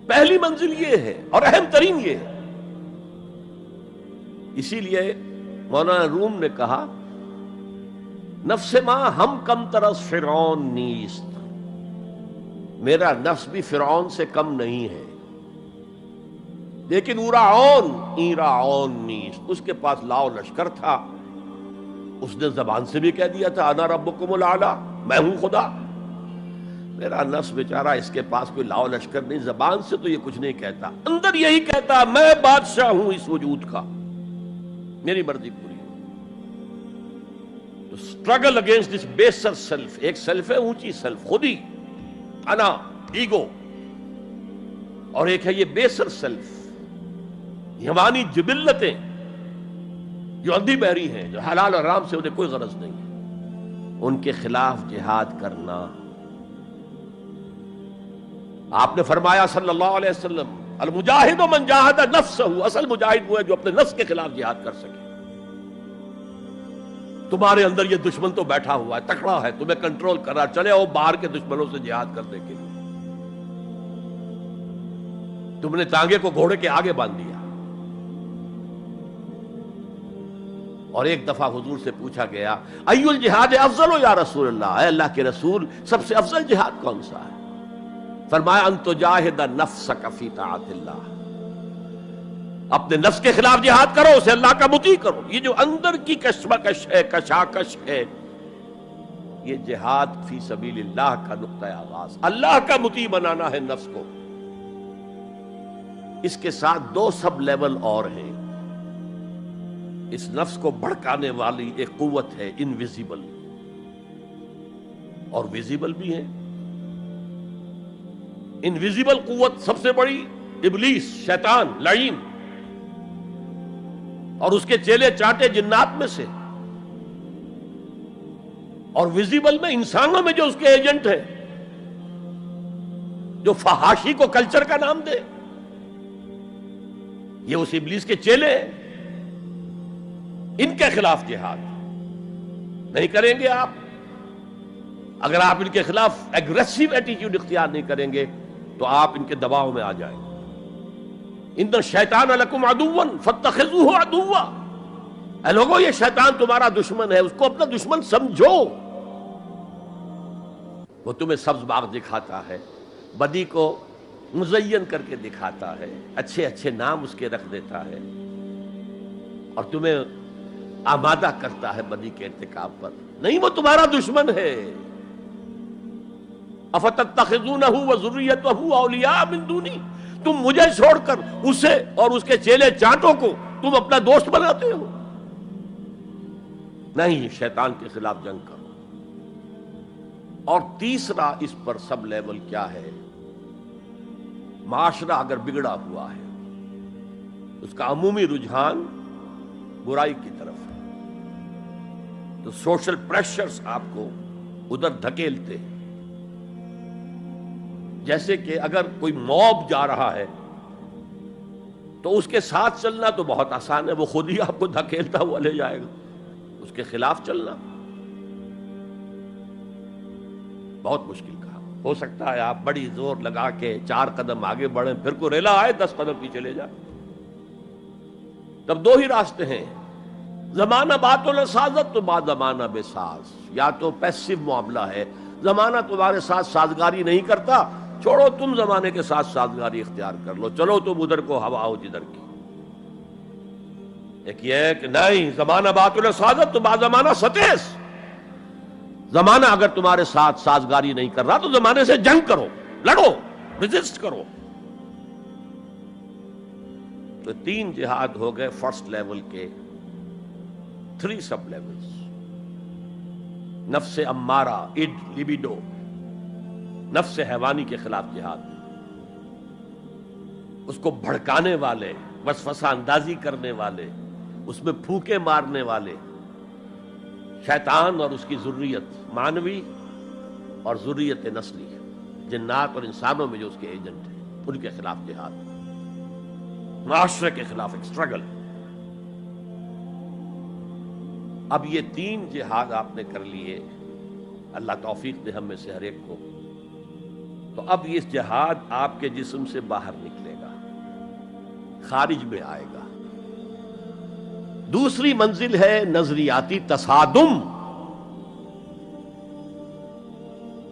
پہلی منزل یہ ہے اور اہم ترین یہ ہے۔ اسی لیے مولانا روم نے کہا نفس ما ہم کم ترس فرعون نیست، میرا نفس بھی فرعون سے کم نہیں ہے، لیکن ایراعون نیست، اس کے پاس لاؤ لشکر تھا، اس نے زبان سے بھی کہہ دیا تھا انا ربکم الاعلی، میں ہوں خدا۔ میرا نفس بیچارہ اس کے پاس کوئی لاؤ لشکر نہیں، زبان سے تو یہ کچھ نہیں کہتا، اندر یہی کہتا میں بادشاہ ہوں اس وجود کا، میری مرضی پوری۔ تو اسٹرگل اگینسٹ دس بیسر سیلف، ایک سیلف ہے اونچی سیلف، خودی، انا، ایگو، اور ایک ہے یہ بیسر سیلف، حیوانی جبلتیں جو اندھی بہری ہیں، جو حلال اور حرام سے انہیں کوئی غرض نہیں ہے، ان کے خلاف جہاد کرنا۔ آپ نے فرمایا صلی اللہ علیہ وسلم، المجاہد من جاہد نفسہ، اصل مجاہد وہ ہے جو اپنے نفس کے خلاف جہاد کر سکے۔ تمہارے اندر یہ دشمن تو بیٹھا ہوا ہے، تکڑا ہے، تمہیں کنٹرول کر رہا، چلے آؤ باہر کے دشمنوں سے جہاد کرنے کے لیے۔ تم نے ٹانگے کو گھوڑے کے آگے باندھ دیا۔ اور ایک دفعہ حضور سے پوچھا گیا، ای الجہاد افضل یا رسول اللہ، اے اللہ کے رسول سب سے افضل جہاد کون سا ہے؟ فرمایا ان تجاہد نفسک فی طاعت اللہ، اپنے نفس کے خلاف جہاد کرو، اسے اللہ کا مطیع کرو۔ یہ جو اندر کی کشمکش ہے، کشاکش ہے، یہ جہاد فی سبیل اللہ کا نقطہ آغاز، اللہ کا مطیع بنانا ہے نفس کو۔ اس کے ساتھ دو سب لیول اور ہیں۔ اس نفس کو بھڑکانے والی ایک قوت ہے انویزیبل، اور ویزیبل بھی ہے۔ انویزیبل قوت سب سے بڑی ابلیس، شیطان لعین، اور اس کے چیلے چاٹے جنات میں سے، اور ویزیبل میں انسانوں میں جو اس کے ایجنٹ ہیں، جو فحاشی کو کلچر کا نام دے، یہ اس ابلیس کے چیلے ہیں۔ ان کے خلاف جہاد نہیں کریں گے آپ، اگر آپ ان کے خلاف ایگریسو ایٹیٹیوڈ اختیار نہیں کریں گے تو آپ ان کے دباؤ میں آ جائیں گے۔ ان الشیطان لکم عدو فاتخذوہ عدوا، اے لوگوں یہ شیطان تمہارا دشمن ہے، اس کو اپنا دشمن سمجھو۔ وہ تمہیں سبز باغ دکھاتا ہے، بدی کو مزین کر کے دکھاتا ہے، اچھے اچھے نام اس کے رکھ دیتا ہے، اور تمہیں آمادہ کرتا ہے بدی کے ارتکاب پر۔ نہیں، وہ تمہارا دشمن ہے۔ افتتخذونہ وذریتہ اولیاء من دونی، تم مجھے چھوڑ کر اسے اور اس کے چیلے چانٹوں کو تم اپنا دوست بناتے ہو۔ نہیں، شیطان کے خلاف جنگ کرو۔ اور تیسرا اس پر سب لیول کیا ہے؟ معاشرہ اگر بگڑا ہوا ہے، اس کا عمومی رجحان برائی کی طرف ہے، تو سوشل پریشرز آپ کو ادھر دھکیلتے ہیں۔ جیسے کہ اگر کوئی موب جا رہا ہے تو اس کے ساتھ چلنا تو بہت آسان ہے، وہ خود ہی آپ کو دھکیلتا ہوا لے جائے گا۔ اس کے خلاف چلنا بہت مشکل کام ہو سکتا ہے۔ آپ بڑی زور لگا کے 4 قدم آگے بڑھیں، پھر کو ریلا آئے 10 قدم پیچھے لے جائے۔ تب دو ہی راستے ہیں، زمانہ بات و سازت تو بعد زمانہ بے ساز۔ یا تو پیسو معاملہ ہے، زمانہ تمہارے ساتھ سازگاری نہیں کرتا، چھوڑو تم زمانے کے ساتھ سازگاری اختیار کر لو، چلو تم ادھر کو ہوا ہو جدھر کی۔ ایک یہ ہے کہ نہیں، زمانہ بات و سازت تو بعد زمانہ ستیس۔ زمانہ اگر تمہارے ساتھ سازگاری نہیں کر رہا تو زمانے سے جنگ کرو، لڑو، ریزسٹ کرو۔ تو 3 جہاد ہو گئے فرسٹ لیول کے، 3 سب لیولز۔ نفس امارہ، اڈ، لیبیڈو، نفس حیوانی کے خلاف جہاد، اس کو بھڑکانے والے، وسوسہ اندازی کرنے والے، اس میں پھونکے مارنے والے، شیطان اور اس کی ذریت مانوی اور ذریت نسلی، جنات اور انسانوں میں جو اس کے ایجنٹ ہیں، ان کے خلاف جہاد، معاشرے کے خلاف ایک سٹرگل۔ اب یہ 3 جہاد آپ نے کر لیے، اللہ توفیق دے ہم میں سے ہر ایک کو، تو اب یہ جہاد آپ کے جسم سے باہر نکلے گا، خارج میں آئے گا۔ دوسری منزل ہے نظریاتی تصادم۔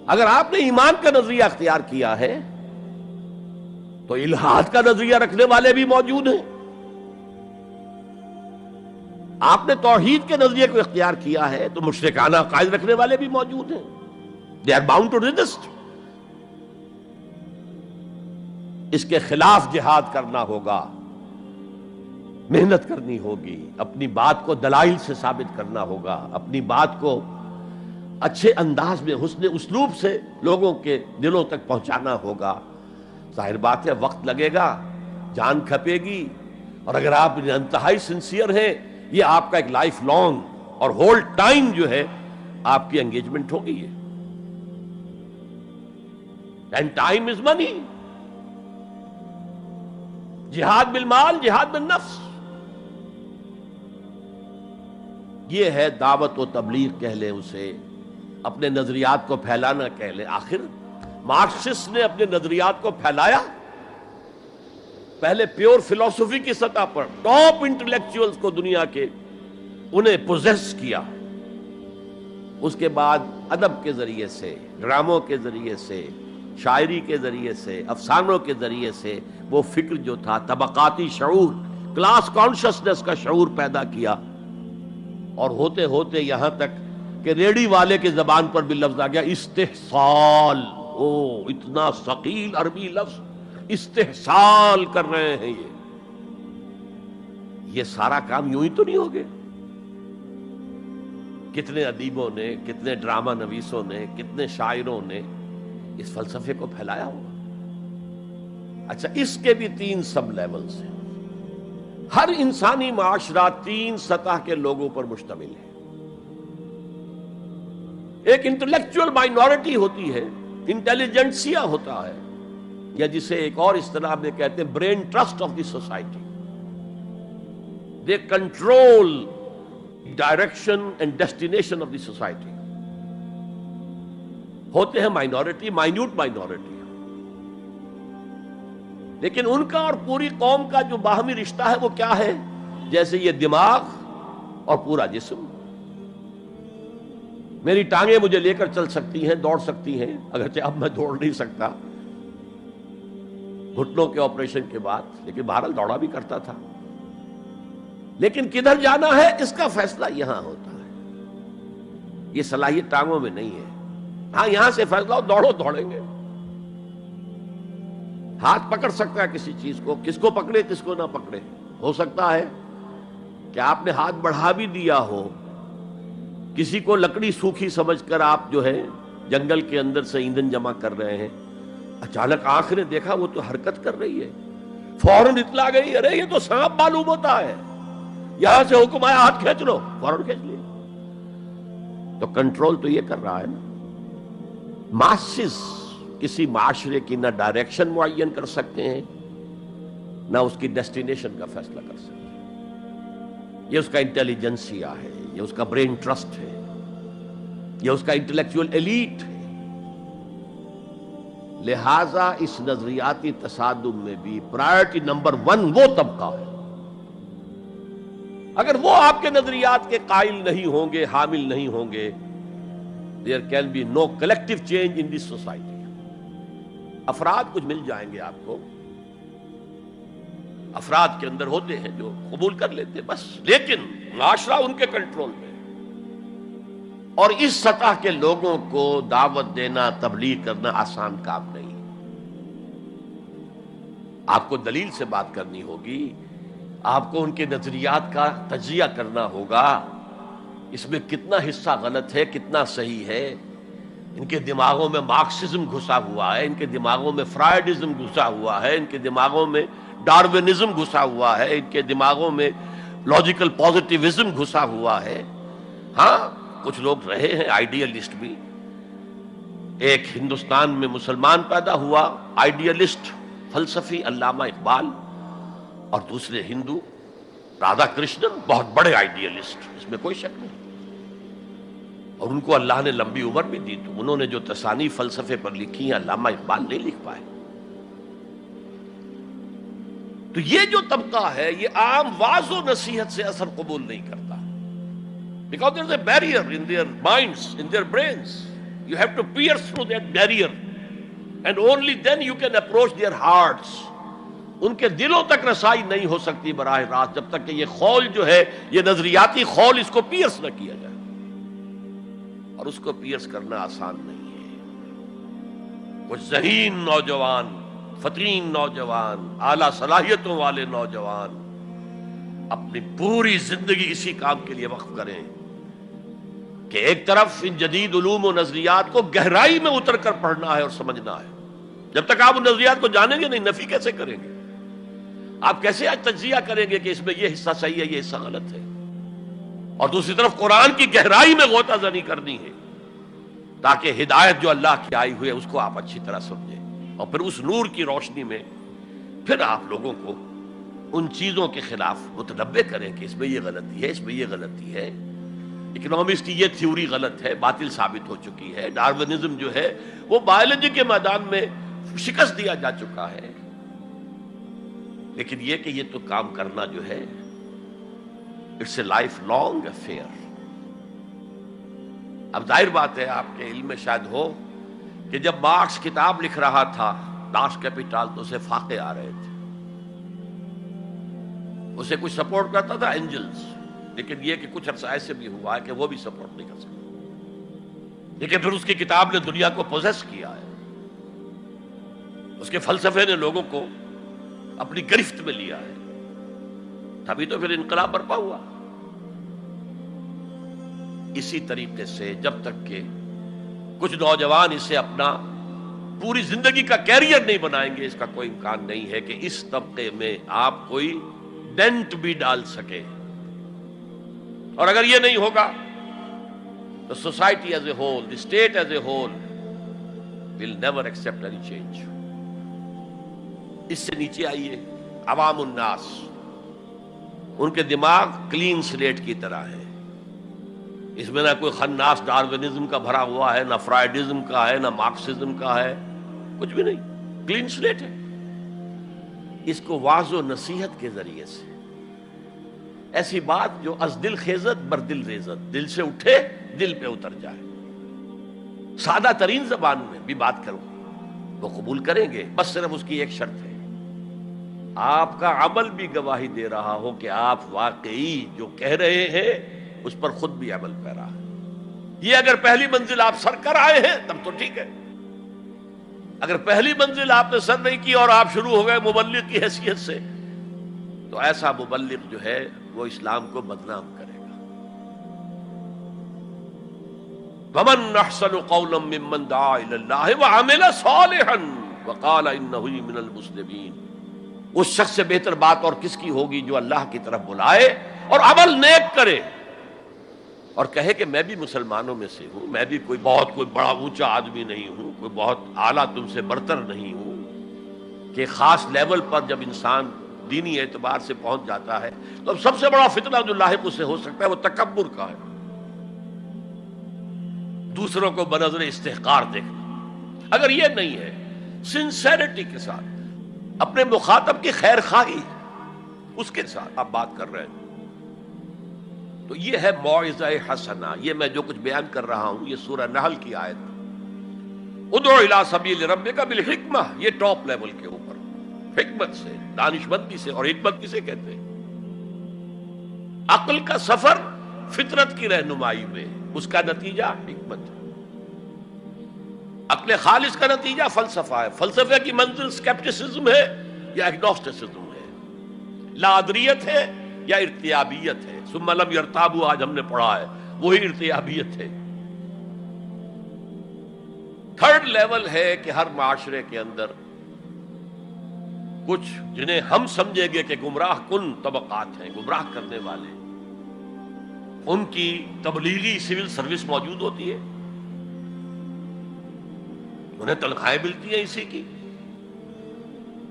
اگر آپ نے ایمان کا نظریہ اختیار کیا ہے تو الحاد کا نظریہ رکھنے والے بھی موجود ہیں۔ آپ نے توحید کے نظریے کو اختیار کیا ہے تو مشرکانہ عقائد رکھنے والے بھی موجود ہیں۔ They are bound to resist۔ اس کے خلاف جہاد کرنا ہوگا، محنت کرنی ہوگی، اپنی بات کو دلائل سے ثابت کرنا ہوگا، اپنی بات کو اچھے انداز میں، حسن اسلوب سے لوگوں کے دلوں تک پہنچانا ہوگا۔ ظاہر بات ہے وقت لگے گا، جان کھپے گی، اور اگر آپ انتہائی سنسیئر ہیں، یہ آپ کا ایک لائف لانگ اور ہول ٹائم جو ہے آپ کی انگیجمنٹ ہوگی ہے. اینڈ ٹائم از منی. جہاد بالمال، جہاد بالنفس، یہ ہے دعوت و تبلیغ کہہ لیں اسے، اپنے نظریات کو پھیلانا کہہ لیں. آخر مارکسسٹ نے اپنے نظریات کو پھیلایا پہلے پیور فلسفی کی سطح پر، ٹاپ انٹلیکچوئلز کو دنیا کے انہیں پوزیس کیا. اس کے بعد ادب کے ذریعے سے، ڈراموں کے ذریعے سے، شاعری کے ذریعے سے، افسانوں کے ذریعے سے وہ فکر جو تھا، طبقاتی شعور، کلاس کانشسنس کا شعور پیدا کیا. اور ہوتے ہوتے یہاں تک کہ ریڑی والے کے زبان پر بھی لفظ آ گیا استحصال. اتنا ثقیل عربی لفظ، استحصال کر رہے ہیں. یہ سارا کام یوں ہی تو نہیں ہو گیا. کتنے ادیبوں نے، کتنے ڈرامہ نویسوں نے، کتنے شاعروں نے اس فلسفے کو پھیلایا ہوا. اچھا، اس کے بھی 3 سب لیولز ہیں. ہر انسانی معاشرہ 3 سطح کے لوگوں پر مشتمل ہے. ایک انٹلیکچوئل مائنورٹی ہوتی ہے، انٹیلیجنسیا ہوتا ہے، یا جسے ایک اور اصطلاح میں کہتے ہیں brain trust of the society. They control direction and destination of the society. ہوتے ہیں مائنورٹی، مائنیوٹ مائنورٹی، لیکن ان کا اور پوری قوم کا جو باہمی رشتہ ہے وہ کیا ہے؟ جیسے یہ دماغ اور پورا جسم. میری ٹانگیں مجھے لے کر چل سکتی ہیں، دوڑ سکتی ہیں، اگرچہ اب میں دوڑ نہیں سکتا گھٹنوں کے آپریشن کے بعد، لیکن بہرحال دوڑا بھی کرتا تھا. لیکن کدھر جانا ہے اس کا فیصلہ یہاں ہوتا ہے. یہ صلاحیت ٹانگوں میں نہیں ہے. ہاں، یہاں سے فیصلہ ہو دوڑو، دوڑیں گے. ہاتھ پکڑ سکتا ہے کسی چیز کو، کس کو پکڑے کس کو نہ پکڑے. ہو سکتا ہے کہ آپ نے ہاتھ بڑھا بھی دیا ہو، کسی کو لکڑی سوکھی سمجھ کر آپ جو ہے جنگل کے اندر سے ایندھن جمع کر رہے ہیں، اچانک آنکھ نے دیکھا وہ تو حرکت کر رہی ہے، فوراً اطلاع گئی، ارے یہ تو سانپ معلوم ہوتا ہے، یہاں سے حکم آیا ہاتھ کھینچ لو، فوراً کھینچ لیا. تو کنٹرول تو یہ کر رہا ہے نا. ماسز کسی معاشرے کی نہ ڈائریکشن معین کر سکتے ہیں، نہ اس کی ڈیسٹینیشن کا فیصلہ کر سکتے ہیں. یہ اس کا انٹیلیجنسیا ہے، یہ اس کا برین ٹرسٹ ہے، یہ اس کا انٹلیکچوئل ایلیٹ ہے. لہذا اس نظریاتی تصادم میں بھی پرائرٹی نمبر 1 وہ طبقہ ہے. اگر وہ آپ کے نظریات کے قائل نہیں ہوں گے، حامل نہیں ہوں گے، there can be no collective change in this society. افراد کچھ مل جائیں گے آپ کو، افراد کے اندر ہوتے ہیں جو قبول کر لیتے ہیں بس، لیکن معاشرہ ان کے کنٹرول میں. اور اس سطح کے لوگوں کو دعوت دینا، تبلیغ کرنا آسان کام نہیں. آپ کو دلیل سے بات کرنی ہوگی، آپ کو ان کے نظریات کا تجزیہ کرنا ہوگا، اس میں کتنا حصہ غلط ہے، کتنا صحیح ہے. ان کے دماغوں میں مارکسزم گھسا ہوا ہے، ان کے دماغوں میں فرائیڈزم گھسا ہوا ہے، ان کے دماغوں میں ڈارونزم گھسا ہوا ہے، ان کے دماغوں میں لاجیکل پازیٹیوزم گھسا ہوا ہے. ہاں، کچھ لوگ رہے ہیں آئیڈیالسٹ بھی. ایک ہندوستان میں مسلمان پیدا ہوا آئیڈیالسٹ فلسفی علامہ اقبال، اور دوسرے ہندو رادھا کرشنن، بہت بڑے آئیڈیالسٹ، اس میں کوئی شک نہیں. اور ان کو اللہ نے لمبی عمر بھی دی، تو انہوں نے جو تصانیف فلسفے پر لکھی ہیں علامہ اقبال نہیں لکھ پائے. تو یہ جو طبقہ ہے یہ عام واعظ و نصیحت سے اثر قبول نہیں کرتا. Because there is a barrier in their minds, in their brains. You have to pierce through that barrier, and only then you can approach their hearts. ان کے دلوں تک رسائی نہیں ہو سکتی براہ راست جب تک کہ یہ خول جو ہے، یہ نظریاتی خول، اس کو پیئرس نہ کیا جائے. اور اس کو پیئرس کرنا آسان نہیں ہے. کچھ ذہین نوجوان، فطین نوجوان، اعلیٰ صلاحیتوں والے نوجوان اپنی پوری زندگی اسی کام کے لیے وقف کریں کہ ایک طرف ان جدید علوم و نظریات کو گہرائی میں اتر کر پڑھنا ہے اور سمجھنا ہے. جب تک آپ ان نظریات کو جانیں گے نہیں، نفی کیسے کریں گے؟ آپ کیسے آج تجزیہ کریں گے کہ اس میں یہ حصہ صحیح ہے یہ حصہ غلط ہے؟ اور دوسری طرف قرآن کی گہرائی میں غوطہ زنی کرنی ہے تاکہ ہدایت جو اللہ کی آئی ہوئی ہے اس کو آپ اچھی طرح سمجھیں، اور پھر اس نور کی روشنی میں پھر آپ لوگوں کو ان چیزوں کے خلاف متنبع کریں کہ اس میں یہ غلطی ہے، اس میں یہ غلطی ہے، اکنامکس کی یہ تھیوری غلط ہے، باطل ثابت ہو چکی ہے، ڈارونزم جو ہے وہ بایولوجی کے میدان میں شکست دیا جا چکا ہے۔ لیکن یہ کہ یہ تو کام کرنا جو ہے it's a lifelong affair. اب ظاہر بات ہے آپ کے علم میں شاید ہو کہ جب مارکس کتاب لکھ رہا تھا داس کیپیٹال تو اسے فاقے آ رہے تھے، اسے کچھ سپورٹ کرتا تھا اینجلز، لیکن یہ کہ کچھ عرصہ ایسے بھی ہوا ہے کہ وہ بھی سپورٹ نہیں کر سکتا، لیکن پھر اس کی کتاب نے دنیا کو پوزیس کیا ہے، اس کے فلسفے نے لوگوں کو اپنی گرفت میں لیا ہے، تبھی تو پھر انقلاب برپا ہوا۔ اسی طریقے سے جب تک کہ کچھ نوجوان اسے اپنا پوری زندگی کا کیریئر نہیں بنائیں گے، اس کا کوئی امکان نہیں ہے کہ اس طبقے میں آپ کوئی ڈینٹ بھی ڈال سکے۔ اور اگر یہ نہیں ہوگا تو society as a whole, the state as a whole will never accept any change. اس سے نیچے آئیے، عوام الناس، ان کے دماغ کلین سلیٹ کی طرح ہے، اس میں نہ کوئی خناس ڈارونزم کا بھرا ہوا ہے، نہ فرائیڈزم کا ہے، نہ مارکسزم کا ہے، کچھ بھی نہیں، کلین سلیٹ ہے۔ اس کو واعظ و نصیحت کے ذریعے سے ایسی بات جو از دل خیزت بر دل ریزت، دل سے اٹھے دل پہ اتر جائے، سادہ ترین زبان میں بھی بات کرو وہ قبول کریں گے، بس صرف اس کی ایک شرط ہے، آپ کا عمل بھی گواہی دے رہا ہو کہ آپ واقعی جو کہہ رہے ہیں اس پر خود بھی عمل پیرا ہے۔ یہ اگر پہلی منزل آپ سر کر آئے ہیں تب تو ٹھیک ہے، اگر پہلی منزل آپ نے سر نہیں کی اور آپ شروع ہو گئے مبلغ کی حیثیت سے، تو ایسا مبلغ جو ہے وہ اسلام کو بدنام کرے گا۔ وَمَنْ أَحْسَنُ قَوْلًا مِّمَّنْ دَعَا إِلَى اللَّهِ وَعَمِلَ صَالِحًا وَقَالَ إِنَّهُ مِنَ الْمُسْلِمِينَ۔ اس شخص سے بہتر بات اور کس کی ہوگی جو اللہ کی طرف بلائے اور عمل نیک کرے اور کہے کہ میں بھی مسلمانوں میں سے ہوں، میں بھی کوئی بڑا اونچا آدمی نہیں ہوں، کوئی بہت اعلیٰ تم سے برتر نہیں ہوں، کہ خاص لیول پر جب انسان دینی اعتبار سے پہنچ جاتا ہے تو اب سب سے بڑا فتنہ جو لاحق اس سے ہو سکتا ہے وہ تکبر کا ہے، دوسروں کو بنظر استحقار دیکھنا۔ اگر یہ نہیں ہے، سنسیریٹی کے ساتھ اپنے مخاطب کی خیر خواہی اس کے ساتھ آپ بات کر رہے ہیں، تو یہ ہے موعظہ حسنہ۔ یہ میں جو کچھ بیان کر رہا ہوں یہ سورہ نحل کی آیت، ادعو الی سبیل ربک بالحکمہ، یہ ٹاپ لیول کے اوپر حکمت سے، دانشمندی سے، اور حکمت کسے کہتے ہیں؟ عقل کا سفر فطرت کی رہنمائی میں، اس کا نتیجہ حکمت ہے۔ عقل خالص کا نتیجہ فلسفہ ہے، فلسفے کی منزل سکیپٹسزم ہے یا ایگنوسٹسزم ہے، لا ادریت ہے یا ارتیابیت ہے، ثم لم یرتابوا آج ہم نے پڑھا ہے، وہی ارتیابیت ہے۔ تھرڈ لیول ہے کہ ہر معاشرے کے اندر کچھ جنہیں ہم سمجھیں گے کہ گمراہ کن طبقات ہیں، گمراہ کرنے والے، ان کی تبلیغی سول سروس موجود ہوتی ہے، انہیں تنخواہیں ملتی ہیں اسی کی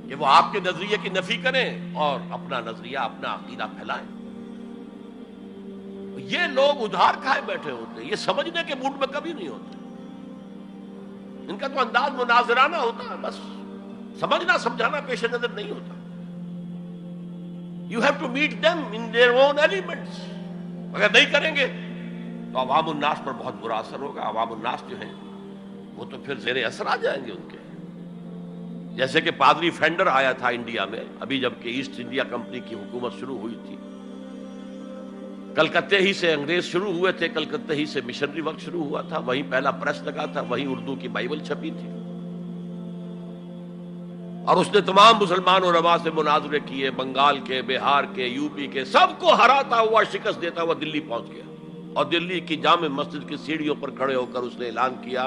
کہ وہ آپ کے نظریے کی نفی کریں اور اپنا نظریہ، اپنا عقیدہ پھیلائیں۔ یہ لوگ ادھار کھائے بیٹھے ہوتے ہیں، یہ سمجھنے کے موڈ میں کبھی نہیں ہوتے، ان کا تو انداز مناظرانہ ہوتا ہے، بس سمجھنا سمجھانا پیش نظر نہیں ہوتا۔ You have to meet them in their own elements۔ اگر نہیں کریں گے تو عوام الناس پر بہت برا اثر ہوگا، عوام الناس جو ہیں وہ تو پھر زیر اثر آ جائیں گے ان کے، جیسے کہ پادری فینڈر آیا تھا انڈیا میں، ابھی جب کہ ایسٹ انڈیا کمپنی کی حکومت شروع ہوئی تھی، کلکتے ہی سے انگریز شروع ہوئے تھے، کلکتے ہی سے مشنری وقت شروع ہوا تھا، وہیں پہلا پریس لگا تھا، وہیں اردو کی بائبل چھپی تھی، اور اس نے تمام مسلمان علماء سے مناظرے کیے، بنگال کے، بہار کے، یو پی کے، سب کو ہراتا ہوا، شکست دیتا ہوا دلی پہنچ گیا، اور دلی کی جامع مسجد کی سیڑھیوں پر کھڑے ہو کر اس نے اعلان کیا،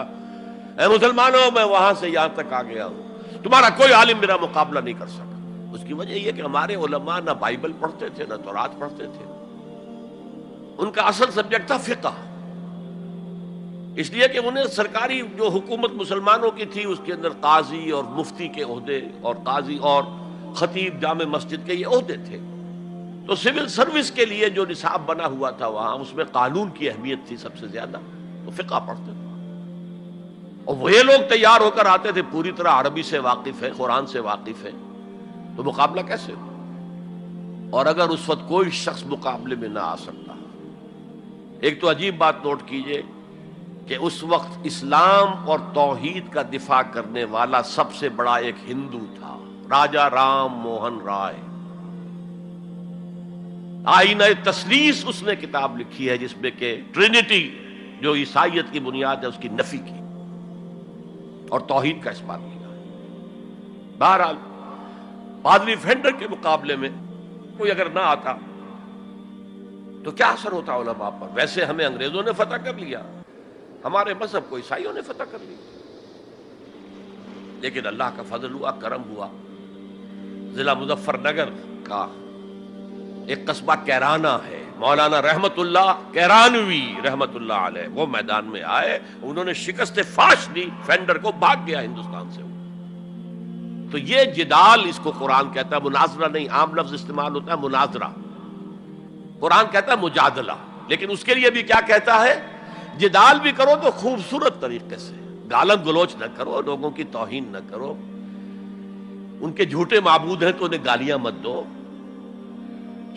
اے مسلمانوں، میں وہاں سے یہاں تک آ گیا ہوں، تمہارا کوئی عالم میرا مقابلہ نہیں کر سکا۔ اس کی وجہ یہ کہ ہمارے علماء نہ بائبل پڑھتے تھے نہ تورات پڑھتے تھے، ان کا اصل سبجیکٹ تھا فقہ، اس لیے کہ انہیں سرکاری جو حکومت مسلمانوں کی تھی اس کے اندر قاضی اور مفتی کے عہدے اور قاضی اور خطیب جامع مسجد کے یہ عہدے تھے، تو سول سروس کے لیے جو نصاب بنا ہوا تھا وہاں اس میں قانون کی اہمیت تھی سب سے زیادہ، تو فقہ پڑھتے تھے، اور وہ لوگ تیار ہو کر آتے تھے پوری طرح عربی سے واقف ہے، قرآن سے واقف ہے، تو مقابلہ کیسے ہو؟ اور اگر اس وقت کوئی شخص مقابلے میں نہ آ سکتا، ایک تو عجیب بات نوٹ کیجئے کہ اس وقت اسلام اور توحید کا دفاع کرنے والا سب سے بڑا ایک ہندو تھا، راجا رام موہن رائے، آئینہ تثلیث اس نے کتاب لکھی ہے جس میں کہ ٹرینٹی جو عیسائیت کی بنیاد ہے اس کی نفی کی اور توحید کا اس بات کیا۔ بہرحال پادری فینڈر کے مقابلے میں کوئی اگر نہ آتا تو کیا اثر ہوتا علماء پر؟ ویسے ہمیں انگریزوں نے فتح کر لیا، ہمارے مذہب کو عیسائیوں نے فتح کر لیا، لیکن اللہ کا فضل ہوا، کرم ہوا، ضلع مظفر نگر کا ایک قصبہ کیرانہ ہے، مولانا رحمت اللہ کیرانوی رحمت اللہ علیہ، وہ میدان میں آئے، انہوں نے شکست فاش دی، فینڈر کو بھاگ گیا ہندوستان سے۔ تو یہ جدال اس کو قرآن کہتا ہے، مناظرہ نہیں، عام لفظ استعمال ہوتا ہے مناظرہ، قرآن کہتا ہے مجادلہ، لیکن اس کے لیے بھی کیا کہتا ہے؟ جدال بھی کرو تو خوبصورت طریقے سے، گالم گلوچ نہ کرو، لوگوں کی توہین نہ کرو، ان کے جھوٹے معبود ہیں تو انہیں گالیاں مت دو،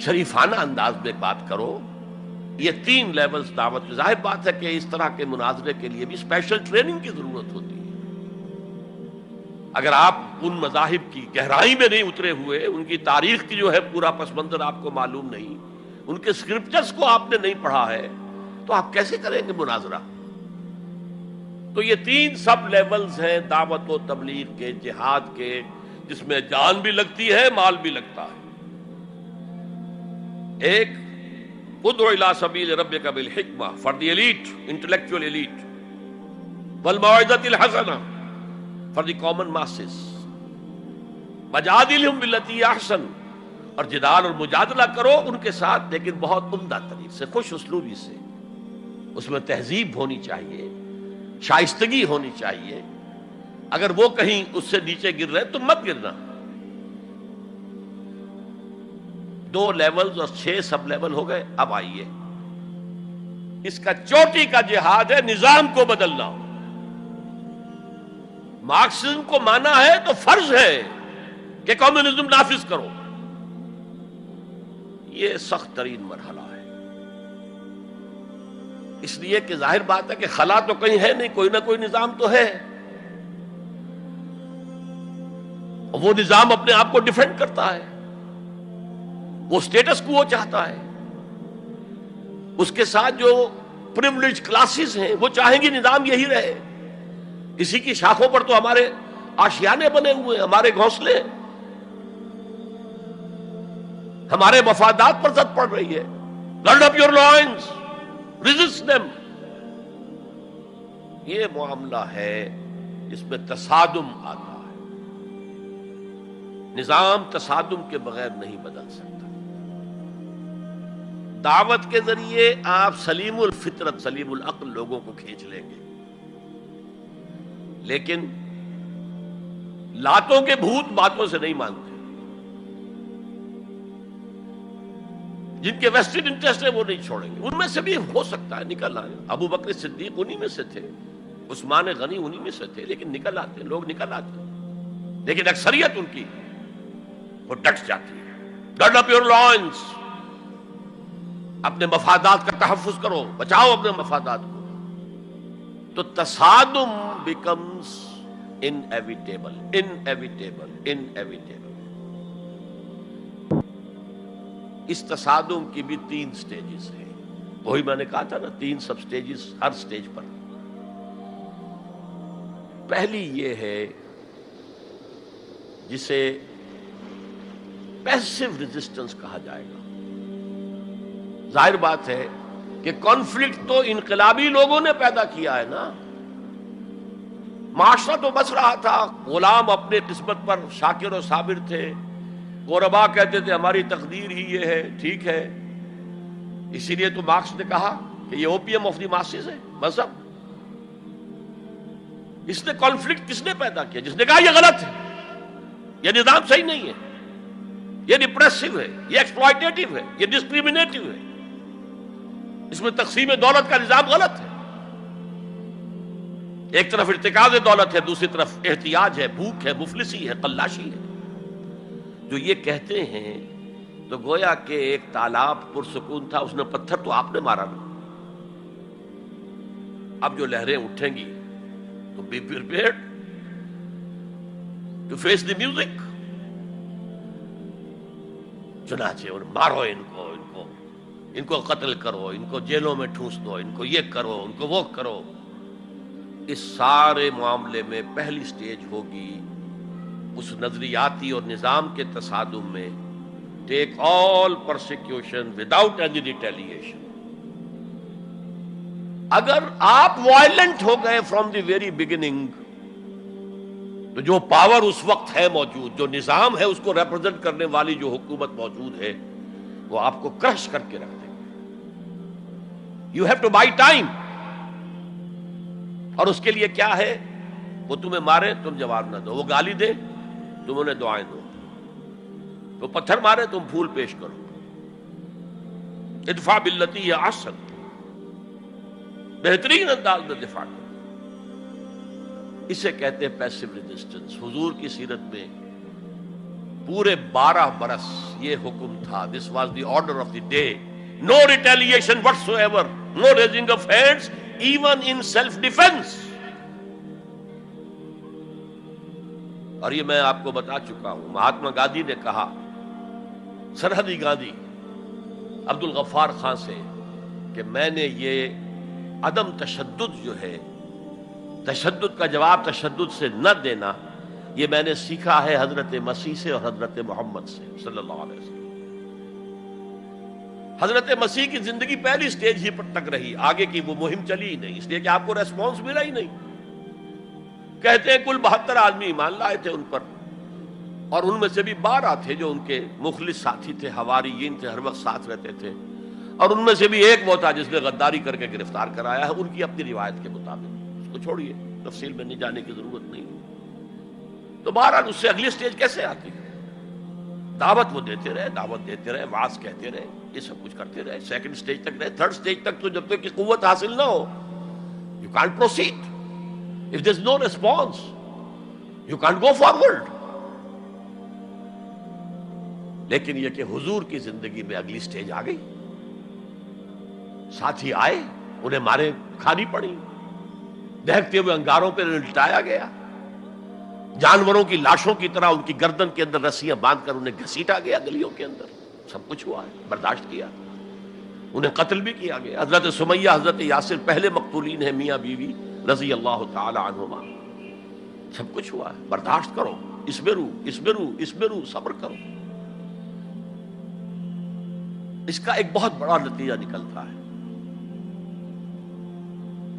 شریفانہ انداز میں بات کرو۔ یہ تین لیولز دعوت، ظاہر بات ہے کہ اس طرح کے مناظرے کے لیے بھی اسپیشل ٹریننگ کی ضرورت ہوتی ہے۔ اگر آپ ان مذاہب کی گہرائی میں نہیں اترے ہوئے، ان کی تاریخ کی جو ہے پورا پس منظر آپ کو معلوم نہیں، ان کے اسکرپچرز کو آپ نے نہیں پڑھا ہے، تو آپ کیسے کریں گے مناظرہ؟ تو یہ تین سب لیولز ہیں دعوت و تبلیغ کے، جہاد کے، جس میں جان بھی لگتی ہے، مال بھی لگتا ہے۔ ایک ادعو الی سبیل ربک بالحکمہ for the elite, intellectual elite, والموعظۃ الحسنہ فار دی کامن ماسز، وجادلہم باللتی احسن، اور جدال اور مجادلہ کرو ان کے ساتھ، لیکن بہت عمدہ طریقے سے، خوش اسلوبی سے، اس میں تہذیب ہونی چاہیے، شائستگی ہونی چاہیے، اگر وہ کہیں اس سے نیچے گر رہے تو مت گرنا۔ 2 لیولز اور 6 سب لیول ہو گئے، اب آئیے اس کا چوٹی کا جہاد ہے نظام کو بدلنا۔ مارکسزم کو مانا ہے تو فرض ہے کہ کمیونزم نافذ کرو، یہ سخت ترین مرحلہ ہے، اس لیے کہ ظاہر بات ہے کہ خلا تو کہیں ہے نہیں، کوئی نہ کوئی نظام تو ہے، اور وہ نظام اپنے آپ کو ڈیفینڈ کرتا ہے، وہ سٹیٹس کو وہ چاہتا ہے، اس کے ساتھ جو پریویلیج کلاسز ہیں وہ چاہیں گی نظام یہی رہے۔ کسی کی شاخوں پر تو ہمارے آشیانے بنے ہوئے، ہمارے گھونسلے، ہمارے مفادات پر زد پڑ رہی ہے۔ Grid up your lines, resist them. یہ معاملہ ہے جس میں تصادم آتا ہے، نظام تصادم کے بغیر نہیں بدل سکتا۔ دعوت کے ذریعے آپ سلیم الفطرت، سلیم العقل لوگوں کو کھینچ لیں گے، لیکن لاتوں کے بھوت باتوں سے نہیں مانتے، جن کے ویسٹڈ انٹرسٹ ہے وہ نہیں چھوڑیں گے۔ ان میں سے بھی ہو سکتا ہے نکل آئے، ابو بکر صدیق انہی میں سے تھے، عثمان غنی انہی میں سے تھے، لیکن نکل آتے، لوگ نکل آتے، لیکن اکثریت ان کی وہ ڈٹ جاتی ہے۔ گرڈ اپ یور لائنز، اپنے مفادات کا تحفظ کرو، بچاؤ اپنے مفادات کو۔ تو تصادم بیکمز انیویٹیبل، انیویٹیبل، انیویٹیبل۔ اس تصادم کی بھی 3 سٹیجز ہیں، وہی میں نے کہا تھا نا، 3 سب سٹیجز ہر سٹیج پر۔ پہلی یہ ہے جسے پیسو ریزسٹنس کہا جائے گا۔ ظاہر بات ہے کہ کانفلکٹ تو انقلابی لوگوں نے پیدا کیا ہے نا، معاشرہ تو بس رہا تھا، غلام اپنے قسمت پر شاکر و صابر تھے، غربا کہتے تھے ہماری تقدیر ہی یہ ہے، ٹھیک ہے، اسی لیے تو مارکس نے کہا کہ یہ اوپیم آف دی ماسز ہے مذہب۔ اس نے کانفلکٹ کس نے پیدا کیا؟ جس نے کہا یہ غلط ہے، یہ نظام صحیح نہیں ہے، یہ ریپریسو ہے، یہ ایکسپلائٹیٹو ہے، یہ ڈسکریمنیٹو ہے، اس میں تقسیم دولت کا نظام غلط ہے۔ ایک طرف ارتکاز دولت ہے، دوسری طرف احتیاج ہے، بھوک ہے، مفلسی ہے، قلاشی ہے۔ جو یہ کہتے ہیں تو گویا کہ ایک تالاب پرسکون تھا، اس نے پتھر تو آپ نے مارا نا، اب جو لہریں اٹھیں گی تو be prepared to face the music. چنانچہ اور مارو ان کو قتل کرو، ان کو جیلوں میں ٹھونس دو، ان کو یہ کرو، ان کو وہ کرو۔ اس سارے معاملے میں پہلی سٹیج ہوگی اس نظریاتی اور نظام کے تصادم میں ٹیک آل پرسیکیوشن وداؤٹ اینی ریٹیلیشن۔ اگر آپ وائلنٹ ہو گئے فرام دی ویری بگننگ تو جو پاور اس وقت ہے موجود، جو نظام ہے اس کو ریپرزینٹ کرنے والی جو حکومت موجود ہے، وہ آپ کو کرش کر کے رکھ دیں گے۔ You have to buy time. اور اس کے لیے کیا ہے؟ وہ تمہیں مارے تم جواب نہ دو، وہ گالی دے تم انہیں دعائیں دو، وہ پتھر مارے تم پھول پیش کرو۔ ادفع باللتی ہی احسن، بہترین انداز میں دفاع کرو۔ اسے کہتے ہیں پیسو ریزسٹنس۔ حضور کی سیرت میں پورے 12 برس یہ حکم تھا، this was the order of the day, no retaliation whatsoever, no raising of hands even in self defence. اور یہ میں آپ کو بتا چکا ہوں، مہاتما گاندھی نے کہا، سرحدی گاندھی عبد الغفار خان سے، کہ میں نے یہ عدم تشدد جو ہے، تشدد کا جواب تشدد سے نہ دینا، یہ میں نے سیکھا ہے حضرت مسیح سے اور حضرت محمد سے صلی اللہ علیہ وسلم۔ حضرت مسیح کی زندگی پہلی سٹیج ہی پر تک رہی، آگے کی وہ مہم چلی ہی نہیں، اس لیے کہ آپ کو ریسپانس ملا ہی نہیں۔ کہتے ہیں کل 72 آدمی ایمان لائے تھے ان پر، اور ان میں سے بھی 12 تھے جو ان کے مخلص ساتھی تھے، حواریین تھے، ہر وقت ساتھ رہتے تھے، اور ان میں سے بھی ایک وہ تھا جس نے غداری کر کے گرفتار کرایا ہے، ان کی اپنی روایت کے مطابق۔ اس کو چھوڑیے، تفصیل میں نہیں جانے کی ضرورت نہیں۔ تو بہرحال اس سے اگلی سٹیج کیسے آتی؟ دعوت وہ دیتے رہے، دعوت دیتے رہے، وعظ کہتے رہے، یہ سب کچھ کرتے رہے، سیکنڈ سٹیج تک رہے، تھرڈ سٹیج تک تو جب تک کہ قوت حاصل نہ ہو you can't proceed. If there's no response you can't go forward. لیکن یہ کہ حضور کی زندگی میں اگلی سٹیج آ گئی، ساتھی آئے، انہیں مارے کھانی پڑی، دہکتے ہوئے انگاروں پہ لٹایا گیا، جانوروں کی لاشوں کی طرح ان کی گردن کے اندر رسیاں باندھ کر انہیں گھسیٹا گیا گلیوں کے اندر، سب کچھ ہوا ہے، برداشت کیا، انہیں قتل بھی کیا گیا۔ حضرت سمیہ، حضرت یاسر پہلے مقتولین ہیں، میاں بیوی رضی اللہ تعالی عنہما، سب کچھ ہوا ہے، برداشت کرو، اسبرو، صبر کرو۔ اس کا ایک بہت بڑا نتیجہ نکلتا ہے،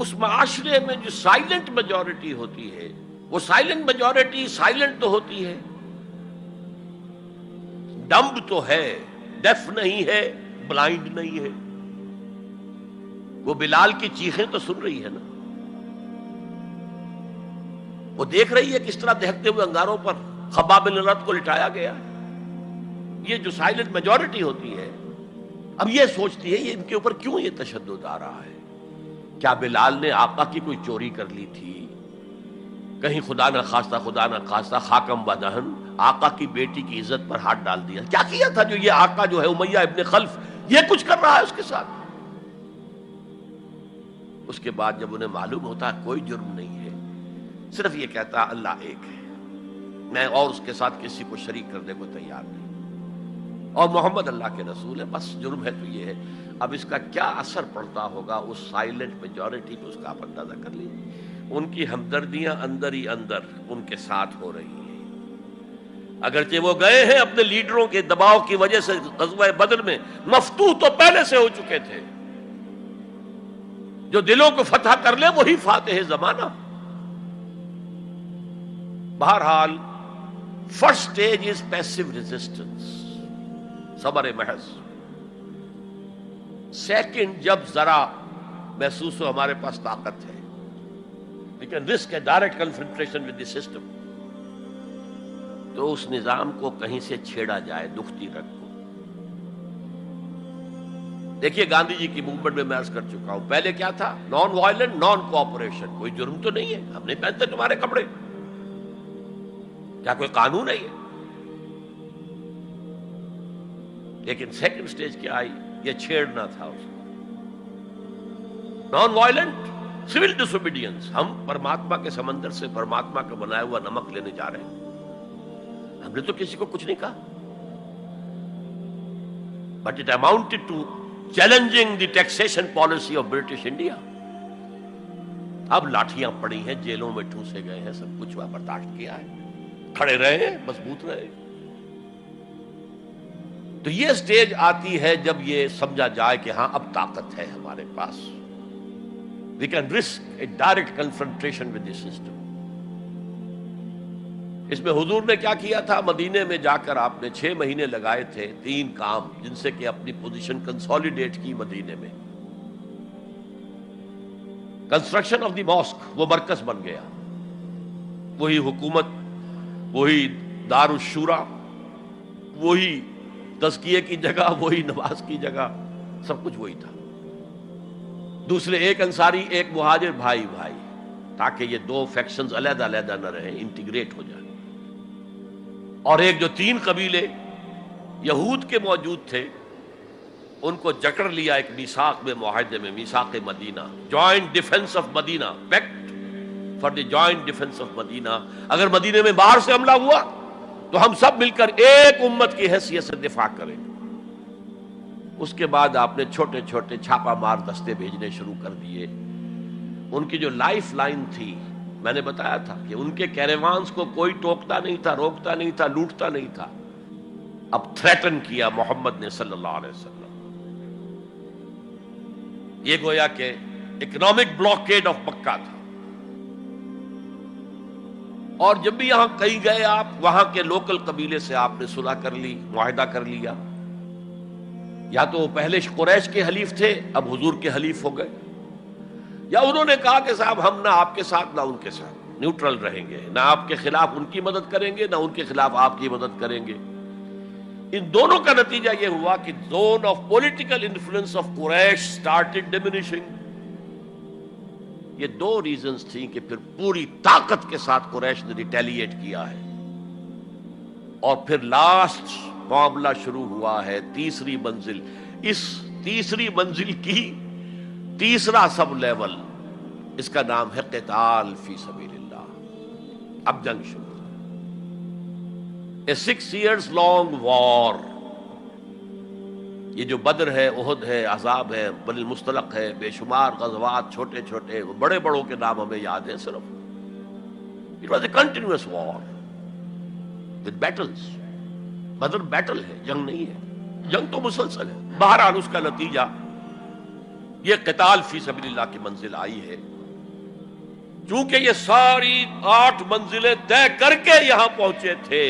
اس معاشرے میں جو سائلنٹ میجورٹی ہوتی ہے، وہ سائلنٹ میجورٹی سائلنٹ تو ہوتی ہے، ڈمب تو ہے، ڈیف نہیں ہے، بلائنڈ نہیں ہے۔ وہ بلال کی چیخیں تو سن رہی ہے نا، وہ دیکھ رہی ہے کس طرح دہکتے ہوئے انگاروں پر خباب بن الارت کو لٹایا گیا۔ یہ جو سائلنٹ میجورٹی ہوتی ہے، اب یہ سوچتی ہے یہ ان کے اوپر کیوں یہ تشدد آ رہا ہے؟ کیا بلال نے آقا کی کوئی چوری کر لی تھی؟ کہیں خدا نہ خواستہ خاکم و دہن آقا کی بیٹی کی عزت پر ہاتھ ڈال دیا؟ کیا کیا تھا جو یہ آقا جو ہے امیہ ابن خلف یہ کچھ کر رہا ہے اس کے ساتھ؟ اس کے بعد جب انہیں معلوم ہوتا ہے کوئی جرم نہیں ہے، صرف یہ کہتا ہے اللہ ایک ہے، میں اور اس کے ساتھ کسی کو شریک کرنے کو تیار نہیں، اور محمد اللہ کے رسول ہے، بس جرم ہے تو یہ ہے۔ اب اس کا کیا اثر پڑتا ہوگا اس سائلنٹ میجورٹی پہ، اس کا آپ اندازہ کر لیجیے۔ ان کی ہمدردیاں اندر ہی اندر ان کے ساتھ ہو رہی ہیں، اگرچہ وہ گئے ہیں اپنے لیڈروں کے دباؤ کی وجہ سے غزوہ بدر میں، مفتوح تو پہلے سے ہو چکے تھے، جو دلوں کو فتح کر لے وہی فاتح زمانہ۔ بہرحال first stage is passive resistance, صبر محض. سیکنڈ، جب ذرا محسوس ہو ہمارے پاس طاقت ہے، we can risk a direct confrontation with the system، تو اس نظام کو کہیں سے چھیڑا جائے دکھتی رگ کو. دیکھیے گاندھی جی کی موومنٹ میں عرض کر چکا ہوں، پہلے کیا تھا؟ Non violent, naan cooperation. کوئی جرم تو نہیں ہے، ہم نہیں پہنتے تمہارے کپڑے، کیا کوئی قانون ہے یہ؟ لیکن سیکنڈ سٹیج کیا آئی؟ یہ چھیڑنا تھا اس کو. نان وائلنٹ سول ڈسوبیڈینس، ہم پرماتما کے سمندر سے پرماتما کا بنایا ہوا نمک لینے جا رہے ہیں، ہم نے تو کسی کو کچھ نہیں کہا، but it amounted to challenging the taxation policy of British India. اب لاٹھیاں پڑی ہیں، جیلوں میں ٹھوسے گئے ہیں، سب کچھ برداشت کیا ہے، کھڑے رہے ہیں، مضبوط رہے. تو یہ سٹیج آتی ہے جب یہ سمجھا جائے کہ ہاں اب طاقت ہے ہمارے پاس، we can risk a direct confrontation with the system. اس میں حضور نے کیا کیا تھا؟ مدینے میں جا کر آپ نے 6 مہینے لگائے تھے، 3 کام جن سے کہ اپنی پوزیشن کنسولیڈیٹ کی. مدینے میں کنسٹرکشن آف دی ماسک، وہ مرکز بن گیا، وہی حکومت، وہی دار الشورا، وہی تزکیے کی جگہ، وہی نماز کی جگہ، سب کچھ وہی تھا. دوسرے، ایک انصاری ایک مہاجر، بھائی بھائی، تاکہ یہ 2 فیکشنز علیحدہ علیحدہ نہ رہیں، انٹیگریٹ ہو جائیں. اور ایک جو 3 قبیلے یہود کے موجود تھے، ان کو جکڑ لیا ایک میثاق میں، معاہدے میں، میثاق Medina, joint defence of Medina, pact for the joint defence of Medina. اگر مدینے میں باہر سے حملہ ہوا تو ہم سب مل کر ایک امت کی حیثیت سے دفاع کریں. اس کے بعد آپ نے چھوٹے چھوٹے چھاپا مار دستے بھیجنے شروع کر دیے. ان کی جو لائف لائن تھی، میں نے بتایا تھا کہ ان کے کیریوانز کو کوئی ٹوکتا نہیں تھا، روکتا نہیں تھا، لوٹتا نہیں تھا. اب تھریٹن کیا محمد نے صلی اللہ علیہ وسلم. یہ گویا کہ اکنامک بلاکیڈ آف مکہ تھا. اور جب بھی یہاں کہیں گئے آپ، وہاں کے لوکل قبیلے سے آپ نے صلح کر لی، معاہدہ کر لیا. یا تو وہ پہلے قریش کے حلیف تھے، اب حضور کے حلیف ہو گئے، یا انہوں نے کہا کہ صاحب ہم نہ آپ کے ساتھ نہ ان کے ساتھ، نیوٹرل رہیں گے، نہ آپ کے خلاف ان کی مدد کریں گے، نہ ان کے خلاف آپ کی مدد کریں گے. ان دونوں کا نتیجہ یہ ہوا کہ zone of political influence of Quraysh started diminishing. یہ 2 ریزنز تھیں کہ پھر پوری طاقت کے ساتھ قریش نے ریٹیلیٹ کیا ہے. اور پھر لاسٹ معاملہ شروع ہوا ہے، تیسری منزل. اس تیسری منزل کی تیسرا سب لیول، اس کا نام ہے قتال فی سبیل اللہ. اب جنگ شروع، اے 6 years long وار. یہ جو بدر ہے، احد ہے، احزاب ہے، بنی المصطلق ہے، بے شمار غزوات، چھوٹے چھوٹے، بڑے بڑوں کے نام ہمیں یاد ہیں صرف. It was a continuous war with battles. Badr battle ہے، جنگ نہیں ہے، جنگ تو مسلسل ہے. بہرحال اس کا نتیجہ یہ قتال فی سبیل اللہ کی منزل آئی ہے. چونکہ یہ ساری 8 منزلیں طے کر کے یہاں پہنچے تھے،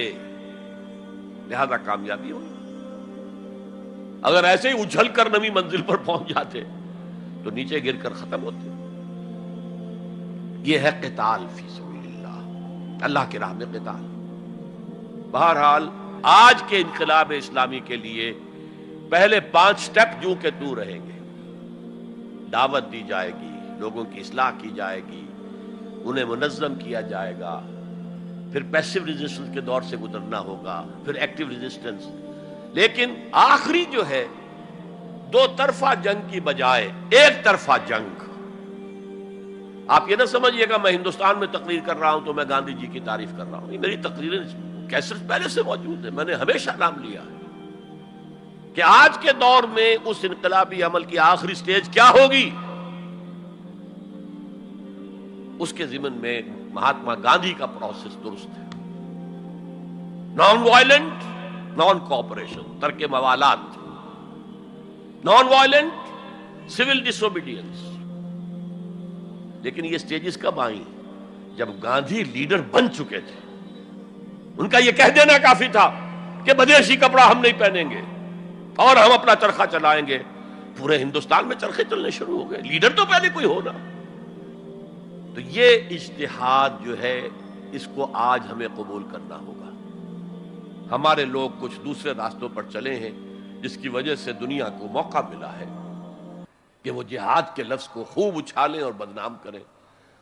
لہذا کامیابی ہوئی. اگر ایسے ہی اچھل کر نویں منزل پر پہنچ جاتے تو نیچے گر کر ختم ہوتے. یہ ہے قتال فی سبیل اللہ، اللہ کی راہ میں قتال. بہرحال آج کے انقلاب اسلامی کے لیے پہلے 5 سٹیپ جو کہ تو رہیں گے. دعوت دی جائے گی، لوگوں کی اصلاح کی جائے گی، انہیں منظم کیا جائے گا، پھر پیسو ریزسٹنس کے دور سے گزرنا ہوگا، پھر ایکٹیو ریزسٹنس. لیکن آخری جو ہے 2 طرفہ جنگ کی بجائے ایک طرفہ جنگ. آپ یہ نہ سمجھیے گا میں ہندوستان میں تقریر کر رہا ہوں تو میں گاندھی جی کی تعریف کر رہا ہوں. یہ میری تقریریں کیسٹ پہلے سے موجود ہے، میں نے ہمیشہ نام لیا ہے کہ آج کے دور میں اس انقلابی عمل کی آخری سٹیج کیا ہوگی. اس کے ضمن میں مہاتما گاندھی کا پروسیس درست ہے. نان وائلنٹ، نان کوآپریشن، ترک موالات، نان وائلنٹ، سول ڈس اوبیڈینس. لیکن یہ سٹیجز کب آئیں؟ جب گاندھی لیڈر بن چکے تھے. ان کا یہ کہہ دینا کافی تھا کہ بدیشی کپڑا ہم نہیں پہنیں گے اور ہم اپنا چرخہ چلائیں گے. پورے ہندوستان میں چرخے چلنے شروع ہو گئے. لیڈر تو پہلے کوئی ہونا. تو یہ اجتہاد جو ہے اس کو آج ہمیں قبول کرنا ہوگا. ہمارے لوگ کچھ دوسرے راستوں پر چلے ہیں جس کی وجہ سے دنیا کو موقع ملا ہے کہ وہ جہاد کے لفظ کو خوب اچھالیں اور بدنام کریں.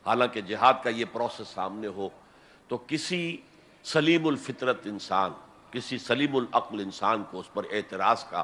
حالانکہ جہاد کا یہ پروسیس سامنے ہو تو کسی سلیم الفطرت انسان، کسی سلیم العقل انسان کو اس پر اعتراض کا